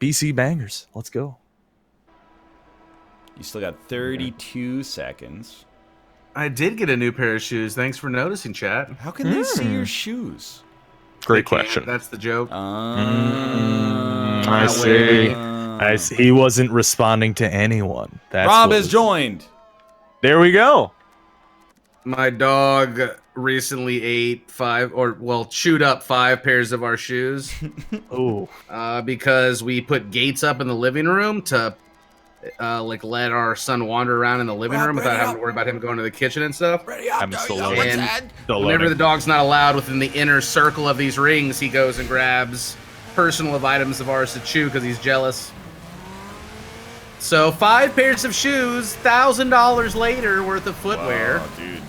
BC bangers. Let's go. You still got 32 seconds. I did get a new pair of shoes. Thanks for noticing, chat. How can they see your shoes? Great They can't. question. That's the joke. I see. I see. He wasn't responding to anyone. That's Rob what has was- joined. There we go. My dog recently ate chewed up 5 pairs of our shoes Oh, because we put gates up in the living room to let our son wander around in the living room without having to worry about him going to the kitchen and stuff. I'm still loading. And Still whenever loading. the dog's not allowed within the inner circle of these rings, he goes and grabs personal items of ours to chew because he's jealous. So 5 pairs of shoes, $1,000 later worth of footwear. Oh, dude.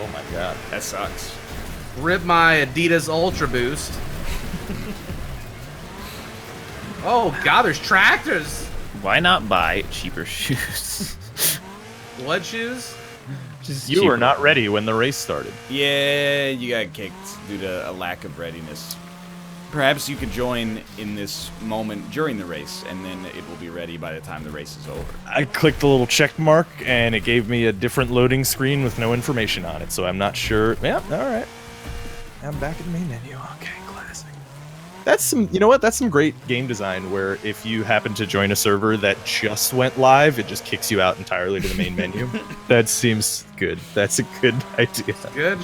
Oh my god. That sucks. Rip my Adidas Ultra Boost. Oh god, there's tractors. Why not buy cheaper shoes? Blood shoes? Just You were cheaper. not ready when the race started. Yeah, you got kicked due to a lack of readiness. Perhaps you could join in this moment during the race, and then it will be ready by the time the race is over. I clicked the little check mark, and it gave me a different loading screen with no information on it, so I'm not sure. Yeah, all right. I'm back in the main menu. Okay, classic. That's some, you know what? That's some great game design where if you happen to join a server that just went live, it just kicks you out entirely to the main menu. That seems good. That's a good idea. Good.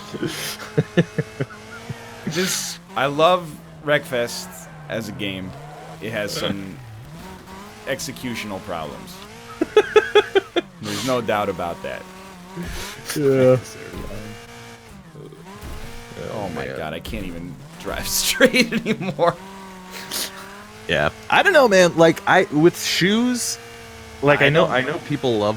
I love Wreckfest as a game. It has some executional problems. There's no doubt about that. Yeah. Oh my god, I can't even drive straight anymore. Yeah. I don't know, man. Like with shoes, like I know people love.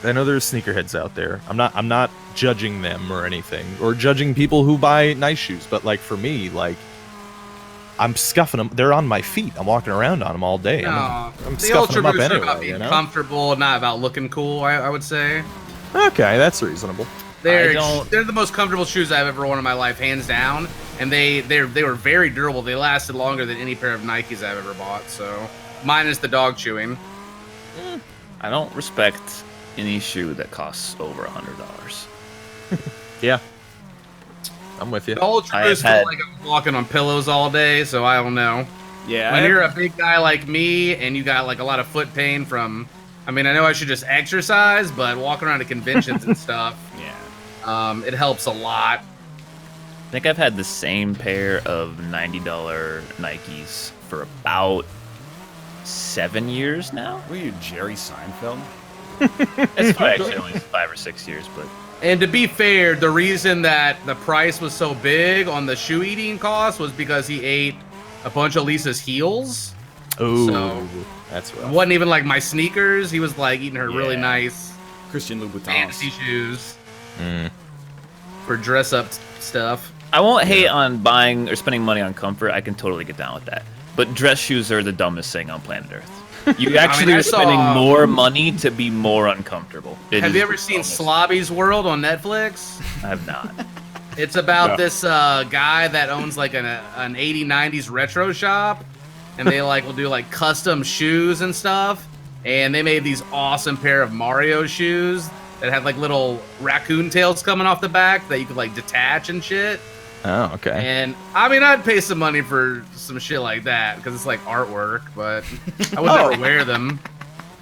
I know there's sneakerheads out there. I'm not judging them or anything, or judging people who buy nice shoes. But like for me, like I'm scuffing them. They're on my feet. I'm walking around on them all day. No, I'm the scuffing Ultra them up Boosts are anyway. about being You know? comfortable, not about looking cool. I would say Okay, that's reasonable. they're don't- the most comfortable shoes I've ever worn in my life, hands down. And they were very durable. They lasted longer than any pair of Nikes I've ever bought. So minus the dog chewing. I don't respect any shoe that costs over $100. Yeah, I'm with you. The Ultra I Boosts have feel had- like I'm walking on pillows all day, so I don't know. Yeah, When you're a big guy like me and you got like a lot of foot pain from, I mean, I know I should just exercise, but walking around to conventions and stuff, yeah. it helps a lot. I think I've had the same pair of $90 Nikes for about 7 years now. Were you Jerry Seinfeld? It's probably actually only 5 or 6 years, but And to be fair, the reason that the price was so big on the shoe eating cost was because he ate a bunch of Lisa's heels. Oh, So- that's It rough. wasn't even like my sneakers. He was like eating her really Yeah. nice Christian Louboutins. fancy shoes Mm. for dress up stuff. I won't hate on buying or spending money on comfort. I can totally get down with that. But dress shoes are the dumbest thing on planet Earth. You actually I are saw- spending more money to be more uncomfortable. It Have is you ever the seen dumbest. Slobby's World on Netflix? I have not. It's about No. this guy that owns like an 80s, 90s retro shop, and they like will do like custom shoes and stuff. And they made these awesome pair of Mario shoes that had like little raccoon tails coming off the back that you could like detach and shit. Oh, okay. And I mean, I'd pay some money for some shit like that because it's like artwork, but I would never wear them.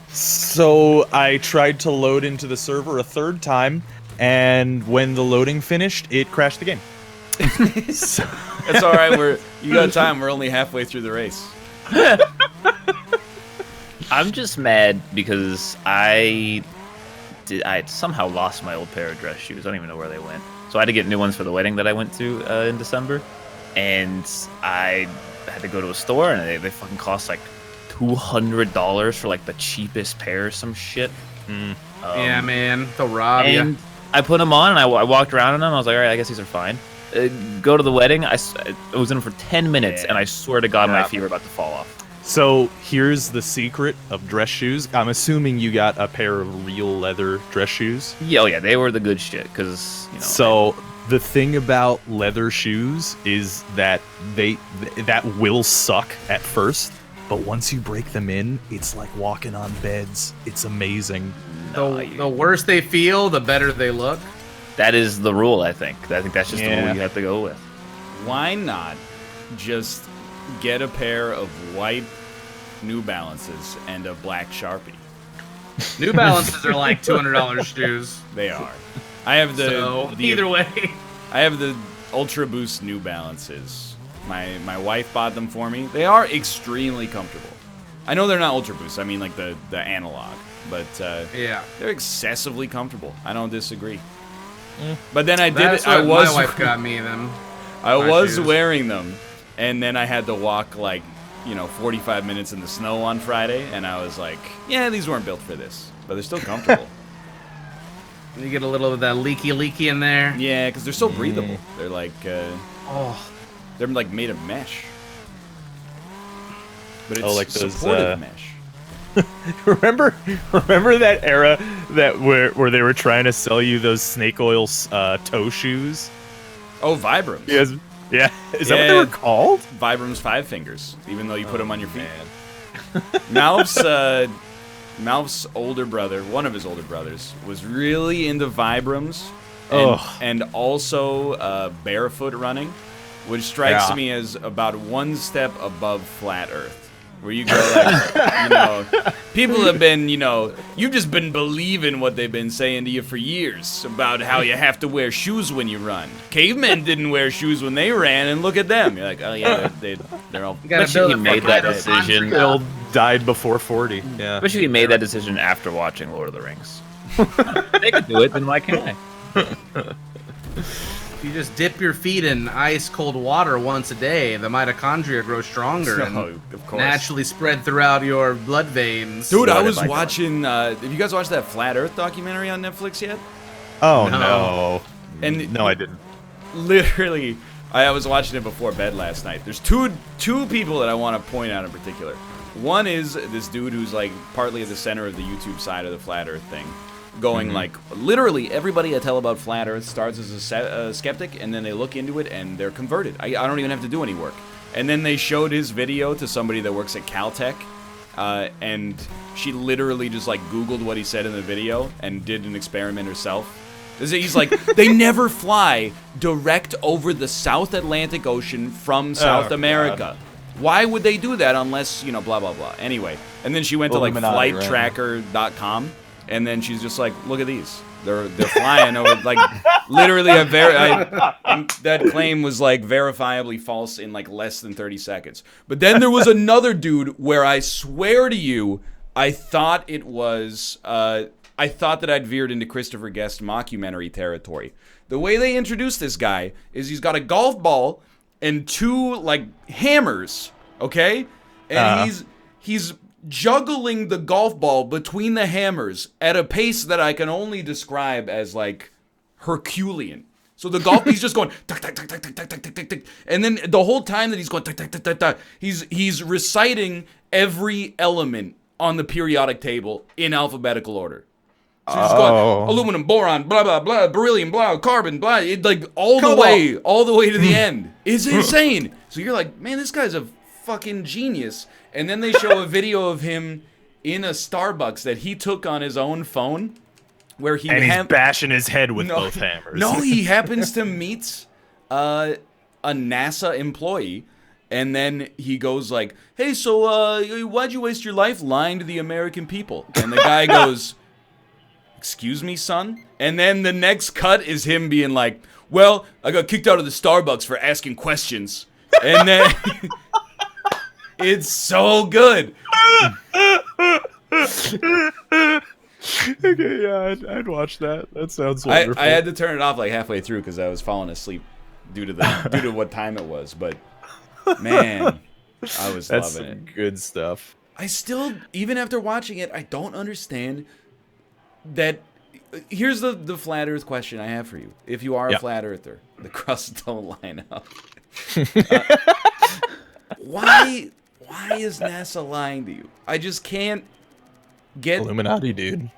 So I tried to load into the server a third time, and when the loading finished, it crashed the game. It's all right. You got time. We're only halfway through the race. I'm just mad because I somehow lost my old pair of dress shoes. I don't even know where they went. So I had to get new ones for the wedding that I went to in December, and I had to go to a store, and they fucking cost like $200 for like the cheapest pair or some shit. Yeah, man, they'll rob you. And I put them on, and I walked around in them. I was like, all right, I guess these are fine. Go to the wedding. I was in them for 10 minutes, and I swear to God, my feet were about to fall off. So here's the secret of dress shoes. I'm assuming you got a pair of real leather dress shoes. Yeah, oh yeah, they were the good shit. Because So the thing about leather shoes is that that will suck at first, but once you break them in, it's like walking on beds. It's amazing. The worse they feel, the better they look. That is the rule, I think. I think that's just the rule you have to go with. Why not just get a pair of white New Balances and a black Sharpie? New Balances are like $200 shoes. They are. I have either way. I have the Ultra Boost New Balances. My wife bought them for me. They are extremely comfortable. I know they're not Ultra Boost. I mean like the analog, but yeah, they're excessively comfortable. I don't disagree. But then my wife got me them. I was wearing them, and then I had to walk like 45 minutes in the snow on Friday, and I was like, yeah, these weren't built for this, but they're still comfortable. You get a little of that leaky in there. Yeah, because they're so breathable. They're like, they're like made of mesh. But it's like those, supportive mesh. Remember that era where they were trying to sell you those snake oil toe shoes? Oh, Vibrams. Yes. Yeah. Is that what they were called? Vibrams 5 fingers, even though you put them on your feet. Malf's older brother, one of his older brothers, was really into Vibrams and also barefoot running, which strikes me as about one step above flat Earth. Where you go like, people have been, you've just been believing what they've been saying to you for years about how you have to wear shoes when you run. Cavemen didn't wear shoes when they ran, and look at them. You're like, oh yeah, they're all. Bet you he made that decision. They all died before 40. Yeah. Bet you he made that decision after watching Lord of the Rings. They could do it, then why can't I? If you just dip your feet in ice cold water once a day, the mitochondria grow stronger and of course. naturally spread throughout your blood veins. Dude, I was watching. Have you guys watched that Flat Earth documentary on Netflix yet? Oh no. And no, I didn't. Literally, I was watching it before bed last night. There's two people that I want to point out in particular. One is this dude who's like partly at the center of the YouTube side of the Flat Earth thing. Going like, literally everybody I tell about Flat Earth starts as a skeptic, and then they look into it and they're converted. I don't even have to do any work. And then they showed his video to somebody that works at Caltech, and she literally just like Googled what he said in the video and did an experiment herself. He's like, they never fly direct over the South Atlantic Ocean from South America. God. Why would they do that unless, blah, blah, blah. Anyway, and then she went to like flighttracker.com. And then she's just like, look at these. They're flying over, like, literally that claim was, like, verifiably false in, like, less than 30 seconds. But then there was another dude where I swear to you, I thought that I'd veered into Christopher Guest mockumentary territory. The way they introduced this guy is he's got a golf ball and two, like, hammers, okay? And he's juggling the golf ball between the hammers at a pace that I can only describe as like Herculean. So the golf, he's just going tuck, tuck, tuck, tuck, tuck, tuck, tuck, tuck, tuck. And then the whole time that he's going tuck, tuck, tuck, tuck, tuck, he's reciting every element on the periodic table in alphabetical order. So he's going aluminum, boron, blah blah blah, beryllium, blah, carbon, blah, like all the way to the end. It's insane. So you're like, man, this guy's a fucking genius. And then they show a video of him in a Starbucks that he took on his own phone, where he's bashing his head with both hammers. No, he happens to meet a NASA employee, and then he goes like, "Hey, so why'd you waste your life lying to the American people?" And the guy goes, "Excuse me, son?" And then the next cut is him being like, "Well, I got kicked out of the Starbucks for asking questions." And then it's so good. Okay, yeah, I'd watch that. That sounds wonderful. I had to turn it off like halfway through because I was falling asleep due to what time it was. But man, I was That's loving some it. good stuff. I still, even after watching it, I don't understand that. Here's the flat Earth question I have for you. If you are a flat Earther, the crusts don't line up. Why is NASA lying to you? I just can't get Illuminati, dude.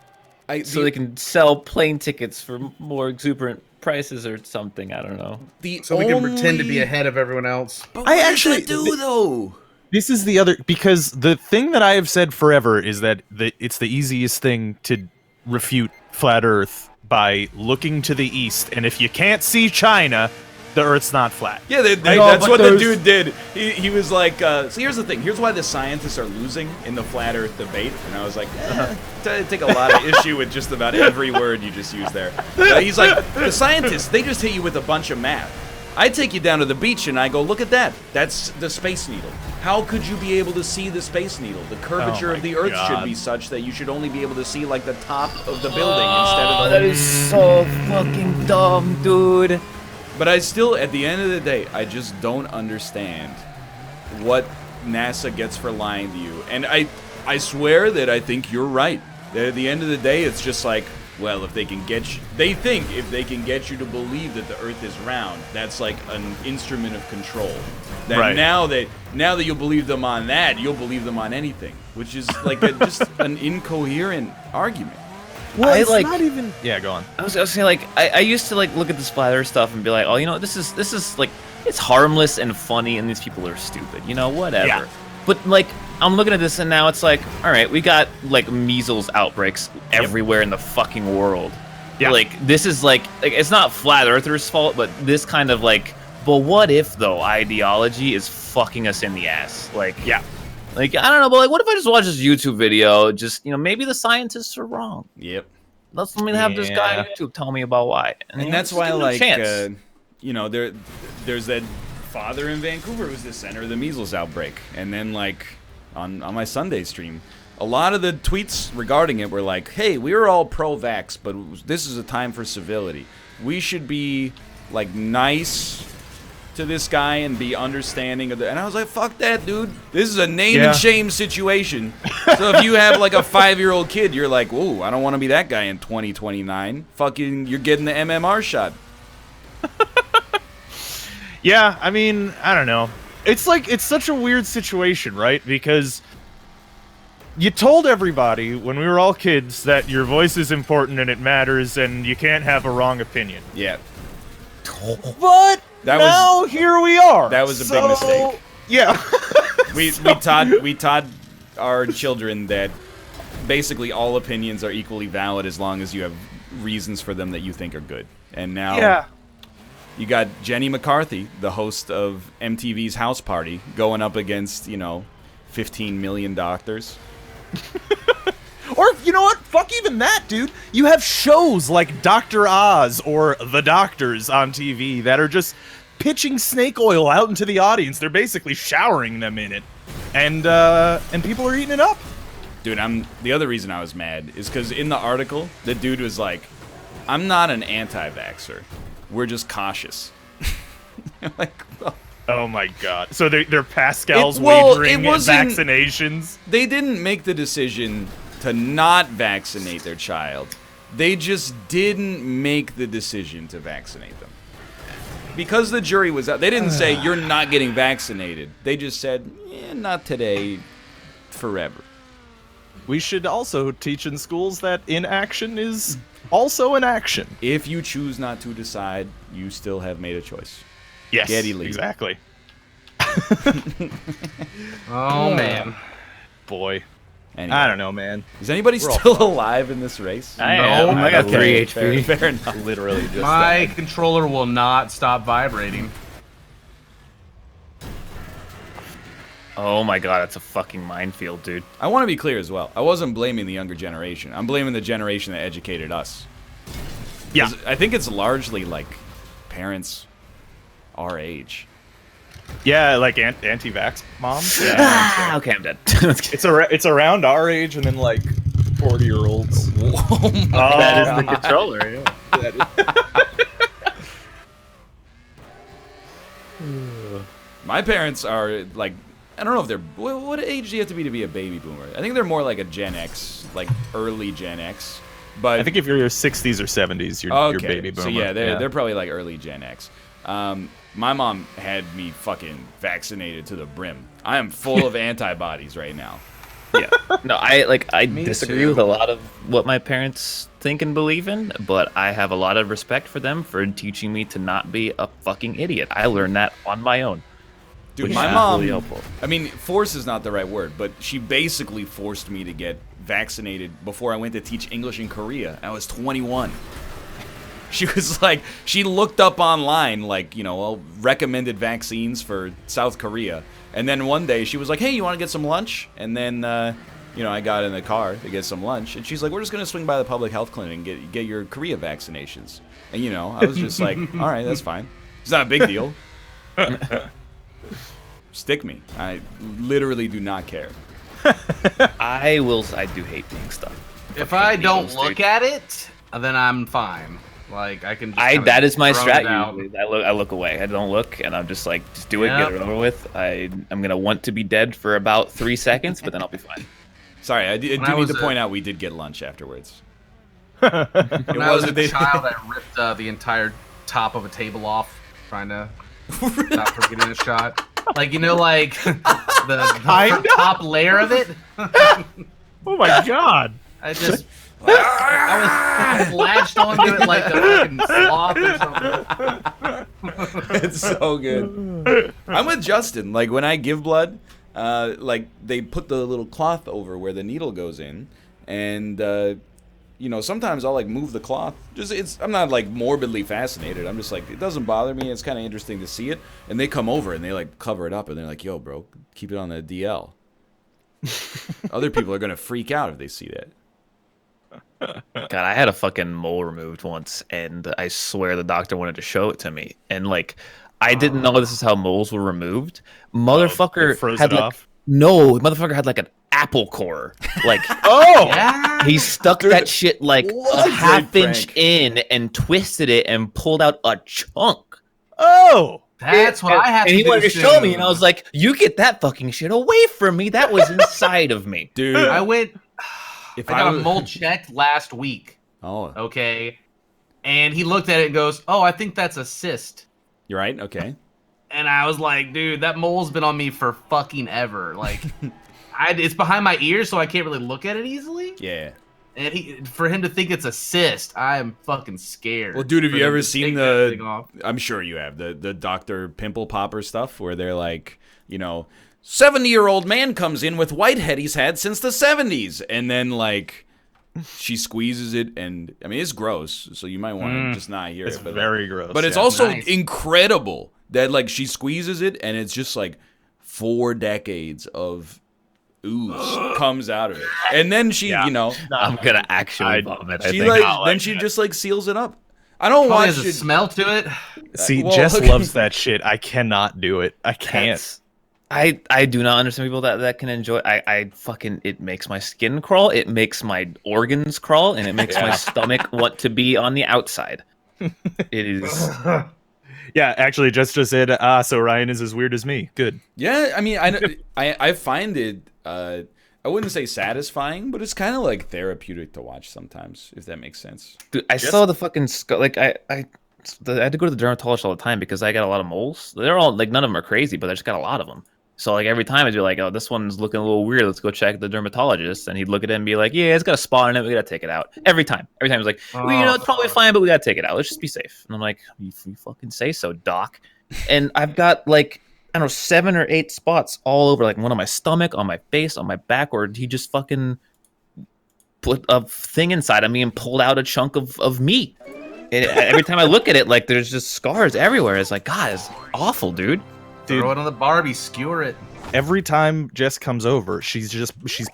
So they can sell plane tickets for more exuberant prices or something. I don't know. So we can pretend to be ahead of everyone else. But what does that do though? This is the other, because the thing that I have said forever is that it's the easiest thing to refute flat Earth by looking to the east, and if you can't see China, the Earth's not flat. Yeah, that's what the dude did. He was like, so here's the thing. Here's why the scientists are losing in the flat Earth debate. And I was like, take a lot of issue with just about every word you just used there. He's like, the scientists, they just hit you with a bunch of math. I take you down to the beach and I go, look at that. That's the Space Needle. How could you be able to see the Space Needle? The curvature of the Earth should be such that you should only be able to see like the top of the building instead of the... That is so fucking dumb, dude. But I still, at the end of the day, I just don't understand what NASA gets for lying to you. And I swear that I think you're right. That at the end of the day, it's just like, well, if they can get you, they think if they can get you to believe that the Earth is round, that's like an instrument of control. That now that you'll believe them on that, you'll believe them on anything, which is like just an incoherent argument. Well, it's not even... Yeah, go on. I was saying, like, I used to like look at the splatter stuff and be like, oh, you know, this is like, it's harmless and funny, and these people are stupid, you know, whatever. Yeah. But like, I'm looking at this and now it's like, all right, we got like measles outbreaks everywhere in the fucking world. Yeah. Like, this is like it's not flat earthers' fault, but this kind of like, but what if though ideology is fucking us in the ass? Like, like, I don't know, but like, what if I just watch this YouTube video? Just, you know, maybe the scientists are wrong. Yep. Let me have this guy on YouTube tell me about why. And that's why, like, you know, there's that father in Vancouver who's the center of the measles outbreak. And then, like, on my Sunday stream, a lot of the tweets regarding it were like, hey, we were all pro-vax, but this is a time for civility. We should be, like, nice to this guy and be understanding of and I was like, fuck that, dude. This is a name and shame situation. So if you have like a 5-year-old kid, you're like, whoa, I don't want to be that guy in 2029. Fucking, you're getting the MMR shot. Yeah, I mean, I don't know. It's like, it's such a weird situation, right? Because you told everybody when we were all kids that your voice is important and it matters and you can't have a wrong opinion. Yeah. But here we are. That was a big mistake. Yeah. we taught our children that basically all opinions are equally valid as long as you have reasons for them that you think are good. And now you got Jenny McCarthy, the host of MTV's House Party, going up against, you know, 15 million doctors. Or, you know what? Fuck even that, dude. You have shows like Dr. Oz or The Doctors on TV that are just pitching snake oil out into the audience. They're basically showering them in it. And people are eating it up. Dude, the other reason I was mad is because in the article, the dude was like, I'm not an anti-vaxxer. We're just cautious. Like, well, oh my god. So they're Pascal's wagering vaccinations? They didn't make the decision to not vaccinate their child. They just didn't make the decision to vaccinate them. Because the jury was out, they didn't say, you're not getting vaccinated. They just said, not today, forever. We should also teach in schools that inaction is also an action. If you choose not to decide, you still have made a choice. Yes, Get illegal. Exactly. Oh, man. Boy. Anyway. I don't know, man. Is anybody still alive in this race? I am. I got 3 HP. Fair enough. Literally just My controller will not stop vibrating. Oh my god, it's a fucking minefield, dude. I want to be clear as well. I wasn't blaming the younger generation. I'm blaming the generation that educated us. Yeah. I think it's largely like parents our age. Yeah, like anti-vax moms. Yeah. Ah, okay, I'm dead. It's around our age, and then like 40-year-olds. That is the controller. Yeah. My parents are like, I don't know if they're, what age do you have to be a baby boomer? I think they're more like a Gen X, like early Gen X. But I think if you're your 60s or 70s, you're baby boomer. So yeah, they're probably like early Gen X. My mom had me fucking vaccinated to the brim. I am full of antibodies right now. Yeah. No, I Me disagree too. with a lot of what my parents think and believe in, but I have a lot of respect for them for teaching me to not be a fucking idiot. I learned that on my own. Dude, which my is mom, really helpful. I mean, force is not the right word, but she basically forced me to get vaccinated before I went to teach English in Korea. I was 21. She was like, she looked up online, like, recommended vaccines for South Korea. And then one day she was like, hey, you want to get some lunch? And then, I got in the car to get some lunch. And she's like, we're just going to swing by the public health clinic and get your Korea vaccinations. And, I was just like, all right, that's fine. It's not a big deal. Stick me. I literally do not care. I do hate being stuck. If I don't look at it, then I'm fine. Like I can. That is my drone it strat out. usually. I look away. I don't look, and I'm just like, just do it, get it over with. I'm gonna want to be dead for about 3 seconds, but then I'll be fine. Sorry, I do need to point out we did get lunch afterwards. When I was a child, I ripped the entire top of a table off, trying to stop from getting a shot. Like the top layer of it. Oh my god! I was latched onto it like a fucking sloth or something. It's so good. I'm with Justin. Like when I give blood, like they put the little cloth over where the needle goes in, and sometimes I'll like move the cloth. I'm not like morbidly fascinated. I'm just like, it doesn't bother me. It's kind of interesting to see it. And they come over and they like cover it up and they're like, yo, bro, keep it on the DL. Other people are gonna freak out if they see that. God, I had a fucking mole removed once, and I swear the doctor wanted to show it to me. And like, I didn't know this is how moles were removed. Motherfucker froze had it like, off? no, motherfucker had like an apple core. Like, Yeah. he stuck that shit like what a a half great inch prank. in and twisted it and pulled out a chunk. Oh! That's what I have to And do. he wanted to show me, and I was like, you get that fucking shit away from me. That was inside of me. Dude, I went. if I got a was- mole checked last week. Oh, Okay. And he looked at it and goes, oh, I think that's a cyst. you're right. Okay. And I was like, dude, that mole's been on me for fucking ever. Like, it's behind my ears, so I can't really look at it easily. Yeah. And for him to think it's a cyst, I am fucking scared. Well, dude, have for you them ever to seen take that thing the? off. I'm sure you have the Dr. Pimple Popper stuff where they're like, 70-year-old man comes in with whitehead he's had since the 70s, and then like she squeezes it, and I mean it's gross, so you might want to just not hear It's it. But very gross. But it's yeah. also Nice. incredible that like she squeezes it, and it's just like 4 decades of ooze comes out of it, and then she, Yeah. I'm gonna actually vomit. I she think. like then she just like seals it up. I don't Probably watch has a it. smell to it. See, Well, Jess okay. loves that shit. I cannot do it. I can't. That's- I do not understand people that can enjoy. I fucking, it makes my skin crawl, it makes my organs crawl, and it makes my stomach want to be on the outside. It is. Yeah, actually, Jess just said, so Ryan is as weird as me. Good. Yeah, I mean, I find it. I wouldn't say satisfying, but it's kind of like therapeutic to watch sometimes, if that makes sense. Dude, I saw the fucking like I had to go to the dermatologist all the time because I got a lot of moles. They're all like, none of them are crazy, but I just got a lot of them. So like every time I'd be like, oh, this one's looking a little weird. Let's go check the dermatologist. And he'd look at it and be like, yeah, it's got a spot in it. We gotta take it out. Every time he's like, well, it's probably fine, but we gotta take it out. Let's just be safe. And I'm like, you fucking say so, doc. And I've got like, don't know, 7 or 8 spots all over, like one on my stomach, on my face, on my back, where he just fucking put a thing inside of me and pulled out a chunk of meat. And every time I look at it, like there's just scars everywhere. It's like, God, it's awful, dude. Throw it on the Barbie, skewer it. Every time Jess comes over, she's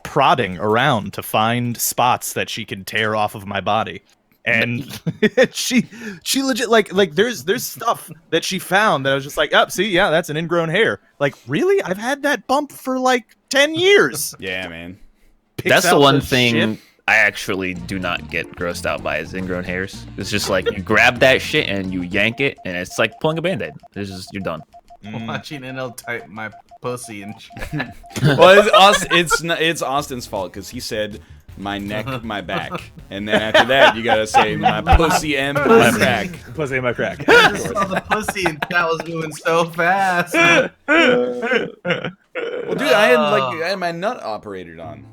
prodding around to find spots that she can tear off of my body. And she legit like there's stuff that she found that I was just like, oh, see, yeah, that's an ingrown hair. Like, really? I've had that bump for like 10 years. Yeah, man. That's the one thing shit I actually do not get grossed out by is ingrown hairs. It's just like you grab that shit and you yank it, and it's like pulling a band-aid. It's just, you're done. Watching NL type my pussy and shit. Well, it's Austin's fault because he said my neck, my back, and then after that you gotta say my pussy and my crack. Pussy and my crack. I saw the pussy and that was moving so fast. Well, dude, I had my nut operated on.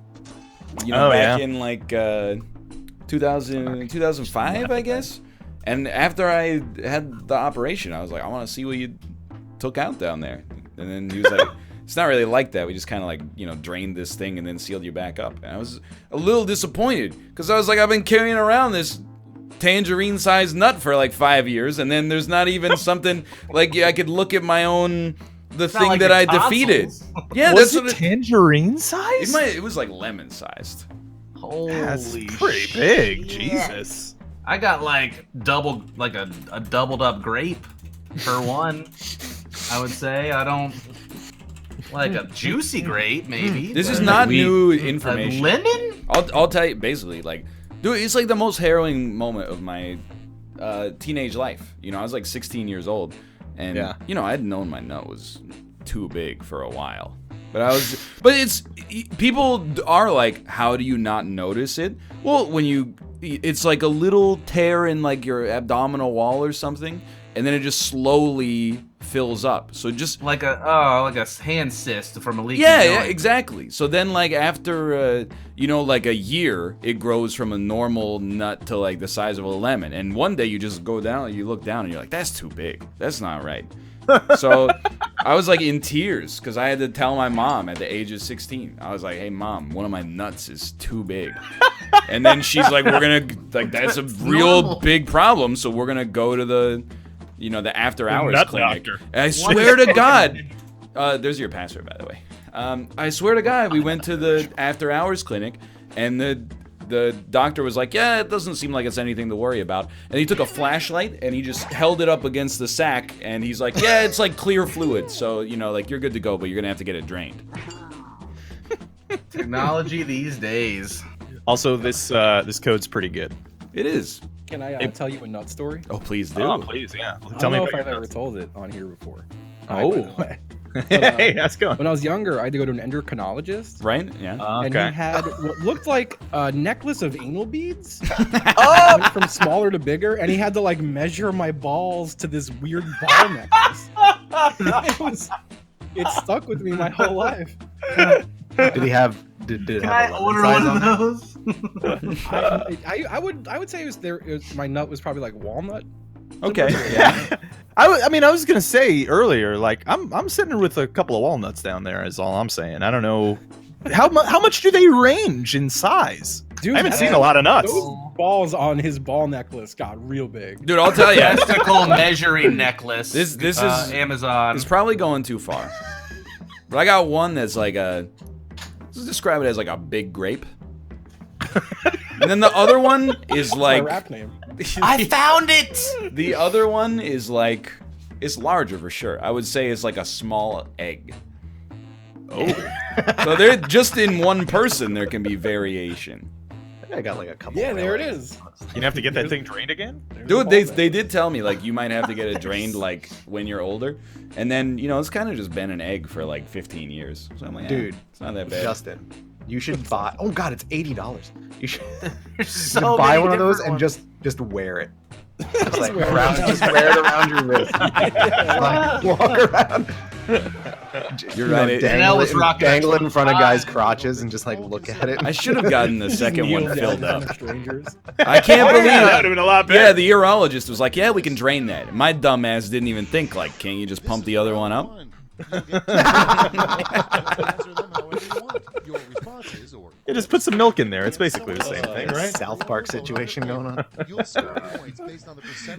You know, back in like 2005, I guess. And after I had the operation, I was like, I want to see what you took out down there. And then he was like, it's not really like that. We just kind of like, you know, drained this thing and then sealed you back up. And I was a little disappointed because I was like, I've been carrying around this tangerine-sized nut for like 5 years, and then there's not even something like I could look at my own thing like that I defeated. Yeah, was it tangerine size? It was like lemon sized. Holy, that's pretty big. Jesus, I got like a doubled up grape for one. I would say I don't like a juicy grape, maybe. This is not new information. Lemon? I'll tell you basically, like, dude, it's like the most harrowing moment of my teenage life. You know, I was like 16 years old, and you know, I had known my nut was too big for a while. But it's people are like, how do you not notice it? Well, it's like a little tear in like your abdominal wall or something, and then it just slowly fills up. So just like a hand cyst from a leaky yeah, exactly. So then like after you know, like a year, it grows from a normal nut to like the size of a lemon. And one day you just go down, you look down, and you're like, that's too big. That's not right. So I was like in tears because I had to tell my mom at the age of 16. I was like, hey mom, one of my nuts is too big. And then she's like, we're gonna like, that's a real big problem, so we're gonna go to the, you know, the after hours clinic. And I swear to God, there's your password, by the way. I swear to God, we went to the after hours clinic, and the doctor was like, yeah, it doesn't seem like it's anything to worry about. And he took a flashlight and he just held it up against the sack, and he's like, yeah, it's like clear fluid, so you know, like you're good to go, but you're gonna have to get it drained. Technology these days. Also, this code's pretty good. It is. Can I tell you a nut story? Oh, please do. Oh, please, yeah. Tell me if I've ever told it on here before. Oh. Hey, that's good. When I was younger, I had to go to an endocrinologist. Right? Yeah. And he had what looked like a necklace of anal beads. Went from smaller to bigger, and he had to like measure my balls to this weird ball necklace. It stuck with me my whole life. Did it have I order one of those? I would say my nut was probably like walnut. Okay. Yeah. I mean, I was gonna say earlier, like I'm sitting with a couple of walnuts down there. Is all I'm saying. I don't know how much do they range in size. Dude, I haven't seen a lot of nuts. Those balls on his ball necklace got real big. Dude, I'll tell you. Mystical measuring necklace. This is Amazon. It's probably going too far. But I got one that's like let's describe it as like a big grape. And then the other one is like, my rap name. I found it. The other one is like, it's larger for sure. I would say it's like a small egg. Oh. So they're just in one person, there can be variation. I got like a couple. Yeah, there it is. You have to get that thing drained again? Dude, they did tell me like you might have to get it drained like when you're older. And then, you know, it's kind of just been an egg for like 15 years. So I'm like, dude, it's not that bad. Justin, you should buy. Oh God, it's $80. You should, so buy one of those and just wear it. Just like just wear it around your wrist. Like, walk around. You're right. Dangle it in front of guys' crotches and just like look at it. I should have gotten the second one filled up. Strangers. I can't believe that would have been a lot better. Yeah, the urologist was like, yeah, we can drain that. My dumb ass didn't even think like, can't you just pump the other one up? You just put some milk in there. It's basically the same thing, right? South Park situation going on.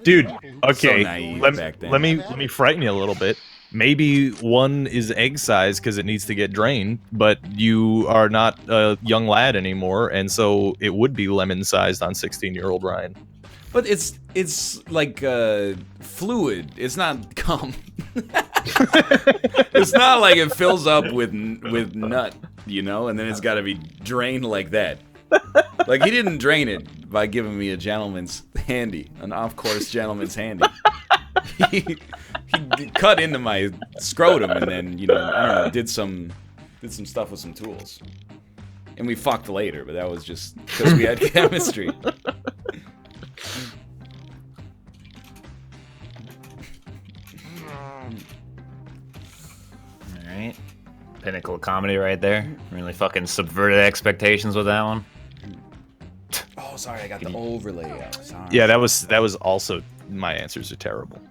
Dude, So okay, naive let back then. me frighten you a little bit. Maybe one is egg size because it needs to get drained, but you are not a young lad anymore, and so it would be lemon sized on 16-year-old Ryan. But it's like fluid. It's not cum. It's not like it fills up with nut, you know, and then it's got to be drained like that. Like he didn't drain it by giving me a gentleman's handy, an off-course gentleman's handy. He cut into my scrotum and then, you know, I don't know, did some stuff with some tools. And we fucked later, but that was just because we had chemistry. Alright. Pinnacle of comedy right there. Really fucking subverted expectations with that one. Oh, sorry, I got the overlay out. Sorry. Yeah, that was also my answers are terrible.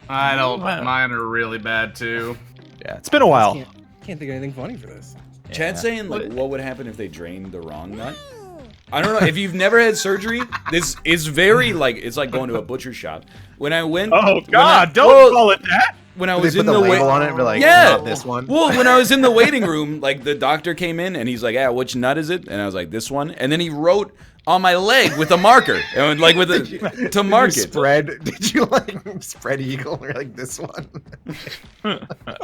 I don't. Mine are really bad too. Yeah, it's been a while. Can't think of anything funny for this. Chad's saying like, what would happen if they drained the wrong nut? I don't know. If you've never had surgery, this is very like it's like going to a butcher shop. When I went, Oh God, don't call it that. When I Did was they in put the label on it and be like, yeah, not this one? Well, when I was in the waiting room, like the doctor came in and he's like, "Yeah, which nut is it?" And I was like, "This one." And then he wrote on my leg with a marker, and like with a to mark it. Did you like spread eagle or like this one? You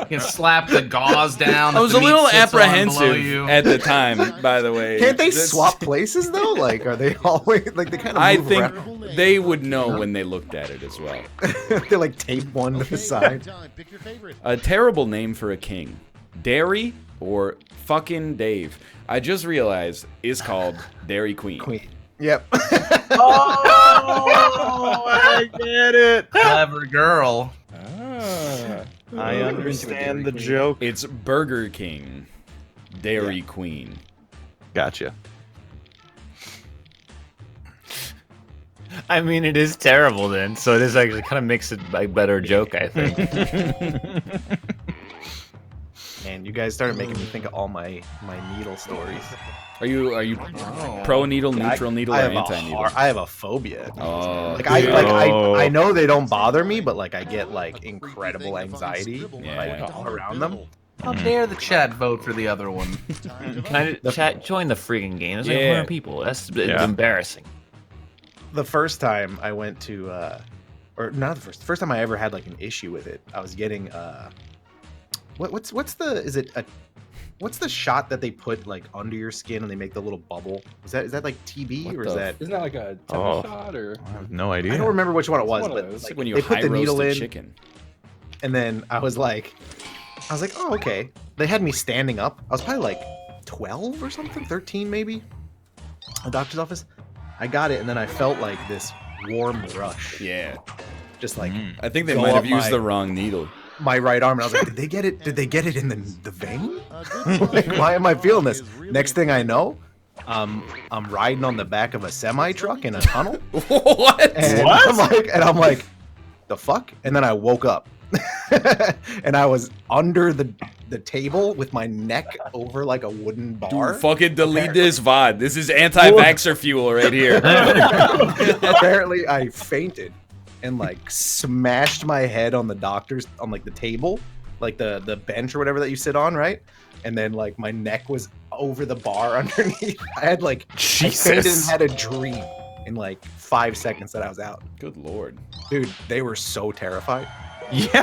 can slap the gauze down. I was that a the meat little sits on below apprehensive you. at the time, by the way. Can't they swap places though? Like, are they always like they kind of? I move think around? they would know when they looked at it as well. They like tape one to the side. A terrible name for a king. Dairy or fucking Dave. I just realized is called Dairy Queen. Yep. Oh, I get it. Clever girl. I understand the joke. It's Burger King. Dairy Queen. Gotcha. I mean, it is terrible then, so this actually kind of makes it a better joke, I think. And you guys started making me think of all my needle stories. Are you pro needle, neutral needle, or anti needle? I have a phobia. Oh, Like I know they don't bother me, but like I get like incredible anxiety like all around them. How dare the chat vote for the other one? Chat, join the freaking game. There's like Yeah. 100 people. That's embarrassing. The first time I went to, or not the first time I ever had like an issue with it, I was getting what's the shot that they put like under your skin and they make the little bubble? Is that like TB or is that? Isn't that like a tetanus shot or? I have no idea. I don't remember which one it was, One of but those. like, when you they put high the needle roasted in, chicken. and then I was like, oh okay. They had me standing up. I was probably like 12 or something, 13 maybe. A doctor's office. I got it, and then I felt like this warm rush. Yeah. Just like I think they go might have up used my- the wrong needle. my right arm, and I was like, did they get it in the vein? Like, why am I feeling this? Next thing I know, I'm riding on the back of a semi truck in a tunnel. What? And I'm like, the fuck? And then I woke up. And I was under the table with my neck over like a wooden bar. Dude, fucking delete this VOD. This is anti-vaxxer fuel right here. Apparently I fainted and like smashed my head on the the table, like the bench or whatever that you sit on, right? And then like my neck was over the bar underneath. I had like I fainted and had a dream in like 5 seconds that I was out. Good lord. Dude, they were so terrified. Yeah.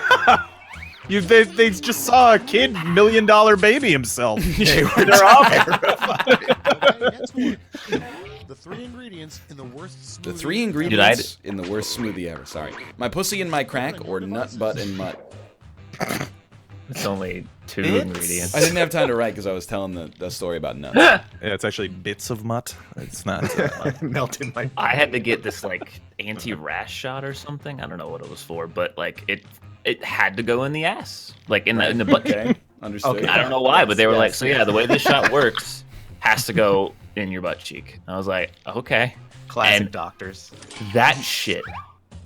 They just saw a kid $1 million baby himself. They're all terrified. The three ingredients in the worst The smoothie. 3 ingredients in the worst smoothie ever. Sorry. My pussy and my crack or nut, butt, and mutt. It's only 2 ingredients. I didn't have time to write because I was telling the story about nuts. Yeah, it's actually bits of mutt. It's not. Melted my. I had to get this like anti-rash shot or something. I don't know what it was for, but like it had to go in the ass, like in the butt. Okay, understood. Okay. I don't know why, but they were Yes, like, so yeah, the way this shot works has to go in your butt cheek. I was like, okay. Classic And doctors. that shit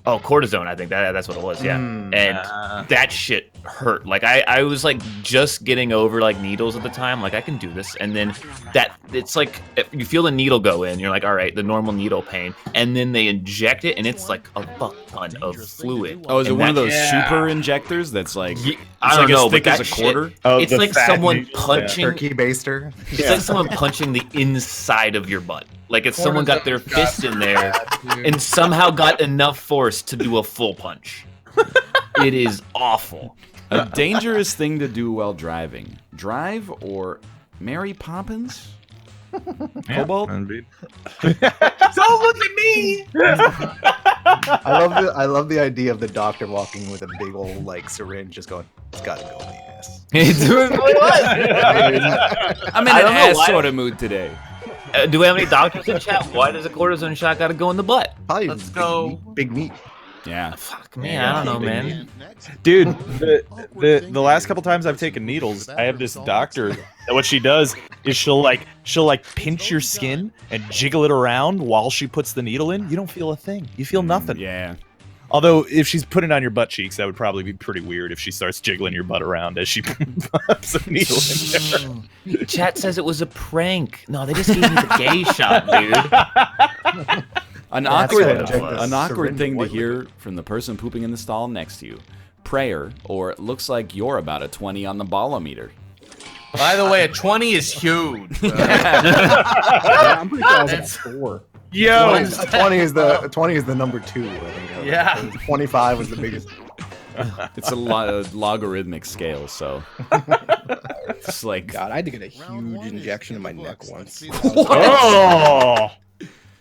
Oh, cortisone, I think that's what it was, yeah. And that shit hurt. Like I was like just getting over like needles at the time. Like I can do this, and then it's like you feel the needle go in. You're like, all right, the normal needle pain, and then they inject it, and it's like a fuck ton of fluid. Oh, is it one of those super injectors that's like I don't know, as thick but as a quarter? It's like someone punching turkey baster. It's like someone punching the inside of your butt. Like if someone got their fist in there and somehow got enough force to do a full punch. It is awful. A dangerous thing to do while driving. Drive or Mary Poppins? Cobalt? Don't look at me! I love the idea of the doctor walking with a big old like syringe, just going, "It's gotta go in the ass." I'm in an ass sort of mood today. Do we have any doctors in chat? Why does a cortisone shot gotta go in the butt? Probably Let's go. Big meat. Yeah. Fuck, man, I don't know, man. Dude, the last couple times I've taken needles, I have this doctor that what she does is she'll pinch your skin and jiggle it around while she puts the needle in. You don't feel a thing. You feel nothing. Yeah. Although if she's putting it on your butt cheeks, that would probably be pretty weird if she starts jiggling your butt around as she puts a needle in there. Chat says it was a prank. No, they just gave me the gay shot, dude. An awkward thing to hear from the person pooping in the stall next to you. Prayer, or it looks like you're about a 20 on the ballometer. By the way, a 20 is huge. I'm pretty sure I was at 4. Yo, 20 is the number 2. I think. Yeah. 25 was the biggest. It's a logarithmic scale, so it's like God, I had to get a huge injection in my neck once. Oh.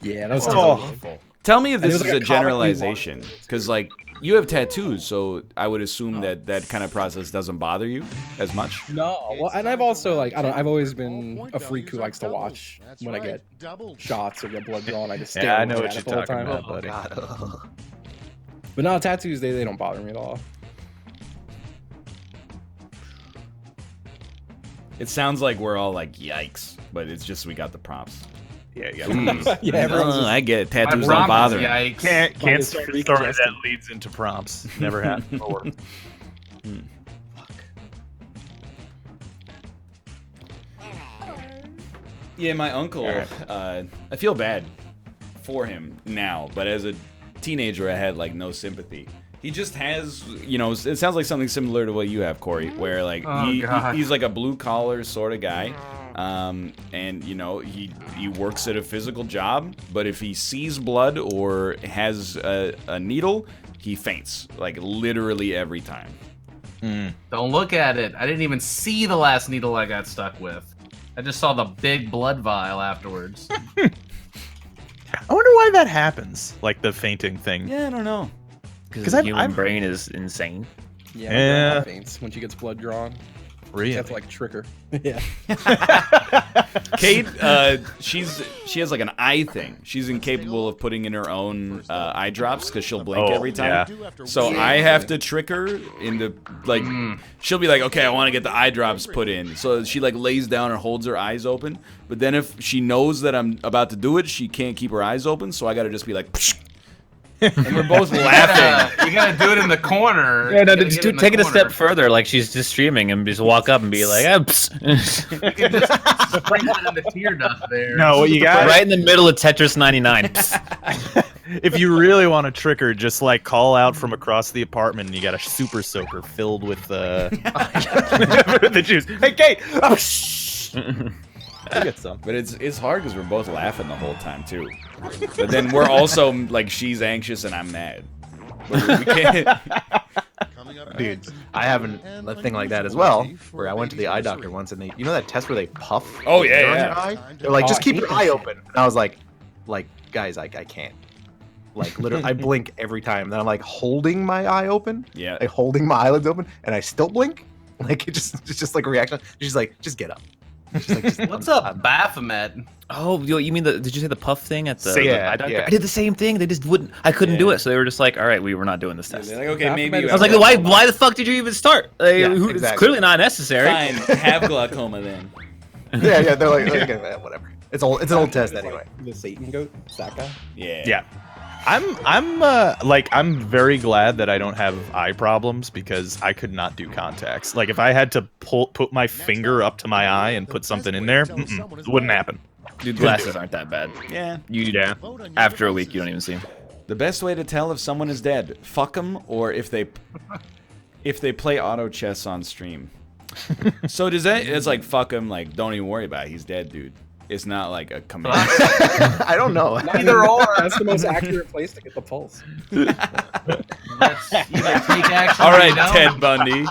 Yeah, that was awful. Tell me if this was is like a a comic generalization, because like you have tattoos, so I would assume that kind of process doesn't bother you as much. No, well, and I've also like I've always been a freak who likes to watch when I get shots or get blood drawn. I just stare I at know it what you're the whole talking time. about, buddy. But no, tattoos they don't bother me at all. It sounds like we're all like yikes, but it's just we got the props. Yeah, Yeah, everyone's just, I get it. Tattoos My don't prompt bother is me. yikes. Can't is start a freak story adjusted. that leads into prompts. Never happened before. Yeah, my uncle. I feel bad for him now, but as a teenager, I had like no sympathy. He just has, it sounds like something similar to what you have, Corey, where like he's like a blue collar sort of guy, and he works at a physical job, but if he sees blood or has a needle, he faints like literally every time. Don't look at it. I didn't even see the last needle I got stuck with. I just saw the big blood vial afterwards. I wonder why that happens, like the fainting thing. Yeah, I don't know. Because the human brain is insane. yeah, Yeah. my grandma faints when she gets blood drawn. Really? That's like trick her. Yeah. Kate, she has like an eye thing. She's incapable of putting in her own eye drops because she'll blink every time. Yeah. So I have to trick her into like she'll be like, okay, I want to get the eye drops put in. So she like lays down and holds her eyes open. But then if she knows that I'm about to do it, she can't keep her eyes open. So I got to just be like, psh. And we're both laughing. You gotta do it in the corner. Yeah, no, You gotta just get in the take it a corner. step further. Like she's just streaming and just walk up and be like, You can just sprinkle it in the tear duct there. No, what you got? right in the middle of Tetris 99. If you really want to trick her, just like call out from across the apartment and you got a super soaker filled with the juice. Hey, Kate! Oh, shh! I get some. But it's hard because we're both laughing the whole time too. But then we're also like she's anxious and I'm mad. But we can't. Dude, I have a thing like that as well, where I went to the eye doctor once, and that test where they puff? Oh, the yeah, air on yeah. your eye? They're like, just I keep hate your that eye shit. open. And I was like, guys, I can't. Like, literally, I blink every time. And then I'm like holding my eye open, Yeah. like holding my eyelids open, and I still blink. Like, it's just like a reaction. She's like, just get up. She's like, What's up, Baphomet? Oh, you mean did you say the puff thing at the Yeah, eye doctor? yeah. I did the same thing. They just wouldn't. I couldn't do it, so they were just like, all right, we're not doing this test. They're like, okay, maybe. I I was like, why the fuck did you even start? Like, Yeah, It's exactly. clearly not necessary. Fine, have glaucoma then. yeah, they're like, whatever. It's an old test anyway. The Satan goat, that guy. Yeah. Yeah. I'm very glad that I don't have eye problems because I could not do contacts. Like if I had to put my finger up to my eye and put something in there, it wouldn't happen. Dude, glasses aren't that bad. Yeah. After a week, you don't even see them. The best way to tell if someone is dead, fuck them, or if they play auto chess on stream. So does that? It's like fuck him. Like don't even worry about it. He's dead, dude. It's not like a command. I don't know. Either or. That's the most accurate place to get the pulse. Let's either take action. All right, or don't. Ted Bundy.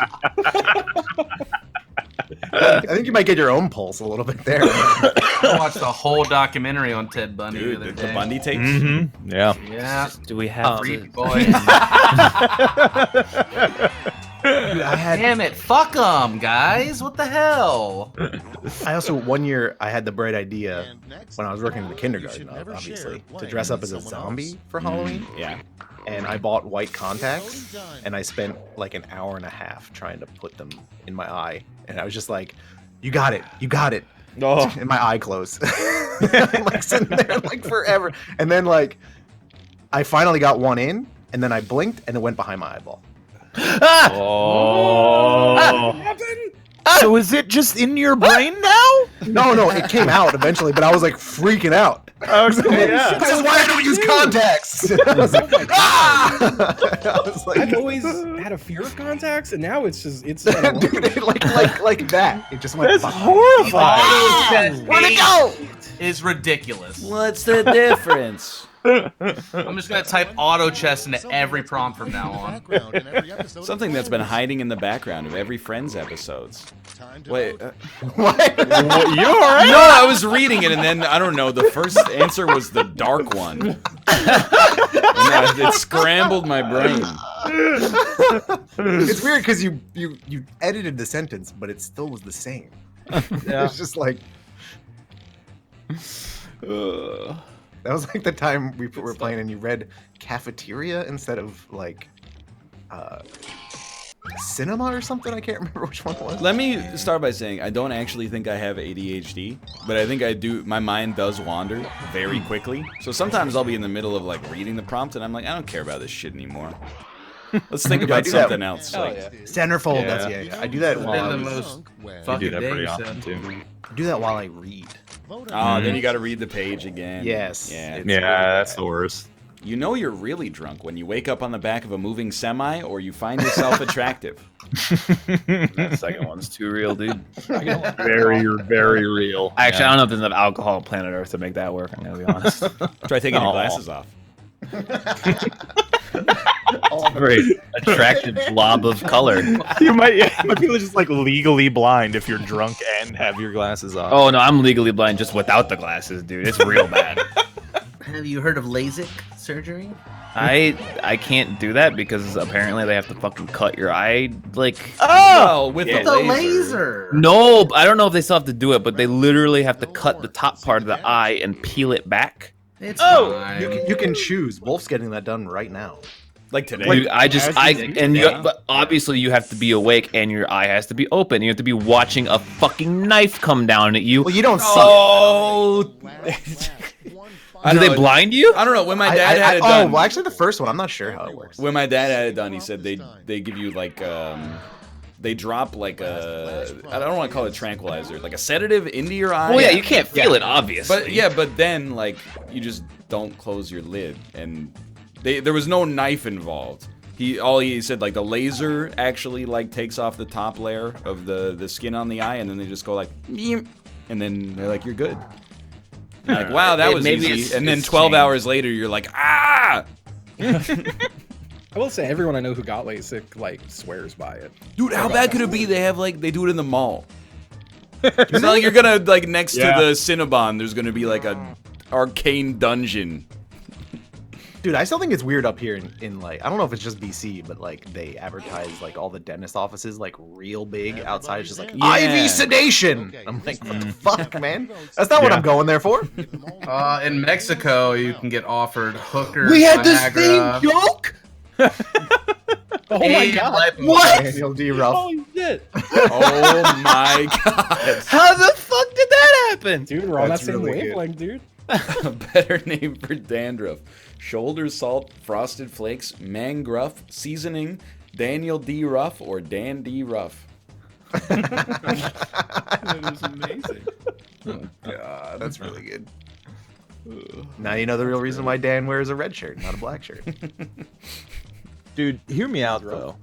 I think you might get your own pulse a little bit there. I watched the whole documentary on Ted Bundy Dude, the other the day. Bundy tapes. Mm-hmm. Yeah. Yeah. Do we have Creepy to... boy. Dude, Damn it! Fuck them, guys. What the hell? I also one year I had the bright idea when I was working in the kindergarten, obviously, to dress up as a zombie for Halloween. Yeah. And I bought white contacts, and I spent like an hour and a half trying to put them in my eye, and I was just like, "You got it, you got it." Oh. And my eye closed, I'm like sitting there like forever, and then like I finally got one in, and then I blinked, and it went behind my eyeball. Oh. So is it just in your brain now? No, it came out eventually, but I was like freaking out. I was like, this is why I don't use contacts. I was like, I was like, I've always had a fear of contacts, and now it's dude, like that. It just went. That's by. horrifying. Where'd it go? Is ridiculous. What's the difference? I'm just gonna type auto chess into every prompt from now on. Something that's been hiding in the background of every Friends episodes. Wait, What? You alright? no, I was reading it, and then I don't know. The first answer was the dark one. And, it scrambled my brain. It's weird because you edited the sentence, but it still was the same. It's just like. That was like the time we were playing and you read cafeteria instead of like cinema or something. I can't remember which one it was. Let me start by saying I don't actually think I have ADHD, but I think I do. My mind does wander very quickly. So sometimes I'll be in the middle of like reading the prompt and I'm like, I don't care about this shit anymore. Let's think about something else. Like, Centerfold. Yeah. That's I do that while Been I the was, most You fucking do that pretty day, often so. too. I do that while I read. then you got to read the page again. Yes. Yeah. It's Yeah, really that's bad. the worst. You know you're really drunk when you wake up on the back of a moving semi or you find yourself attractive. That second one's too real, dude. Very, very real. Actually, I don't know if there's enough alcohol on planet Earth to make that work. I'm gonna be honest. Try taking your Aw. glasses off. Very attractive blob of color. You might be just like legally blind if you're drunk and have your glasses off. Oh no, I'm legally blind just without the glasses, dude. It's real bad. Have you heard of LASIK surgery? I can't do that because apparently they have to fucking cut your eye. Like, Oh, with The the laser. laser. no, I don't know if they still have to do it, but they literally have to cut the top part of the eye and peel it back. It's fine. You can choose. Wolf's getting that done right now. Like today. Dude, but obviously you have to be awake and your eye has to be open. You have to be watching a fucking knife come down at you. Well, you don't see Oh. I Do don't they know. blind you? I don't know. When my it. dad had it done. Well, actually, the first one. I'm not sure how it works. When my dad had it done, he said they give you like they drop like a I don't want to call it tranquilizer, like a sedative into your eye. Well, yeah, you can't feel it, obviously. But then like you just don't close your lid, and there was no knife involved. He said like the laser actually like takes off the top layer of the skin on the eye, and then they just go like, "Meep," and then they're like, you're good. And like, wow, that was easy. And then 12 hours later, you're like, ah. I will say everyone I know who got LASIK like swears by it. Dude, how bad could it be? They do it in the mall. It's not like you're gonna like next to the Cinnabon. There's gonna be like a arcane dungeon. Dude, I still think it's weird up here in like, I don't know if it's just BC, but like they advertise like all the dentist offices like real big outside. It's just like IV sedation. I'm like, what the fuck, man? That's not what I'm going there for. In Mexico, you can get offered hookers. We had this Viagra, same joke. Oh my and god! life- Daniel D. Ruff. Holy shit! Oh my god. How the fuck did that tripping. Dude, we're on that That's same really good. wavelength, dude. A better name for dandruff: shoulder salt, frosted flakes, mangruff, seasoning, Daniel D. Ruff, or Dan D. Ruff. That is amazing. God, that's really good. Now you know the real reason why Dan wears a red shirt, not a black shirt. Dude, hear me out though.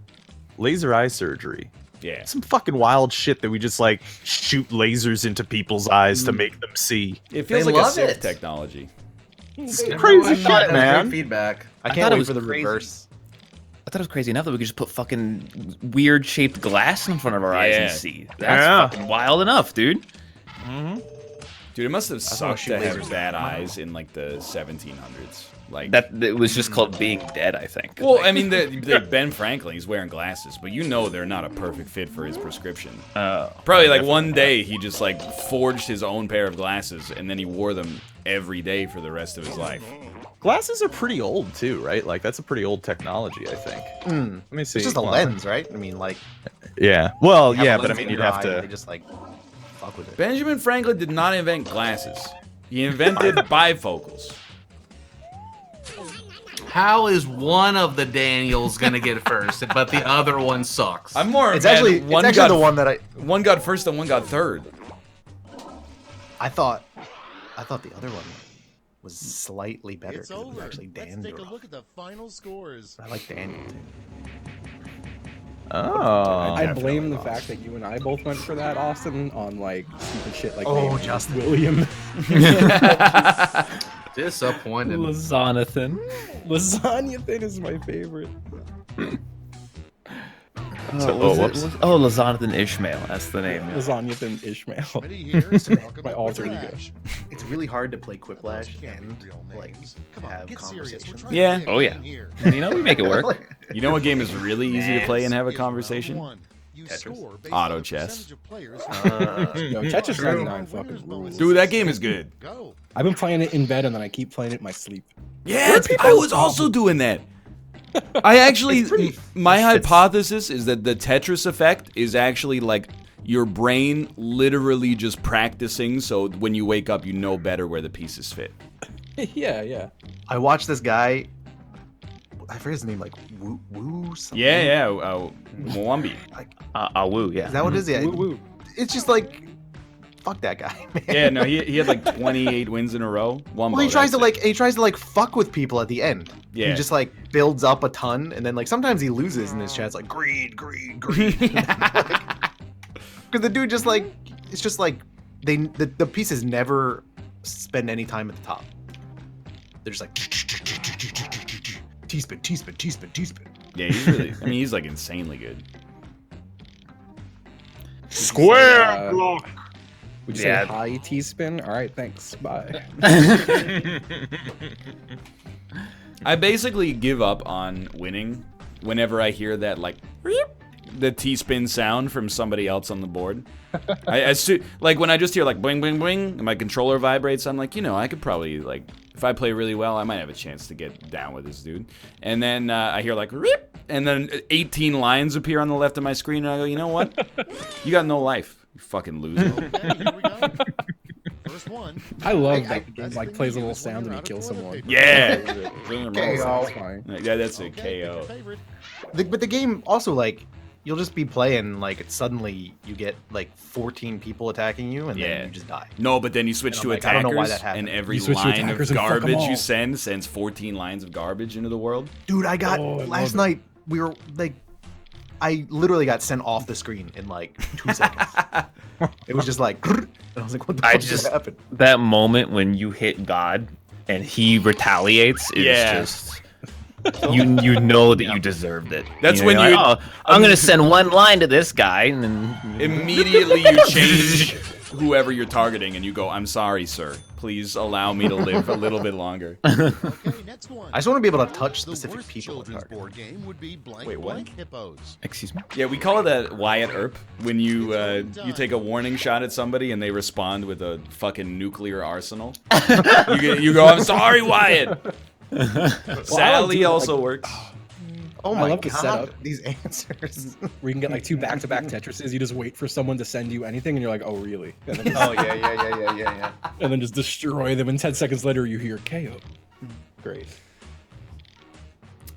Laser eye surgery. Yeah. Some fucking wild shit that we just like shoot lasers into people's eyes to make them see. It feels They like a love Civ it. technology. It's crazy I shit, thought that was man. great feedback. I thought can't it wait was for the crazy. reverse. I thought it was crazy enough that we could just put fucking weird shaped glass in front of our eyes Yeah. and see. That's Yeah. fucking wild enough, dude. Dude, it must have wanna sucked shoot to have lasers bad out of my eyes in like the 1700s. Like That it was just called being dead, I think. Well, I mean, Ben Franklin, he's wearing glasses, but you know they're not a perfect fit for his prescription. Probably like one day he just like forged his own pair of glasses and then he wore them every day for the rest of his life. Glasses are pretty old too, right? Like that's a pretty old technology, I think. Let me see. It's just a Hold on. lens, right? I mean, like. Yeah. Well, have yeah, a but I lens mean, in you'd your have eye and to. They just like fuck with it. Benjamin Franklin did not invent glasses. He invented bifocals. How is one of the Daniels gonna get first, but the other one sucks? I'm more It's mad actually, one it's actually got the one that one got first and one got third. I thought the other one was slightly better It's because it was over. actually Let's Dan. take a look at the final scores. I like Daniel too. Oh. I blame the fact that you and I both went for that, Austin, on like stupid shit like Oh, naming Justin. William. Disappointed. Lazonathan. Lasagna thing is my favorite. Lazonathan Ishmael. That's the name. Lasagna thing Ishmael. Ready here? Welcome My to alter ego. Quiplash. It's really hard to play Those Quiplash can't be and real like names. Come on, have get serious. We're conversations. trying Yeah. to Oh, yeah. here. You know, we make it work. You know what game is really easy to play and have a Is round conversation? one. You Tetris. score based on the Autochess. percentage of players Yo, Tetris 99 fucking rules. Dude, that game is good. Go. I've been playing it in bed and then I keep playing it in my sleep. Yeah, I was also doing that. I actually, my hypothesis is that the Tetris effect is actually like your brain literally just practicing, so when you wake up, you know better where the pieces fit. yeah. I watched this guy. I forget his name, like Woo something. Yeah, Mwambi. Woo, yeah. Is that what it is? Yeah. Woo woo. It's just like, fuck that guy, man. Yeah, no, he had like 28 wins in a row. Wumbo, Well, he tries to that's it. fuck with people at the end. Yeah. He just like builds up a ton, and then like sometimes he loses, and his chat's like greed. Because the dude just like, it's just like the pieces never spend any time at the top. They're just like T-spin. Yeah, he's really, I mean, he's like insanely good. Square block. Would you Yeah. say hi, T-spin? All right, thanks. Bye. I basically give up on winning whenever I hear that like the T-spin sound from somebody else on the board. Like when I just hear like bling bling bling and my controller vibrates, I'm like, you know, I could probably like, if I play really well, I might have a chance to get down with this dude. And then I hear like rip, and then 18 lines appear on the left of my screen, and I go, you know what? You got no life, you fucking loser. Okay, here we go. First one. I love Hey, that the game best like thing plays a you do little is when sound you're and he out of kills toilet someone. paper. Yeah. That's fine. Yeah, that's a Okay, pick KO. your favorite. But the game also like, you'll just be playing like suddenly you get like 14 people attacking you, and Yeah. then you just die. No, but then you switch And to I'm like, I don't know why attackers, that happened. and every You switch to line of attackers and fuck 'em garbage you all. sends 14 lines of garbage into the world. Dude, I got Oh, I last love it. night. We were like, I literally got sent off the screen in like 2 seconds. It was just like, and I was like, what the fuck just happened? That moment when you hit God and he retaliates is Yeah. just you know that you deserved it. That's You know, when you're you- like, oh, I'm gonna send one line to this guy and then Immediately you change whoever you're targeting and you go, I'm sorry, sir. Please allow me to live a little bit longer. Okay, next one. I just want to be able to touch The specific worst people. with children's target. board game would be blank Wait, what? blank hippos. excuse me. Yeah, we call it a Wyatt Earp when you take a warning shot at somebody and they respond with a fucking nuclear arsenal. you go, I'm sorry, Wyatt. Sally also works. Oh I my love the god, setup. these answers. Where you can get like 2 back-to-back Tetrises. You just wait for someone to send you anything, and you're like, oh really? And then, Oh yeah. and then just destroy them. And 10 seconds later, you hear KO. Great.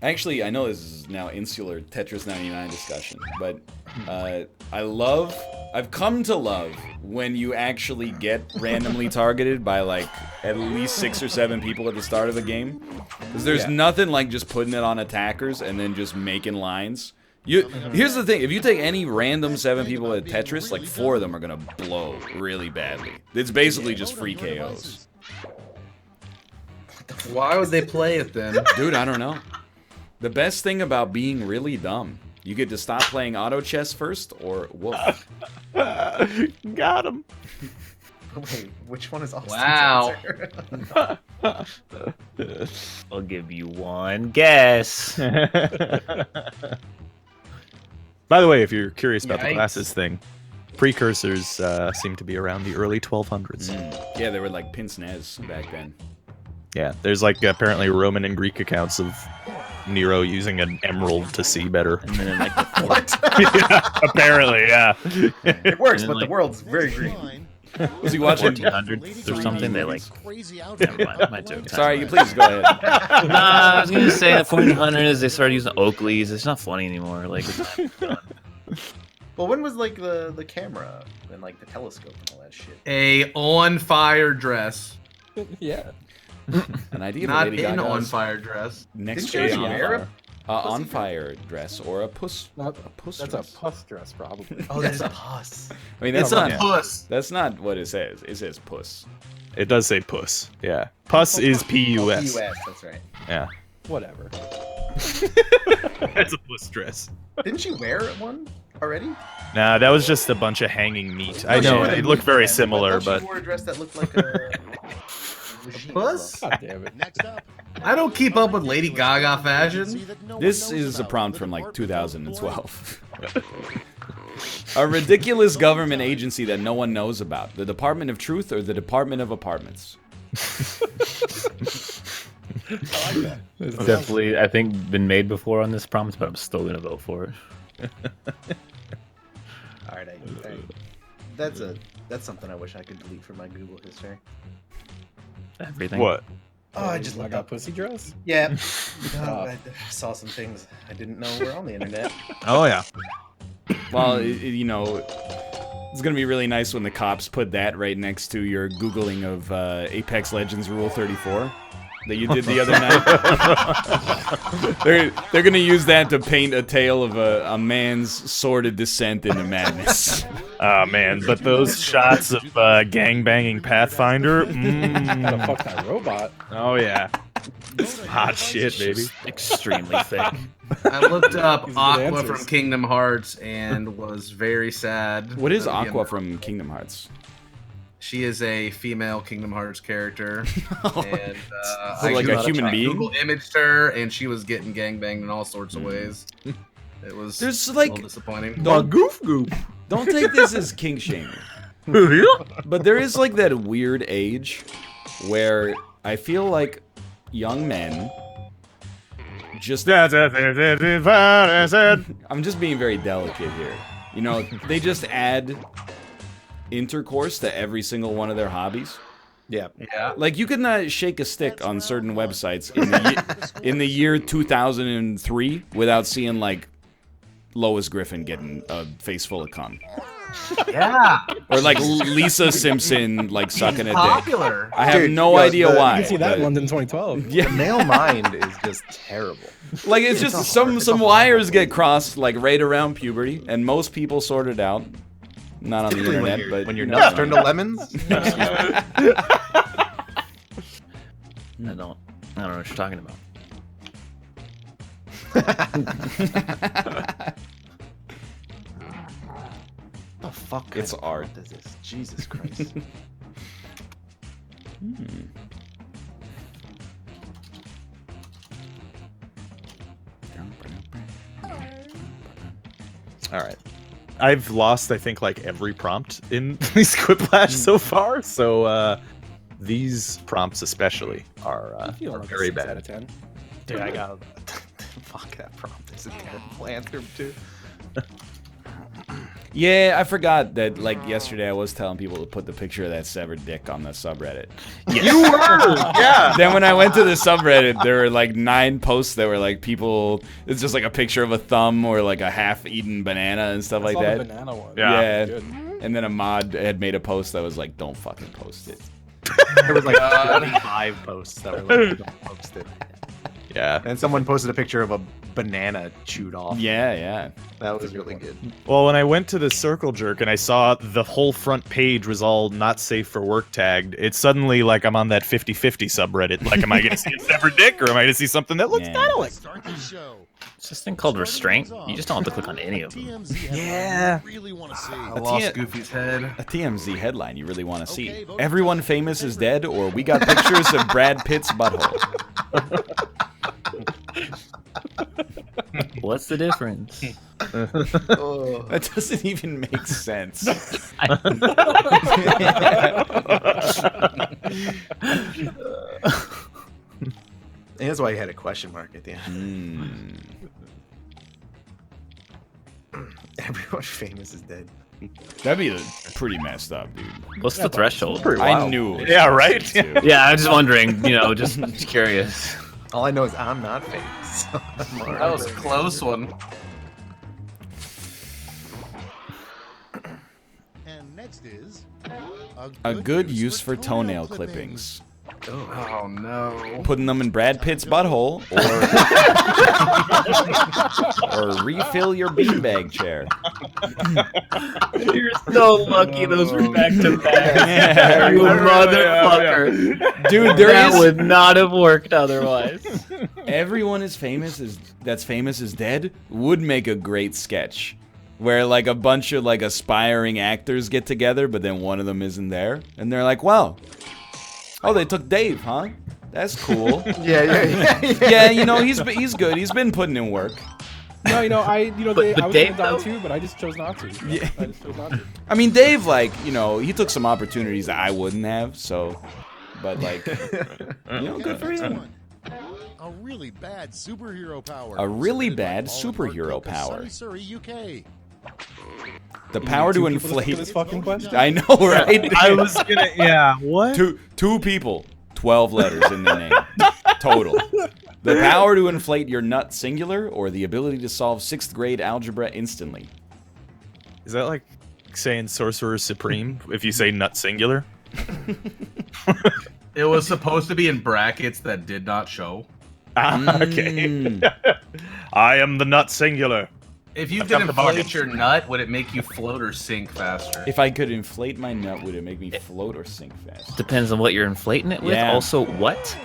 Actually, I know this is now insular Tetris 99 discussion, but I've come to love when you actually get randomly targeted by like at least 6 or 7 people at the start of a game. Because there's nothing like just putting it on attackers and then just making lines. Here's the thing, if you take any random 7 people at Tetris, like 4 of them are gonna blow really badly. It's basically just free KOs. Why would they play it then? Dude, I don't know. The best thing about being really dumb, you get to stop playing auto chess first or woof. Got him. Wait, which one is Austin's Wow. answer? I'll give you one guess. By the way, if you're curious about the Yikes. glasses thing, precursors seem to be around the early 1200s. Yeah, they were like pince nez back then. Yeah, there's like apparently Roman and Greek accounts of Nero using an emerald to see better. And then in like the What? Yeah, apparently, yeah. It works, And but the like- world's very green. Was he watching? 1400s or something, they like. Never mind, my joke. Sorry, you please go ahead. Nah, I was gonna say that 1400s they started using Oakleys. It's not funny anymore. Like, it's done. Well, when was like the camera and like the telescope and all that shit? A on fire dress. Yeah. An idea of Not Lady in Gaga's on fire dress. next Didn't she gen wear a on fire dress or a puss. Not, A puss that's dress. a puss dress, probably. Oh, that is pus. I mean, that's Yeah, not yeah. Puss. that's not what it says. It says puss. It does say puss. Yeah. Puss is P-U-S. U.S. That's right. Yeah. Whatever. That's a puss dress. Didn't she wear one already? Nah, that was just a bunch of hanging meat. I know, it looked very similar, She but... wore a dress that looked like a machine. Puss? God damn it. Next up. I don't keep up with Lady Gaga fashion. This is a prompt from like 2012. A ridiculous government agency that no one knows about. The Department of Truth or the Department of Apartments? It's definitely, I think, been made before on this prompt, but I'm still gonna vote for it. All right, that's something I wish I could delete from my Google history. Everything. What? Oh, I just I looked got up. pussy dress. Yeah. I saw some things I didn't know were on the internet. Oh, yeah. Well, you know, it's gonna be really nice when the cops put that right next to your Googling of Apex Legends Rule 34 that you did the other night. They're gonna use that to paint a tale of a man's sordid descent into madness. Oh, man, but those shots of gangbanging Pathfinder... Gotta fuck that robot. Oh, yeah. Hot shit, baby. Extremely thick. I looked up These are Aqua good answers. from Kingdom Hearts and was very sad. What is at the Aqua end. from Kingdom Hearts? She is a female Kingdom Hearts character. And So like a human being? Google imaged her, and she was getting gangbanged in all sorts of ways. It was There's a like little disappointing. Don't take this as king shaming. But there is like that weird age where I feel like young men just I'm just being very delicate here. You know, they just add intercourse to every single one of their hobbies. Yeah. Yeah. Like you could not shake a stick on certain websites in the year 2003 without seeing like Lois Griffin getting a face full of cum. Yeah. Or like Lisa Simpson like sucking a dick. Popular. I have Dude, no yo, idea the- why. You can see that in but- London 2012. Yeah. The male mind is just terrible. Like it's just some wires get crossed like right around puberty, and most people sort it out. Not on the Typically internet, but when your you nuts know. turn to lemons. I don't know what you're talking about. The fuck? It's kind of art. prompt is this? Jesus Christ. All right. I've lost, I think, like every prompt in these Quiplash so far, so these prompts especially are I feel like very a 6 out bad. of 10. Dude, I got Fuck, that prompt is a terrible answer too. Yeah, I forgot that, like, yesterday I was telling people to put the picture of that severed dick on the subreddit. You were! Yeah! Then when I went to the subreddit, there were, like, 9 posts that were, like, people... It's just, like, a picture of a thumb or, like, a half-eaten banana and stuff like that. The banana one. Yeah. Good. And then a mod had made a post that was like, don't fucking post it. There was, like, 25 posts that were like, don't post it. Yeah. And someone posted a picture of a banana chewed off. Yeah, yeah. That was really good. Well, when I went to the Circle Jerk and I saw the whole front page was all not safe for work tagged, it's suddenly like I'm on that 50-50 subreddit. Like, am I going to see a severed dick or am I going to see something that looks kind of like... Start the show. It's this thing called restraint. You just don't have to click on any of them. TMZ headline Yeah. you really want to see. I lost Goofy's head. A TMZ headline you really want to see. Everyone famous is dead, or we got pictures of Brad Pitt's butthole. What's the difference? That doesn't even make sense. And that's why you had a question mark at the end. Everyone famous is dead. That'd be pretty messed up, dude. What's the threshold? I knew it was Yeah, right? too. Yeah, I'm just wondering, you know, just curious. All I know is I'm not famous. That was a close one. And next is A good use for toenail clippings. Oh no. Putting them in Brad Pitt's butthole, or refill your beanbag chair. You're so lucky those were back to back. You motherfucker. Dude, that would not have worked otherwise. Everyone that's famous is dead would make a great sketch. Where like a bunch of like aspiring actors get together, but then one of them isn't there. And they're like, well, oh, they took Dave, huh? That's cool. Yeah, you know, he's good. He's been putting in work. No, you know, I was gonna Dave, die too, but I just chose not to. Yeah. I just chose not to. I mean, Dave, like, you know, he took some opportunities that I wouldn't have, so, but like, you know, good for him. a really bad superhero power. A really Submitted by bad Paul and superhero Mark Cook of power. Surrey, UK. The power to Two people inflate. look at this fucking question? I know, right? I was gonna, yeah, what? Two people, 12 letters in their name. Total. The power to inflate your nut singular, or the ability to solve 6th grade algebra instantly. Is that like saying Sorcerer Supreme if you say nut singular? It was supposed to be in brackets that did not show. Okay. I am the nut singular. If you I've could got the inflate bucket. your nut, would it make you float or sink faster? If I could inflate my nut, would it make me float or sink fast? Depends on what you're inflating it with. Yeah. Also, what?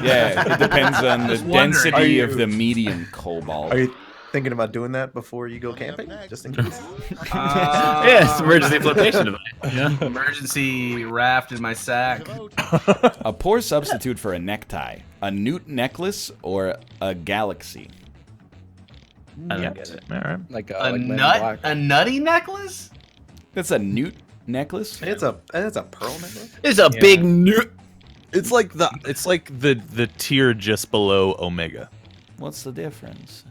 Yeah, it depends on the Just wondering. density of the medium cobalt. Are you thinking about doing that before you go camping? Just in case. Yes, emergency flotation device. Yeah. Emergency raft in my sack. A poor substitute for a necktie. A newt necklace or a galaxy? I don't get it. All right. Like A like Men in nut? Black. A nutty necklace? That's a newt necklace? It's a pearl necklace. It's a big new. It's like the tier just below Omega. What's the difference?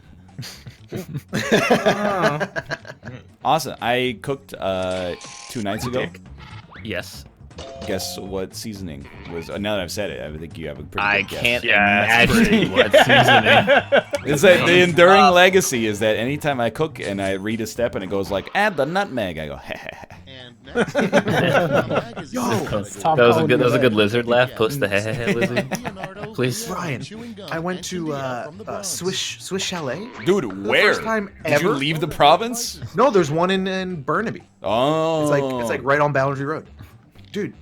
Awesome. I cooked 2 nights ago. Yes. Guess what seasoning was? Now that I've said it, I think you have a pretty I good guess. can't Yeah, that's imagine what seasoning. It's that the enduring legacy is that anytime I cook and I read a step and it goes like, add the nutmeg, I go, And next, That was a good lizard laugh. Post the hehehe lizard. Please. Ryan, I went to Swiss Chalet. dude, where? First time Did you ever. leave the province? No, there's one in Burnaby. Oh. It's like right on Boundary Road. Dude,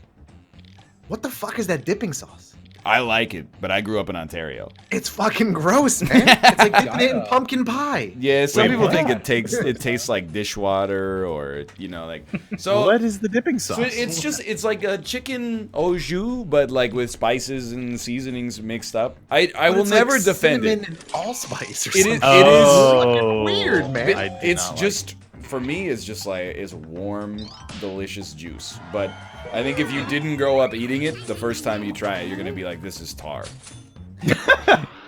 what the fuck is that dipping sauce? I like it, but I grew up in Ontario. It's fucking gross, man. It's like dipping it in pumpkin pie. Yeah, some Wait, people what? think it tastes like dishwater or like. So What is the dipping sauce? So it's like a chicken au jus, but like with spices and seasonings mixed up. I But will it's never like defend cinnamon it. and allspice or It something. is. Oh, weird, man. I did It's not like just for me. It's just like it's warm, delicious juice. But I think if you didn't grow up eating it, the first time you try it, you're gonna be like, "This is tar."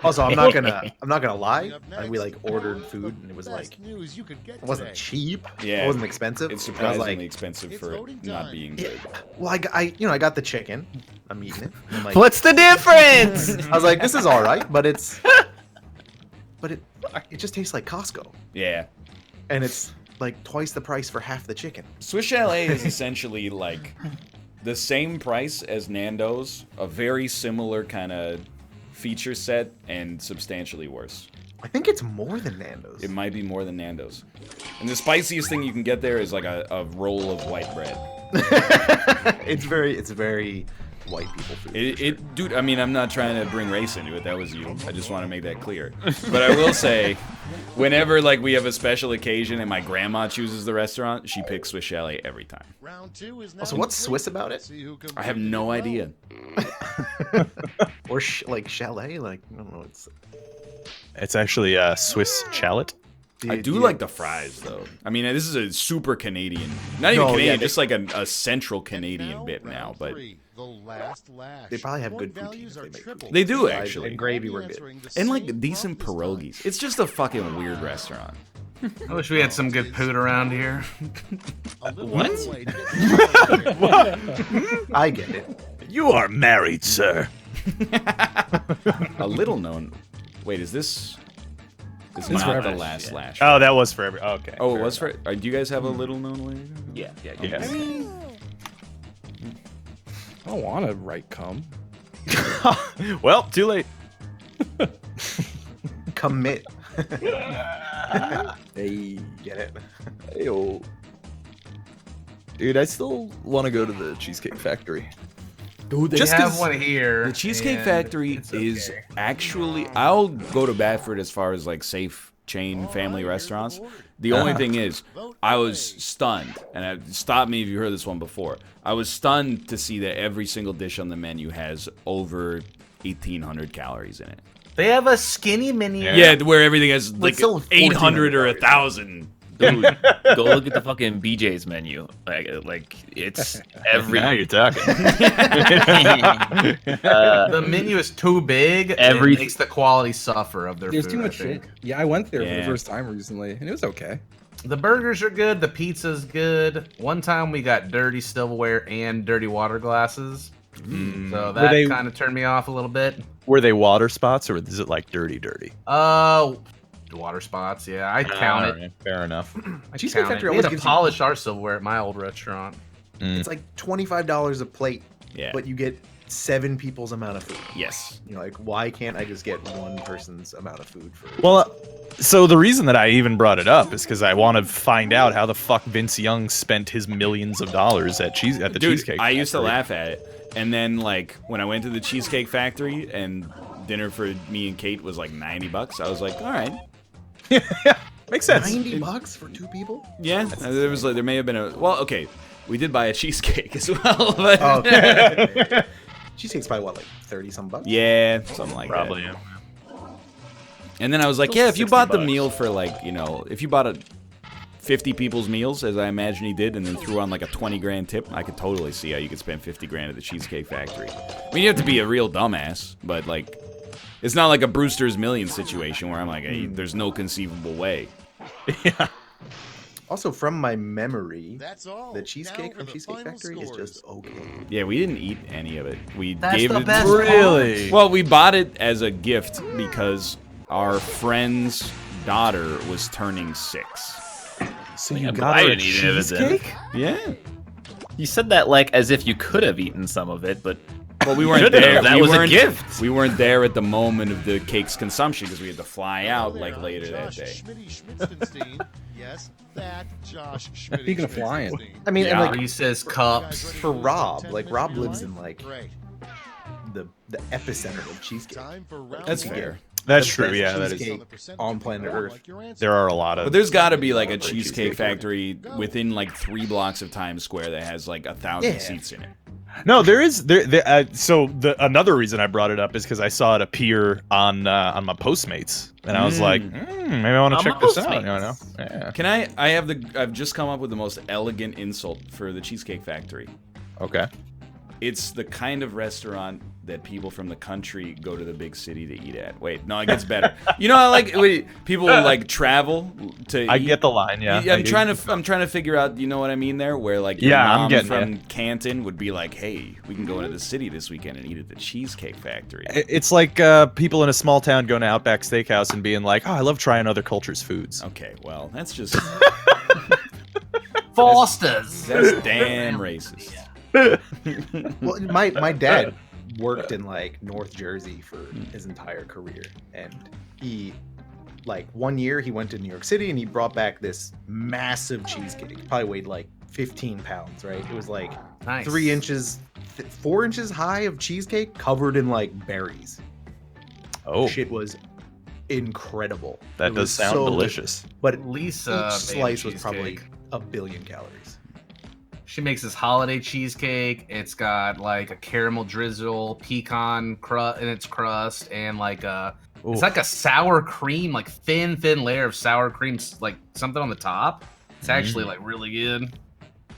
Also, I'm not gonna lie. We like ordered food and it was like it wasn't cheap. Yeah, it wasn't expensive. It's And I was surprisingly like, expensive for it not being good. well, I got the chicken. I'm eating it. And I'm like, What's the difference? I was like, this is all right, but it just tastes like Costco. Yeah. And it's like twice the price for half the chicken. Swiss Chalet is essentially like the same price as Nando's, a very similar kind of feature set, and substantially worse. I think it's more than Nando's. It might be more than Nando's. And the spiciest thing you can get there is like a roll of white bread. It's very white people food. Dude, I mean, I'm not trying to bring race into it. That was you. I just want to make that clear. But I will say, whenever like we have a special occasion and my grandma chooses the restaurant, she picks Swiss Chalet every time. Round 2 is now Also, what's Swiss about it? I have no idea. Or like chalet? Like, I don't know. It's actually Swiss chalet. I do like the fries, though. I mean, this is a super Canadian, not even Canadian, just like a central Canadian bit now. But they probably have good poutines. They do actually. And gravy were good. And like decent pierogies. It's just a fucking weird restaurant. I wish we had some good poot around here. What? I get it. You are married, sir. A little known. Wait, is this? This is not the last slash. Oh, that was for every. Okay. Oh, it was for. Do you guys have a little known way? Yeah. I mean, I don't want to write cum. Well, too late. Commit. Hey, Get it? Hey-o. Dude, I still want to go to the Cheesecake Factory. Dude, they Just have 'cause one here. The Cheesecake and Factory it's is okay. actually. I'll go to bat for it as far as like safe chain family restaurants. The only thing is, I was stunned, and stop me if you heard this one before. I was stunned to see that every single dish on the menu has over 1,800 calories in it. They have a skinny menu. Yeah, where everything has like still 800 or 1,400 1,000. Dude, go look at the fucking BJ's menu. Like it's every. Now you're talking. The menu is too big. And it makes the quality suffer of their there's food. too much I think. shit. Yeah, I went there for Yeah. the first time recently, and it was okay. The burgers are good. The pizza's good. One time we got dirty silverware and dirty water glasses. So that kind of turned me off a little bit. Were they water spots or is it like dirty? Water spots. Yeah, I count it. Alright, fair enough. Cheesecake Factory We had always to gives you- polish our silverware at my old restaurant. It's like $25 a plate, Yeah. but you get 7 people's amount of food. Yes. You know, like, why can't I just get one person's amount of food for? Well, so the reason that I even brought it up is because I want to find out how the fuck Vince Young spent his millions of dollars at the Dude, Cheesecake I used to Factory. laugh at it. And then, like, when I went to the Cheesecake Factory and dinner for me and Kate was like $90, I was like, all right. Makes sense. $90 for 2 people? Yeah, there may have been a. Well, okay. We did buy a cheesecake as well. But Oh, okay. Cheesecake's probably what, like 30 some bucks? yeah, something like Probably. that. Yeah. And then I was like, Still yeah, if you 60 bought the bucks. meal for like, you know, if you bought a 50 people's meals, as I imagine he did, and then threw on like a 20 grand tip, I could totally see how you could spend 50 grand at the Cheesecake Factory. I mean, you have to be a real dumbass, but like, it's not like a Brewster's Million situation where I'm like, hey, there's no conceivable way. Yeah. Also, from my memory, That's all. the cheesecake Now from for the Cheesecake final Factory is scores. just okay. Yeah, we didn't eat any of it. We That's gave the it. best Really? Well, we bought it as a gift because our friend's daughter was turning 6. So Yeah, you but got I her a didn't eat any of it then. cheesecake? Yeah. You said that like as if you could have eaten some of it, but Well, we weren't Should've. there. That we was a weren't, gift. We weren't there at the moment of the cake's consumption because we had to fly out like later that Josh day. Schmitty-Schmitzenstein. Yes, that Josh Schmitty. Speaking of flying. I mean, Yeah. and like Reese's cups. for Rob, like Rob lives in like Great. the epicenter of cheesecake. Time for round That's one. fair. That's The true. best Yeah, that is. cheesecake on planet Earth. There are a lot of. But there's got to be like a Cheesecake Cheesecake Factory within like 3 blocks of Times Square that has like 1,000 Yeah. seats in it. No, there is so another reason I brought it up is because I saw it appear on my Postmates, and I was like, maybe I want to On check my this out. You Postmates. know? Yeah. Can I've just come up with the most elegant insult for the Cheesecake Factory. Okay. It's the kind of restaurant that people from the country go to the big city to eat at. Wait, no, it gets better. You know how like people like travel to I eat? get the line, yeah. I'm trying to figure out, you know what I mean there, where like your Yeah, I'm mom getting from Canton would be like, "Hey, we can go into the city this weekend and eat at the Cheesecake Factory." It's like people in a small town going to Outback Steakhouse and being like, "Oh, I love trying other cultures' foods." Okay, well, that's just Foster's. that's damn racist. Well, my dad worked in like North Jersey for his entire career, and he like one year he went to New York City and he brought back this massive cheesecake. Probably weighed like 15 pounds, right? It was like Nice. 3 inches, 4 inches high of cheesecake covered in like berries. Oh, Shit was incredible. that It does was sound so good. delicious. But Lisa each made a slice was probably cheesecake. 1 billion calories. She makes this holiday cheesecake. It's got like a caramel drizzle, pecan crust in its crust, and like it's like a sour cream, like thin layer of sour cream, like something on the top. It's actually like really good.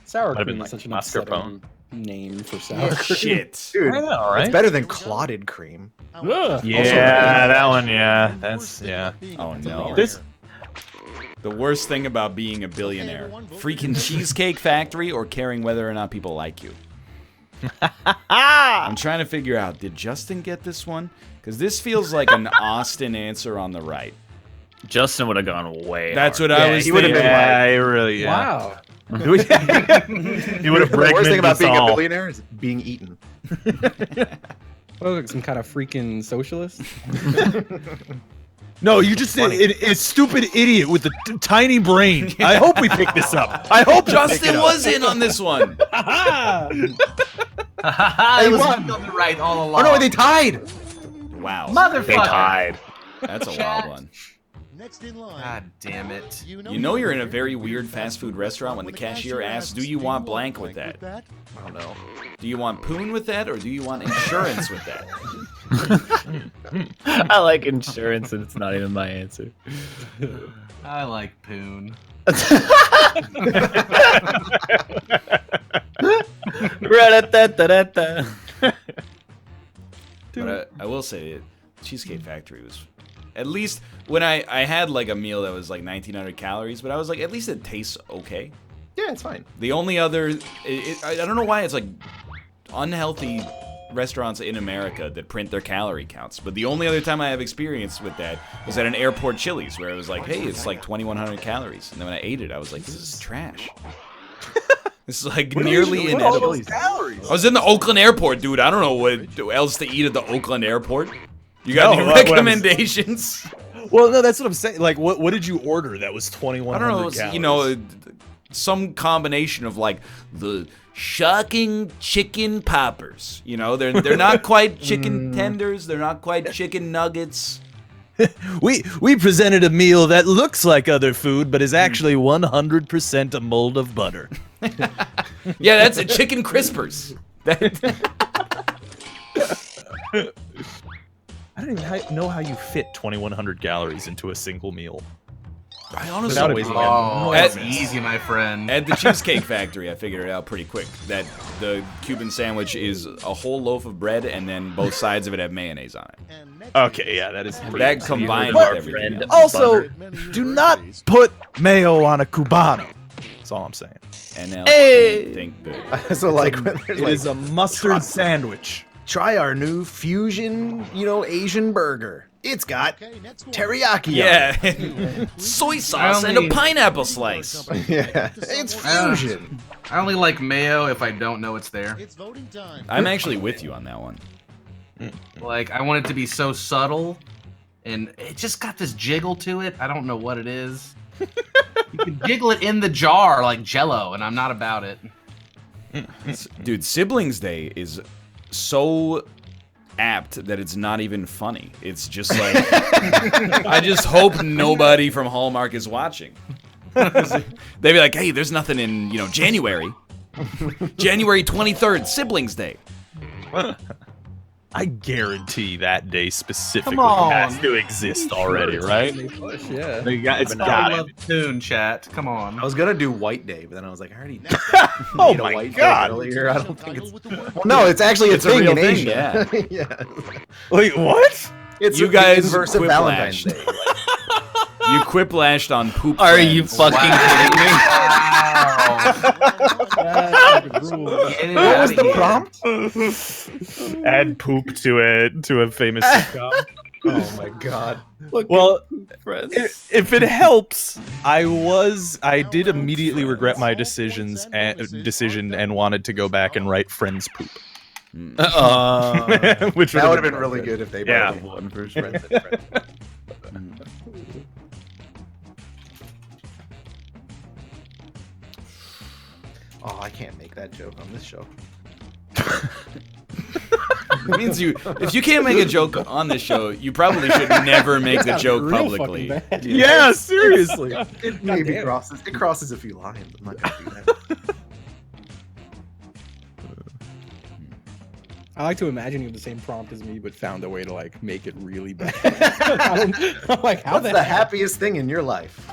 Sour Might have cream been is like such an mascarpone. upsetting name for sour cream. Shit. Dude, I know, right? it's better than clotted cream. Ugh. Yeah, that one. Yeah, that's yeah. Oh no. This The worst thing about being a billionaire: freaking Cheesecake Factory or caring whether or not people like you. I'm trying to figure out, did Justin get this one? Because this feels like an Austin answer on the right. Justin would have gone way. That's hard. what I was he would've thinking. been like- yeah, it really. Yeah. Wow. He would have The worst thing about being a billionaire is being eaten. Oh, like some kind of freaking socialist. No, you just a stupid idiot with a tiny brain. I hope we pick this up. I hope Justin was in on this one. It was won. on the right all along. Oh no, they tied! Wow. Motherfucker. They tied. That's a wild one. Next in line. God damn it. You know you're in a very weird fast food restaurant when the cashier asks, "Do you want blank with that?" I don't know. Do you want poon with that, or do you want insurance with that? I like insurance, and it's not even my answer. I like poon. Ra-da-da-da-da-da. But I will say, Cheesecake Factory was, at least when I had like a meal that was like 1,900 calories, but I was like, at least it tastes okay. Yeah, it's fine. The only other, I don't know why it's like unhealthy restaurants in America that print their calorie counts, but the only other time I have experience with that was at an airport Chili's where it was like, hey, it's like 2,100 calories. And then when I ate it, I was like, this is trash. This is like nearly inedible. I was in the Oakland airport, dude. I don't know what else to eat at the Oakland airport. You got any recommendations? Well, no, that's what I'm saying. Like, what did you order that was 2,100 I don't know. calories? You know, some combination of like the shocking chicken poppers. You know, they're not quite chicken tenders. They're not quite chicken nuggets. We presented a meal that looks like other food, but is actually 100% a mold of butter. Yeah, that's a chicken crispers. I don't even know how you fit 2,100 calories into a single meal. I honestly, Without wasting Oh, At- it's easy, my friend. at the Cheesecake Factory, I figured it out pretty quick that the Cuban sandwich is a whole loaf of bread and then both sides of it have mayonnaise on it. Okay, yeah, that is pretty That easy. combined But- with everything else. Also, do not put mayo on a Cubano. That's all I'm saying. And now Hey! think big. So like, when there's It like, is a mustard sandwich. try our new fusion, Asian burger. It's got Okay, next one. teriyaki. Yeah, soy sauce and a only- pineapple slice. On it. Yeah, it's fusion. I only like mayo if I don't know it's there. It's voting time. I'm actually with you on that one. Like, I want it to be so subtle, and it just got this jiggle to it. I don't know what it is. You can jiggle it in the jar like Jello, and I'm not about it. Dude, Siblings Day is so apt that it's not even funny. It's just like, I just hope nobody from Hallmark is watching. They'd be like, hey, there's nothing in, January. January 23rd, Siblings Day. I guarantee that day specifically on. has to exist already, right? Yeah. It's I got love the tune, chat. Come on. I was gonna do White Day, but then I was like, I already Oh made a my White Day God. earlier. I don't think it's. Well, no, it's actually a thing in Asia. Yeah. Wait, what? It's You the guys inverse of Valentine's quiplashed. Day. You quiplashed on poop. Are you friends. fucking kidding me? What was the prompt? Add poop to a famous sitcom. Oh my god. Well, if it helps, I did immediately regret my decision and wanted to go back and write Friends poop. Which That would have been good. really good if they both Yeah. have one for Friends and Friends. Oh, I can't make that joke on this show. It means if you can't make a joke on this show, you probably should never make the joke Real publicly. fucking bad. Yeah, seriously. It maybe damn. crosses a few lines. I'm not gonna do that. I like to imagine you have the same prompt as me, but found a way to like make it really bad. I'm like, how What's the happiest thing in your life?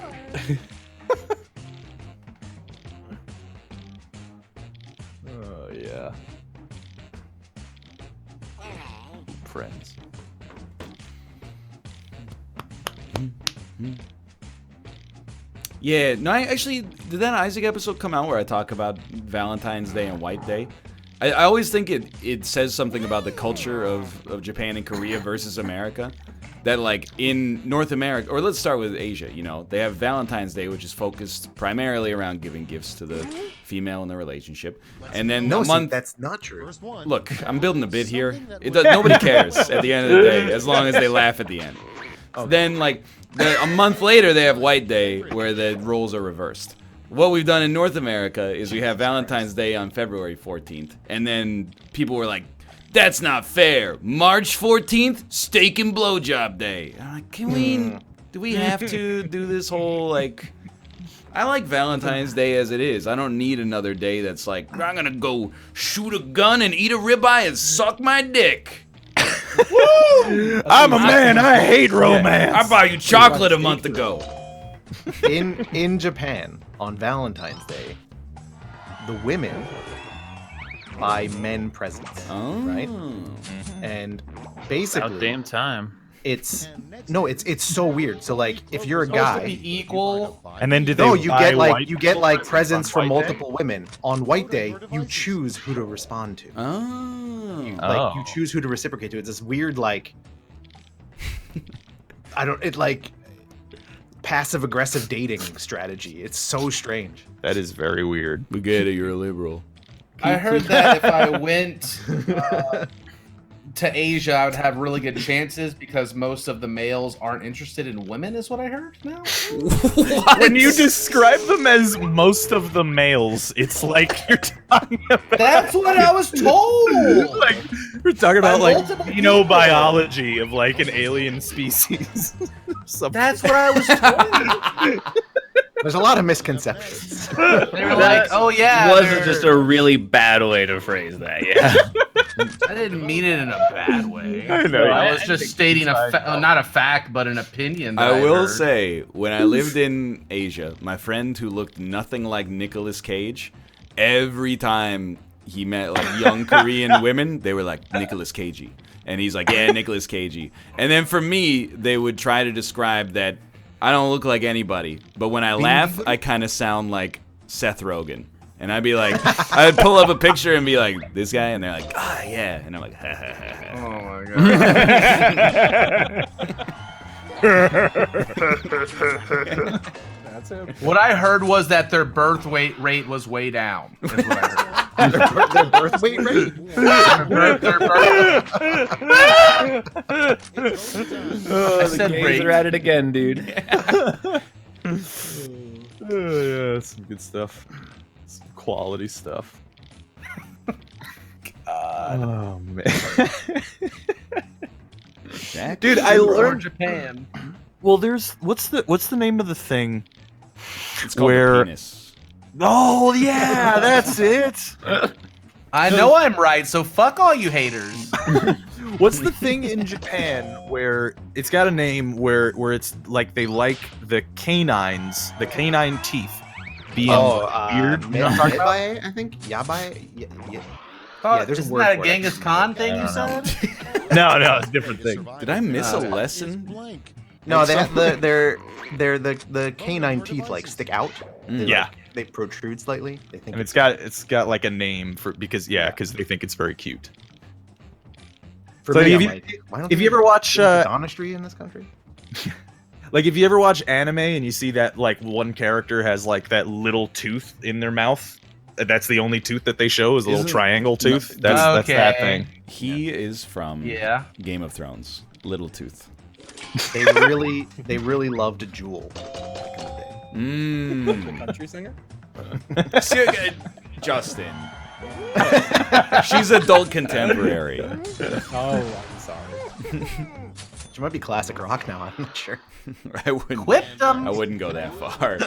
Oh yeah. Friends. Yeah, no, did that Isaac episode come out where I talk about Valentine's Day and White Day? I always think it says something about the culture of Japan and Korea versus America. That like in North America, or let's start with Asia, you know, they have Valentine's Day, which is focused primarily around giving gifts to the female in the relationship. And then a month... that's not true. Look, I'm building a bit here. Nobody cares at the end of the day, as long as they laugh at the end. Okay. Then, like, a month later, they have White Day, where the roles are reversed. What we've done in North America is we have Valentine's Day on February 14th, and then people were like, that's not fair. March 14th, steak and blowjob day. I'm like, do we have to do this whole, like... I like Valentine's Day as it is. I don't need another day that's like, I'm gonna go shoot a gun and eat a ribeye and suck my dick. I'm a man. I hate romance. I bought you chocolate a month ago. In Japan, on Valentine's Day, the women buy men presents, right? And basically, About damn time. it's so weird. So like, if you're a guy, Equal. And then did they no, you buy get white like presents on from White Day? multiple women. On White Day, you choose who to respond to. Like you choose who to reciprocate to. It's this weird like, passive aggressive dating strategy. It's so strange. That is very weird. We get it, you're a liberal. I heard that if I went to Asia, I would have really good chances because most of the males aren't interested in women, is what I heard now. When you describe them as most of the males, it's like you're talking about... That's what I was told! Like, we're talking about, By like, multiple biology of, like, an alien species. That's what I was told! There's a lot of misconceptions. They were like, oh yeah. Wasn't just a really bad way to phrase that, yeah. I didn't mean it in a bad way. I know. I was just stating not a fact, but an opinion. That I will heard. say, when I lived in Asia, my friend who looked nothing like Nicolas Cage, every time he met like young Korean women, they were like, Nicolas Cagey. And he's like, yeah, Nicolas Cagey. And then for me, they would try to describe that I don't look like anybody, but when I laugh, I kind of sound like Seth Rogen. And I'd be like, I'd pull up a picture and be like, this guy? And they're like, ah, yeah. And I'm like, ha, ha, ha, ha. Oh my god. That's it. What I heard was that their birth rate was way down. Is what I heard. Their birth weight rate. I said Gays rate. are at it again, dude. Yeah, some good stuff. Some quality stuff. God. Oh, man. Dude, I learned... Japan. Well, there's... What's the name of the thing? It's called the penis. Oh, yeah, that's it. I know I'm right, so fuck all you haters. What's the thing in Japan where it's got a name where it's like they like the canine teeth being weird? You know what I'm talking about? Yabai, I think. Yabai? Yeah, there's Isn't a word that a for it. Genghis Khan thing you said? No, it's a different thing. Did I miss a lesson? No, they have the canine teeth like stick out. Yeah. They protrude slightly. They think And it's got like a name for because they think it's very cute. For So me, if I'm you- like, why don't if they you ever watch honestry in this country? like if you ever watch anime and you see that like one character has like that little tooth in their mouth, that's the only tooth that they show is a little Isn't- triangle tooth. That's that thing. He is from Game of Thrones. Little Tooth. They really loved Jewel. Country singer? Justin. She's adult contemporary. Oh, I'm sorry. She might be classic rock now. I'm not sure. I wouldn't go that far.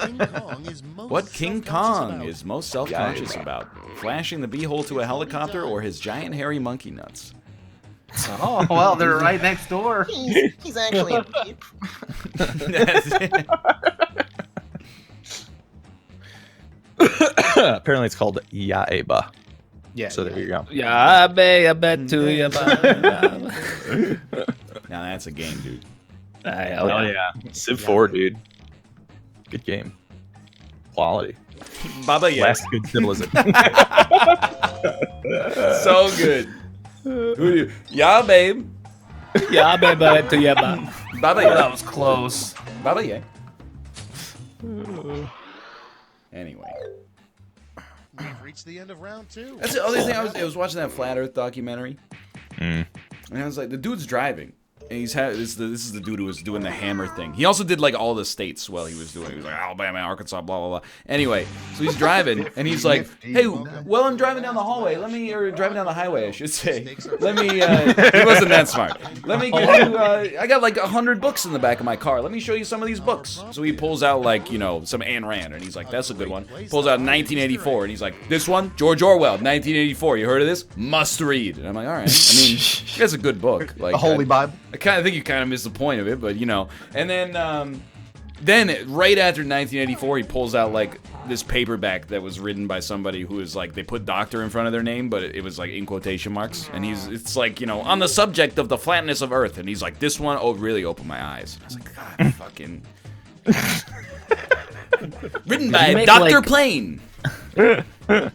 What King Kong is most self-conscious about? Flashing the beehole to a helicopter or his giant hairy monkey nuts? Oh, well, they're right next door. He's actually a peep. Apparently, it's called Yaeba. Yeah. So there you go. Yeah, I bet to you. Now that's a game, dude. Oh yeah, Civ 4, dude. Good game. Quality. Baba Yaga. Last good civilization. So good. Who do you? Yeah, babe. Yeah, babe, bet to you. Baba Oh, Yaga. that was close. Baba Yaga. Anyway. We've reached the end of round 2. That's the other thing. I was watching that Flat Earth documentary, and I was like, the dude's driving, and this is the dude who was doing the hammer thing. He also did like all the states while he was doing. He was like Alabama, Arkansas, blah blah blah. Anyway, so he's driving, and he's like, hey, well, I'm driving down the hallway. Or driving down the highway, I should say. Let me. He wasn't that smart. Let me give you. I got like 100 books in the back of my car. Let me show you some of these books. So he pulls out like some Ayn Rand, and he's like, that's a good one. Pulls out 1984, and he's like, this one, George Orwell, 1984. You heard of this? Must read. And I'm like, all right. I mean, that's a good book. Like The Holy Bible. I kind of think you kind of missed the point of it, but And then right after 1984, he pulls out like this paperback that was written by somebody who is like, they put doctor in front of their name, but it was like in quotation marks, and it's like on the subject of the flatness of Earth, and he's like, this one really opened my eyes. I was like, God, fucking. Written by Dr. Plane.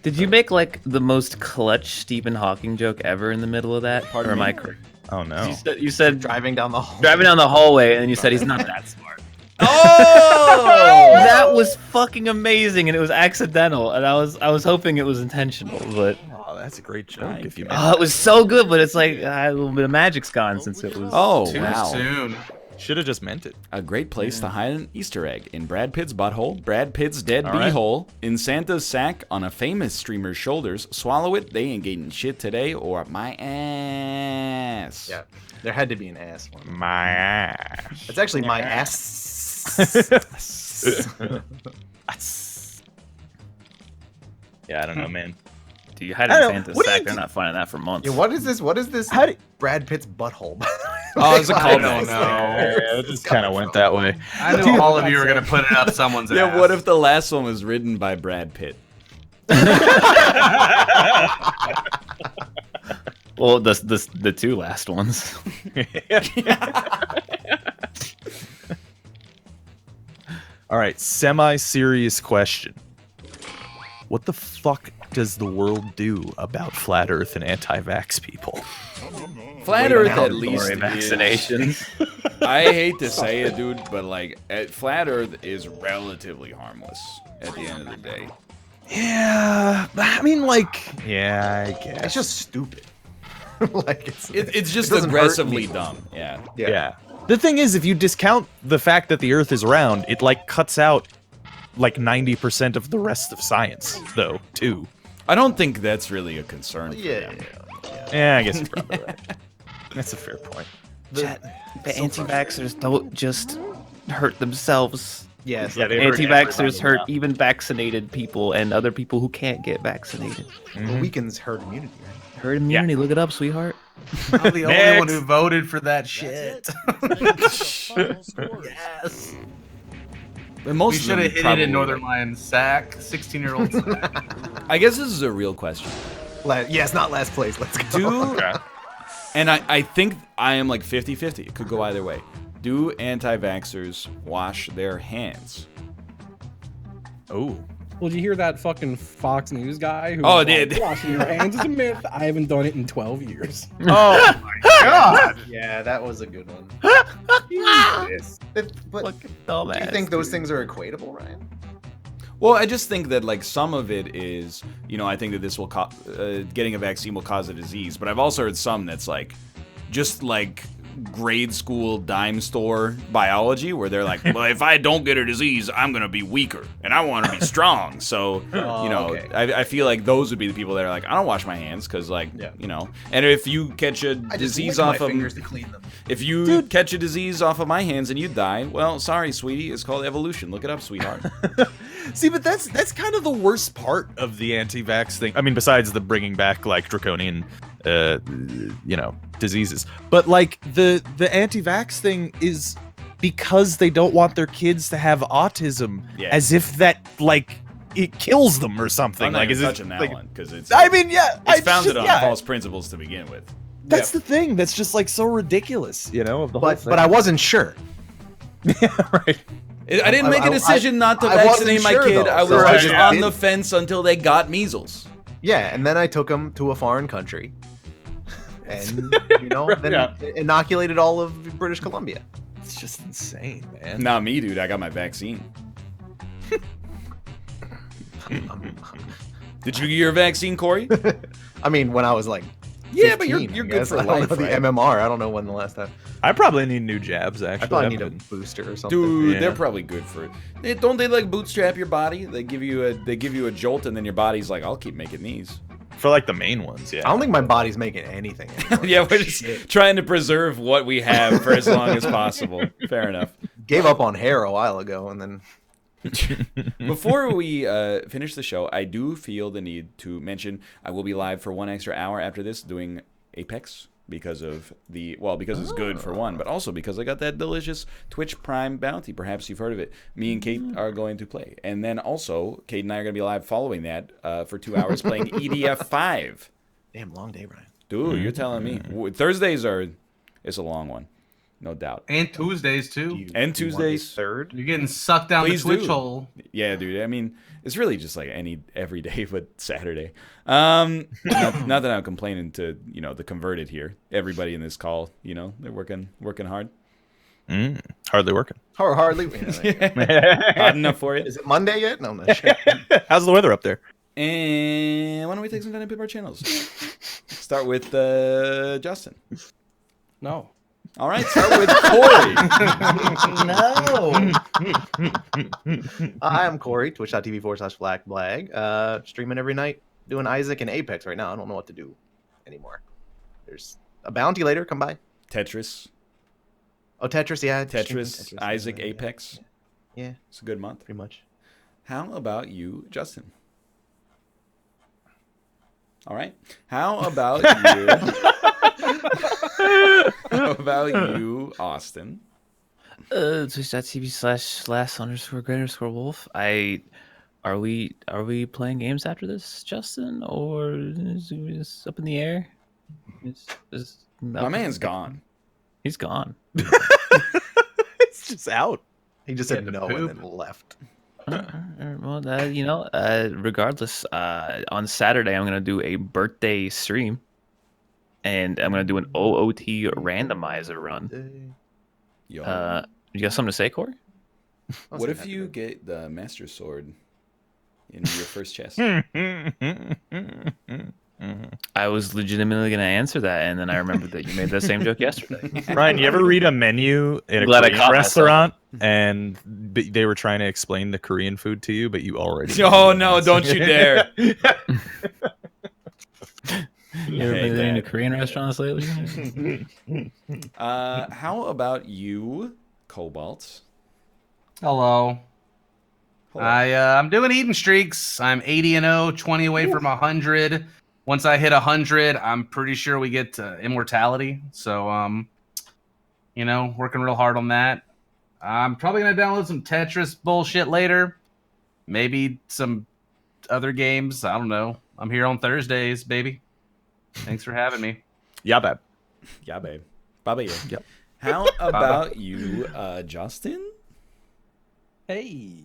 Did you make like the most clutch Stephen Hawking joke ever in the middle of that? Or am I correct? Oh no. You said Driving down the hall. driving down the hallway, and then you said he's not that smart. Oh! That was fucking amazing, and it was accidental, and I was hoping it was intentional, but Oh, that's a great joke. If you it was so good. But it's like a little bit of magic's gone since it was. Too Wow. soon. should have just meant it. A great place to hide an Easter egg. In Brad Pitt's butthole, Brad Pitt's dead beehole, in Santa's sack, on a famous streamer's shoulders. Swallow it, they ain't getting shit today, or my ass. Yeah, there had to be an ass one. My ass. It's actually my ass. Yeah, I don't know, man. Do you hide in Santa's sack? They're not finding that for months. Yeah, what is this? What is this? Brad Pitt's butthole? Oh, it's a I callback. don't know. Yeah, it just kind of went that way. I knew all of you were gonna put it up someone's ass. Yeah, what if the last one was written by Brad Pitt? Well, the two last ones. All right, semi-serious question. What the fuck does the world do about flat Earth and anti-vax people? Flat Earth at least Or is, vaccinations. I hate to say it, dude, but like, Flat Earth is relatively harmless at the end of the day. Yeah, I mean, like, yeah, I guess. It's just stupid. Like It's just it doesn't hurt aggressively me. dumb. Yeah. Yeah. The thing is, if you discount the fact that the Earth is round, it like cuts out like 90% of the rest of science, though, too. I don't think that's really a concern. Yeah. Yeah, I guess you're probably right. That's a fair point. The anti-vaxxers don't just hurt themselves. Yes. Yeah, they hurt Anti-vaxxers everybody. hurt even vaccinated people and other people who can't get vaccinated. It weakens herd immunity, right? Herd immunity, look it up, sweetheart. I'm the only Next. one who voted for that shit. Yes. But most We of should them have hit it probably in like- Northernlion. Sack, 16-year-old sack. I guess this is a real question. Yes, not last place. Let's go. Do and I think I am like 50-50. It could go either way. Do anti-vaxxers wash their hands? Oh. Well, did you hear that fucking Fox News guy? Who Oh, was it did. Washing your hands is a myth. I haven't done it in 12 years. Oh my god. Yeah, that was a good one. Jesus. But do you think those things are equatable, Ryan? Well, I just think that like some of it is, I think that this will getting a vaccine will cause a disease, but I've also heard some that's like just like grade school dime store biology where they're like, well, if I don't get a disease, I'm gonna be weaker and I want to be strong. So okay. I feel like those would be the people that are like, I don't wash my hands because and if you catch a disease off of fingers to clean them. if you catch a disease off of my hands and you die, well, sorry, sweetie, it's called evolution. Look it up, sweetheart. See, but that's kind of the worst part of the anti-vax thing. I mean, besides the bringing back like draconian, diseases. But like the anti-vax thing is because they don't want their kids to have autism, as if that like it kills them or something. I'm not like even is touching it that like? one because it's. I mean, yeah, it's founded on false principles to begin with. That's the thing. That's just like so ridiculous, of the whole thing. But I wasn't sure. Yeah, right. I didn't make a decision not to I wasn't vaccinate my sure, kid. though, I was so I just just on did. the fence until they got measles. Yeah, and then I took them to a foreign country, and then inoculated all of British Columbia. It's just insane, man. Not me, dude. I got my vaccine. Did you get your vaccine, Corey? I mean, when I was like, Yeah, but 15, you're I good guess. for I don't life, know the right? MMR. I don't know when the last time. I probably need new jabs. Actually, I probably I've need a been- booster or something. Dude, Yeah. they're probably good for it. Don't they like bootstrap your body? They give you a jolt, and then your body's like, I'll keep making these. for like the main ones. Yeah. I don't think my body's making anything anymore. Yeah, we're just trying to preserve what we have for as long as possible. Fair enough. Gave up on hair a while ago, and then Before we finish the show, I do feel the need to mention I will be live for 1 extra hour after this doing Apex because it's good for one, but also because I got that delicious Twitch Prime bounty. Perhaps you've heard of it. Me and Kate are going to play. And then also, Kate and I are going to be live following that for 2 hours playing EDF 5. damn long day, Brian. Dude, you're telling me. Thursdays it's a long one. No doubt. And Tuesdays too. And Tuesdays. Third. You're getting sucked down Please the Twitch do. hole. Yeah, dude. I mean, it's really just like every day but Saturday. Not that I'm complaining to, the converted here. Everybody in this call, they're working hard. Hardly working. Or hardly. Hot enough for you. Is it Monday yet? No, I'm not sure. How's the weather up there? And why don't we take some time to pick our channels? Start with Justin. No. All right, start with Corey. No. Hi, I'm Corey, twitch.tv/blackblag. Streaming every night, doing Isaac and Apex right now. I don't know what to do anymore. There's a bounty later. Come by. Tetris. Oh, Tetris, yeah. Tetris, Isaac, yeah. Apex. Yeah, It's a good month. pretty much. How about you, Justin? All right. How about you? How about you, Austin? Twitch.tv/last_great_wolf. Are we playing games after this, Justin, or is it up in the air? My man's gone. He's gone. It's just out. He just said no and then left. Well, regardless, on Saturday I'm gonna do a birthday stream, and I'm gonna do an OOT randomizer run. Yo. You got something to say, Corey? What if you get the Master Sword in your first chest? I was legitimately gonna answer that, and then I remembered that you made that same joke yesterday. Ryan, you ever read a menu in a Glad I Korean caught restaurant and they were trying to explain the Korean food to you, but you already Oh no! Don't you dare! You ever been into Korean restaurants lately? How about you, Cobalt? Hello. I'm doing eating streaks. I'm 80-0, 20 away from 100. Once I hit 100, I'm pretty sure we get immortality. So, working real hard on that. I'm probably gonna download some Tetris bullshit later. Maybe some other games. I don't know. I'm here on Thursdays, baby. Thanks for having me. Yeah, babe. Yeah, babe. Bye, yeah. Yep. How about you, Justin? Hey.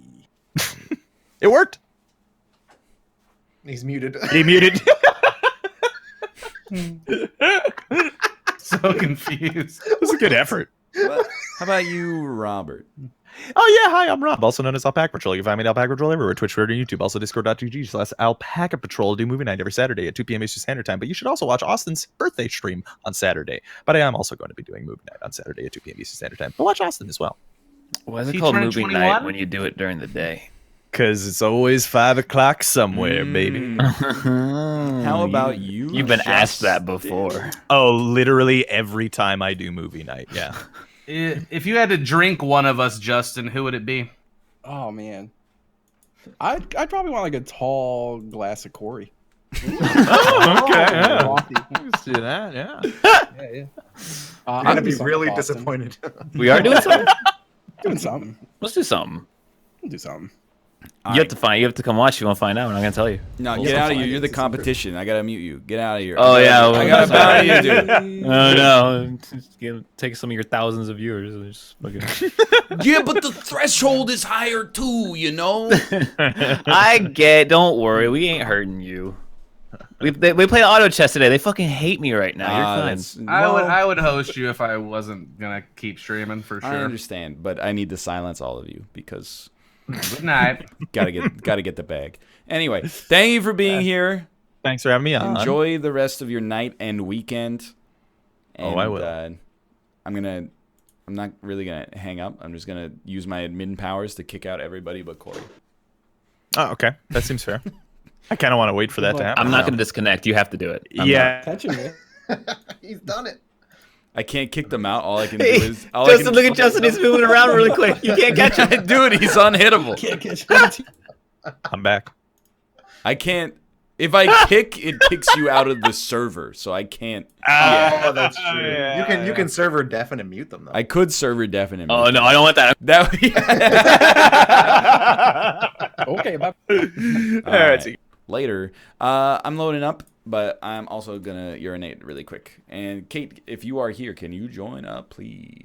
It worked. He's muted. He muted. So confused. It was a good effort. How about you, Robert? Oh yeah, hi, I'm Rob, also known as Alpaca Patrol. You can find me at Alpaca Patrol everywhere, Twitch, Twitter, and YouTube. Also discord.gg/Alpaca Patrol. Do movie night every Saturday at 2 p.m. Eastern Standard Time. But you should also watch Austin's birthday stream on Saturday. But I am also going to be doing movie night on Saturday at 2 p.m. Eastern Standard Time. But watch Austin as well. Why is it called movie night when you do it during the day? Because it's always 5 o'clock somewhere, baby. How about you? You've been asked that before. Oh, literally every time I do movie night, yeah. If you had to drink one of us, Justin, who would it be? Oh man, I'd probably want like a tall glass of Corey. Oh, okay. Yeah. Coffee. Let's do that, yeah. Yeah. I'm gonna be really disappointed. We are doing something? Doing something. Let's do something. We'll do something. You have to come watch. You want to find out. I'm not gonna tell you. No, get out of here. You're the competition. I gotta mute you. Get out of here. Oh yeah, I got a bounty to do. Oh no, take some of your thousands of viewers. And just fucking... Yeah, but the threshold is higher too. You know. I get. Don't worry, we ain't hurting you. We played auto chess today. They fucking hate me right now. You're fine. I would host you if I wasn't gonna keep streaming for sure. I understand, but I need to silence all of you because. Good night. gotta get the bag. Anyway, thank you for being here. Thanks for having me on. Enjoy the rest of your night and weekend. And, I will. I'm not really gonna hang up. I'm just gonna use my admin powers to kick out everybody but Corey. Oh, okay. That seems fair. I kind of want to wait for that to happen. I'm not gonna disconnect. You have to do it. Yeah. Catching it. He's done it. I can't kick them out. All I can do Hey, is Justin, look at Justin. He's moving around really quick. You can't catch him. Dude, he's unhittable. Can't catch it. I'm back. I can't. If I kick, it kicks you out of the server, so I can't. Oh, that's true. You can server deafen and mute them though. I could server deafen and mute Oh no, I don't want that. that. Okay, bye. All right. Later. I'm loading up, but I'm also gonna urinate really quick. And Kate, if you are here, can you join up, please?